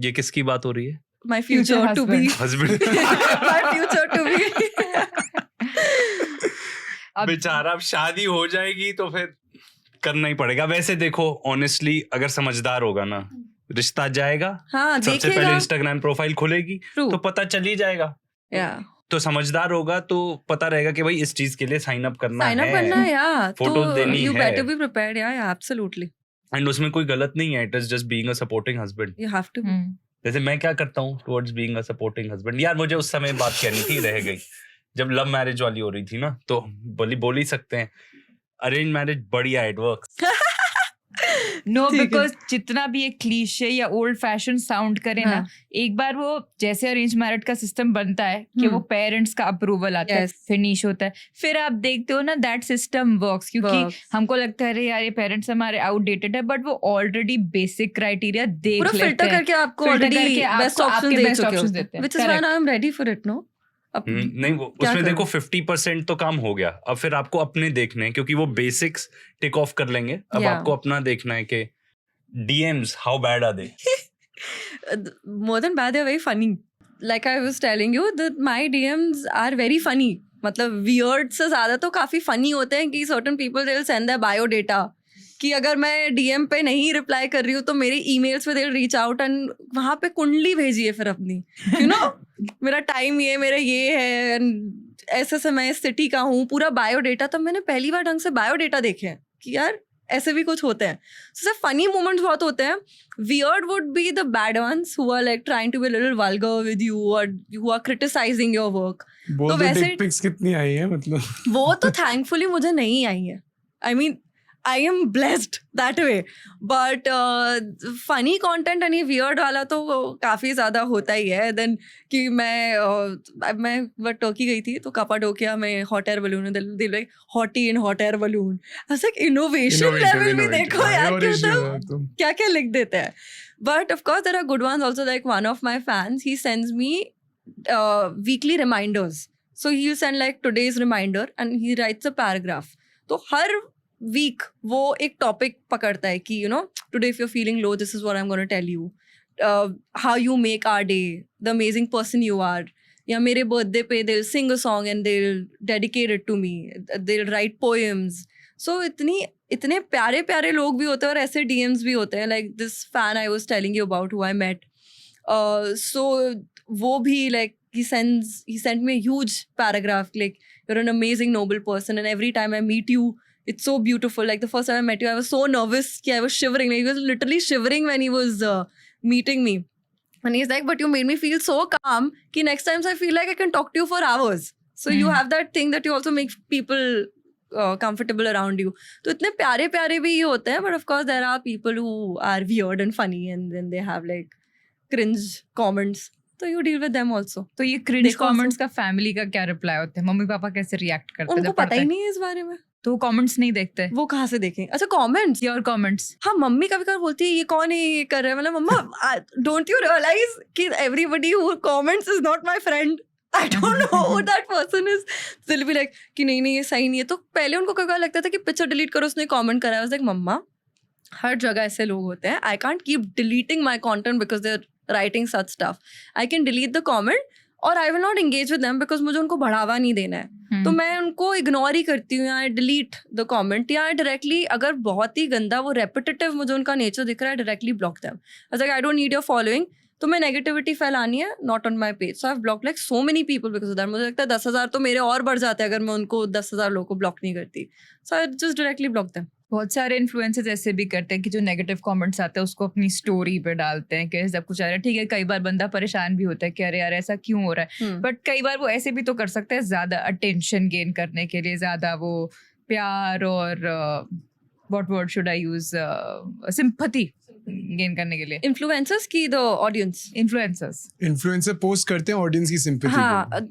ये किसकी बात हो रही है? My future to be husband. My future to be. बेचारा अब शादी हो जाएगी तो फिर करना ही पड़ेगा. वैसे देखो ऑनेस्टली, अगर समझदार होगा ना, रिश्ता जाएगा. हाँ, सबसे पहले इंस्टाग्राम प्रोफाइल खुलेगी तो पता चल ही जाएगा. तो समझदार होगा तो पता रहेगा कि भाई इस चीज के लिए साइन अप करना है, या फोटोज देनी है. You better be prepared, yeah, absolutely. And उसमें कोई गलत नहीं है, it is just being a supporting husband. You have to be. जैसे मैं क्या करता हूँ towards being a supporting husband. यार मुझे उस समय बात कहनी थी, रह गई. जब लव मैरिज वाली हो रही थी ना, तो बोल ही सकते हैं, अरेंज मैरिज बढ़िया, इट वर्क्स. नो, बिकॉज जितना भी एक क्लीशे या ओल्ड फैशन साउंड करे ना, एक बार वो जैसे अरेंज मैरिज का सिस्टम बनता है कि वो पेरेंट्स का अप्रूवल आता है, फिनिश होता है, फिर आप देखते हो ना दैट सिस्टम वर्क्स. क्योंकि हमको लगता है अरे यार ये पेरेंट्स हमारे आउटडेटेड है, बट वो ऑलरेडी बेसिक क्राइटेरिया देख लेते हैं, फिल्टर करके आपको ऑलरेडी बेस्ट ऑप्शंस देते हैं, which is why I am ready for it. No, नहीं वो उसमें देखो 50% तो काम हो गया. अब फिर आपको अपने देखने हैं, क्योंकि वो बेसिक्स टिक ऑफ कर लेंगे. अब आपको अपना देखना है कि DMs, how bad are they? More than bad, they're very funny. Like I was telling you that my DMs are very funny. मतलब weird से ज़्यादा तो काफ़ी funny होते हैं कि certain people they will send their bio data कि अगर मैं DM पे नहीं रिप्लाई कर रही हूँ तो मेरे emails पे they will reach out and वहाँ पे कुंडली भेजिए फिर अपनी, you know. मेरा टाइम ये, मेरा ये है, ऐसे से मैं इस सिटी का हूँ, पूरा बायोडेटा। तब मैंने पहली बार ढंग से बायोडेटा देखे हैं कि यार ऐसे भी कुछ होते हैं। सो फनी मोमेंट्स बहुत होते हैं। Weird would be the bad ones who are like trying to be little vulgar with you और who are criticising your work. तो वैसे डिक पिक्स कितनी आई है मतलब? वो तो थैंकफुली मुझे नहीं आई है। I mean I am blessed that way, but funny content and ये weird वाला तो काफ़ी ज़्यादा होता ही है। Then कि मैं टर्की गई थी तो कपाडोकिया में hot air balloon, they like hottie in hot air balloon. I was like innovation level भी देखो यार कि मतलब क्या क्या लिख देते हैं। But of course there are good ones also, like one of my fans, he sends me weekly reminders. So he'll send like today's reminder and he writes a paragraph. तो हर वीक वो एक टॉपिक पकड़ता है कि you know today if you are feeling low this is what I am gonna tell you, how you make our day, the amazing person you are. या मेरे बर्थडे पे they will sing a song and they will dedicate it to me, they will write poems. So इतने प्यारे प्यारे लोग भी होते हैं और ऐसे डीएम्स भी होते हैं। Like this fan I was telling you about who I met, so वो भी like he sent me a huge paragraph like you're an amazing noble person and every time I meet you it's so beautiful. Like the first time I met you I was so nervous कि I was shivering. Like, he was literally shivering when he was meeting me and he's like but you made me feel so calm कि next time I feel like I can talk to you for hours. So you have that thing that you also make people comfortable around you. तो इतने प्यारे प्यारे भी ये होते हैं, but of course there are people who are weird and funny and then they have like cringe comments. तो you deal with them also. तो ये क्रिंज कमेंट्स का फैमिली का क्या रिप्लाई होते हैं? मम्मी पापा कैसे रिएक्ट करते हैं? उनको पता ही नहीं है इस बारे में, तो वो कमेंट्स नहीं देखते। वो कहाँ से देखें? अच्छा कमेंट्स, योर कमेंट्स। हाँ मम्मी कभी कभी बोलती है ये कौन है ये कर रहा है, मतलब मम्मा डोंट यू रियलाइज कि everybody who comments is not my friend, I don't know who that person is. दिल भी लाइक कि नहीं ये सही नहीं है। तो पहले उनको कभी लगता था कि पिक्चर डिलीट करो, उसने कमेंट करा है। लाइक मम्मा हर जगह ऐसे लोग होते हैं, I can't keep deleting my content because they are writing such stuff. I can delete the comment or I will not engage with them because मुझे उनको बढ़ावा नहीं देना है। तो मैं उनको इग्नोर ही करती हूँ, या delete the comment, या डायरेक्टली अगर बहुत ही गंदा वो repetitive मुझे उनका नेचर दिख रहा है directly block them. I was like I don't need your following. तो मैं नेगेटिविटी फैलानी है, not on my page. So I've blocked like so many people because of that. मुझे लगता है 10,000 तो मेरे और बढ़ जाते हैं अगर मैं उनको 10,000 लोगों को ब्लॉक नहीं करती। So I just directly block them. बहुत सारे इन्फ्लुएंसर्स ऐसे भी करते हैं कि जो नेगेटिव कमेंट्स आते हैं उसको अपनी स्टोरी पे डालते हैं कि सब कुछ आ रहा है। ठीक है, कई बार बंदा परेशान भी होता है कि अरे यार ऐसा क्यों हो रहा है, बट कई बार वो ऐसे भी तो कर सकते हैं ज्यादा अटेंशन गेन करने के लिए, ज्यादा वो प्यार और what word should I use, sympathy gain करने के लिए। इन्फ्लुएंसर्स की द ऑडियंस, इन्फ्लुएंसर पोस्ट करते हैं ऑडियंस की सिंपैथी। हाँ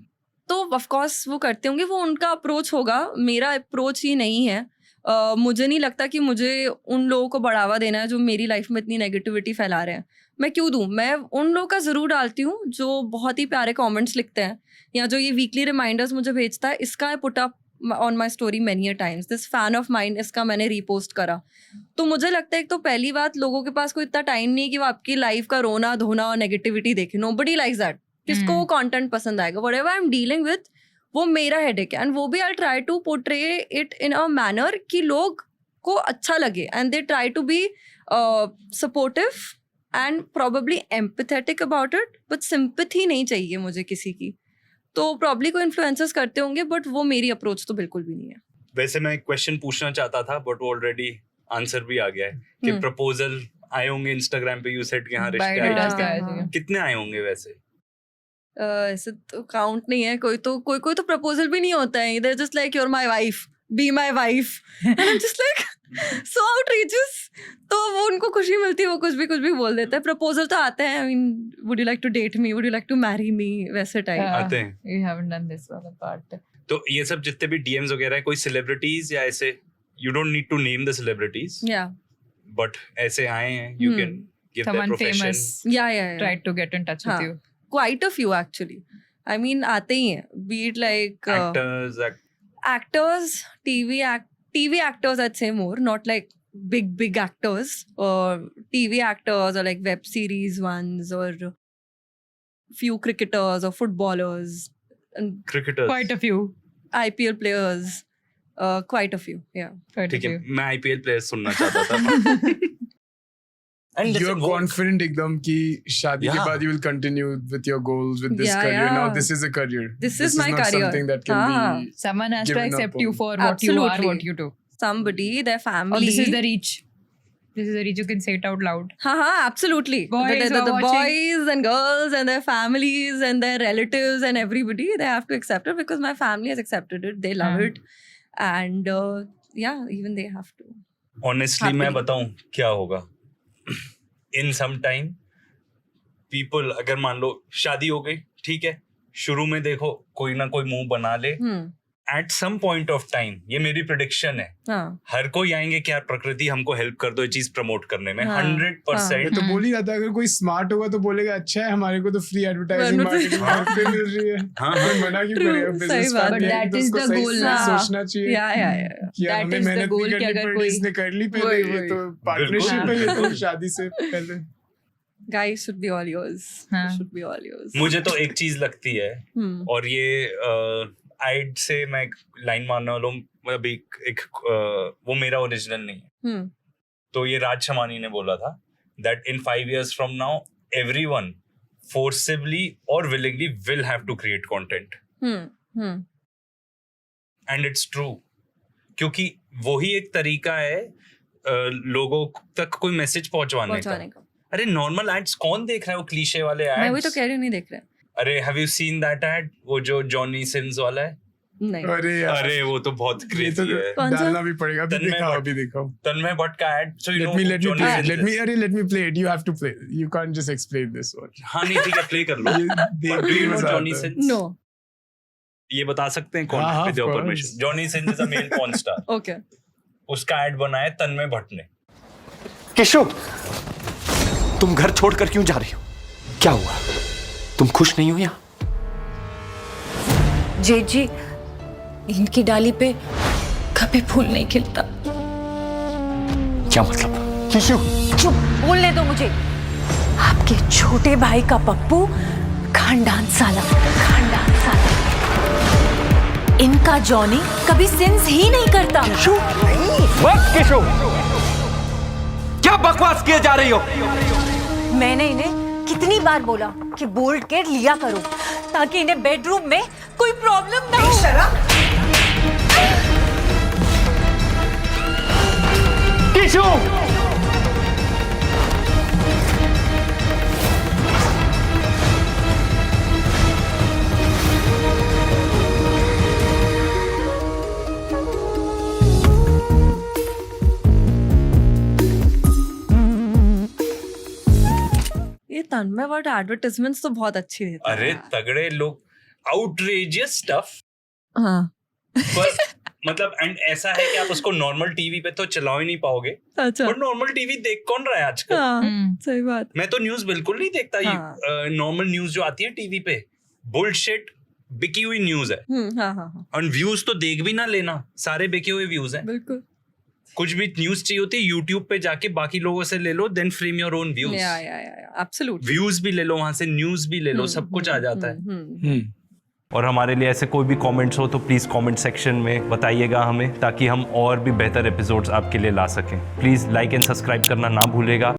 तो ऑफ कोर्स वो करते होंगे, वो उनका अप्रोच होगा, मेरा अप्रोच ही नहीं है। मुझे नहीं लगता कि मुझे उन लोगों को बढ़ावा देना है जो मेरी लाइफ में इतनी नेगेटिविटी फैला रहे हैं। मैं क्यों दूँ? मैं उन लोगों का ज़रूर डालती हूँ जो बहुत ही प्यारे कमेंट्स लिखते हैं, या जो ये वीकली रिमाइंडर्स मुझे भेजता है। इसका I put up on my story many a times, this fan of mind, इसका मैंने रीपोस्ट करा। तो मुझे लगता है एक तो पहली बात, लोगों के पास कोई इतना टाइम नहीं है कि वो आपकी लाइफ का रोना धोना और नेगेटिविटी देखे। Nobody likes that. किसको वो कंटेंट पसंद आएगा? Whatever I am dealing with वो मेरा हेडेक है, एंड वो भी I try to portray it in a manner कि लोग को अच्छा लगे, and they try to be supportive and probably empathetic about it, but sympathy नहीं चाहिए मुझे किसी की। तो प्रॉब्ली कोई इन्फ्लुएंसर्स करते होंगे, बट वो मेरी अप्रोच तो बिल्कुल भी नहीं है। वैसे मैं एक क्वेश्चन पूछना चाहता था बट वो ऑलरेडी आंसर भी आ गया है कि प्रपोजल आए होंगे इंस्टाग्राम पे, यू सेड कि हाँ रिश्ते आए, कितने आए होंगे वैसे? ऐसे तो काउंट नहीं है, कोई तो प्रपोजल भी नहीं होता है। They're just like you're my wife, be my wife, and I'm just like so outrageous. तो वो उनको खुशी मिलती है, वो कुछ भी बोल देते हैं। प्रपोजल तो आते हैं, I mean, would you like to date me, would you like to marry me, वैसे टाइप आते हैं। You haven't done this other part. तो ये सब जितने भी DMs वगैरह है, कोई सेलिब्रिटीज या ऐसे, you don't need to name the celebrities, yeah, but ऐसे आए हैं, you can give their Someone profession, famous yeah. Try to get in touch with you. Quite a few actually. I mean आते ही हैं, be it like actors, TV actors I'd say more, not like big actors, or TV actors or like web series ones, or few cricketers or footballers, and cricketers, quite a few IPL players, quite a few, yeah. ठीक है, मैं IPL players सुनना चाहता था। And you're confident एकदम कि शादी के बाद you will continue with your goals, with this career. Now this is a career. This is my not career. Something that can be someone has to given up accept you on. for what you are, what you do. Somebody, their family. Oh, this is the reach. This is the reach. You can say it out loud. Absolutely. Boys the boys and girls and their families and their relatives and everybody, they have to accept it because my family has accepted it. They love it. And even they have to. Honestly, मैं बताऊं क्या होगा? In some time, people अगर मान लो शादी हो गई, ठीक है, शुरू में देखो कोई ना कोई मुंह बना ले. At some point of time, ये मेरी prediction है. हर कोई आएंगे कि यार प्रकृति हमको हेल्प कर दो ये चीज प्रमोट करने में. 100%. तो बोल ही रहा था अगर कोई स्मार्ट होगा तो बोलेगा अच्छा है हमारे को तो फ्री एडवर्टाइजिंग मार्केटिंग मिल रही है. कोई मना क्यों करेगा बिजनेस का? But that is the goal ना. सोचना चाहिए कि हमें मेहनत नहीं करनी पड़ी, इसने कर ली पहले. ये तो पार्टनरशिप है, ये तो शादी से पहले. Guys should be all yours. Should be all yours. मुझे तो एक चीज लगती है और ये आइड से मैं लाइन मारने वाला हूँ. अभी एक वो मेरा ओरिजिनल नहीं है. तो ये राज शमानी ने बोला था that in 5 years from now everyone forcibly or willingly will have to create content. And it's true. क्योंकि वही एक तरीका है लोगों तक कोई मैसेज पहुंचवाने का. अरे नॉर्मल एड्स कौन देख रहा है? वो क्लीशे वाले एड्स. मैं वही तो कह रही हूँ, नहीं देख रहे. अरे have you seen that ad? वो जो जॉनी सिंस वाला है. नहीं. अरे वो तो बहुत क्रेजी है. डालना भी पड़ेगा. अभी दिखाओ तन्मय भट्ट का add. So let me play it. You have to play. You can't just explain this one. हाँ नहीं ठीक है, प्ले कर लो. Do you know Johnny Sins? No. ये बता सकते हैं कौन? With your permission. Johnny Sins is a male porn star. Okay. उसका एड बनाया तन्मय भट्ट ने. केशव, तुम घर छोड़कर क्यों जा रही हो? क्या हुआ? तुम खुश नहीं हो यहाँ? जेठ जी, इनकी डाली पे कभी फूल नहीं खिलता. क्या मतलब? केशव, चुप, बोलने दो मुझे. आपके छोटे भाई का पप्पू खानदान साला. इनका जॉनी कभी सिंस ही नहीं करता. बस केशव, क्या बकवास किए जा रही हो? मैंने इन्हें कितनी बार बोला कि बोल्ट केयर लिया करो ताकि इन्हें बेडरूम में कोई प्रॉब्लम ना हो. केशव, ये तन्मय भट्ट एडवर्टाइजमेंट्स तो बहुत अच्छी देता है. अरे तगड़े लोग, आउटरेजियस स्टफ. पर मतलब एंड ऐसा है कि आप उसको नॉर्मल टीवी पे तो चला ही नहीं पाओगे. अच्छा. पर नॉर्मल टीवी देख कौन रहा है आजकल? सही बात. मैं तो न्यूज बिल्कुल नहीं देखता. नॉर्मल न्यूज जो आती है टीवी पे बुलशिट बिकी हुई न्यूज है. और व्यूज तो देख भी ना लेना, सारे बिके हुए व्यूज हैं. बिल्कुल. कुछ भी न्यूज चाहिए होती है यूट्यूब पे जाके बाकी लोगों से ले लो, then frame your own views. Absolutely. Views भी ले लो वहां से, न्यूज भी ले लो, सब कुछ आ जाता है. और हमारे लिए ऐसे कोई भी कमेंट्स हो तो प्लीज कमेंट सेक्शन में बताइएगा हमें, ताकि हम और भी बेहतर एपिसोड्स आपके लिए ला सकें. प्लीज लाइक एंड सब्सक्राइब करना ना भूलेगा.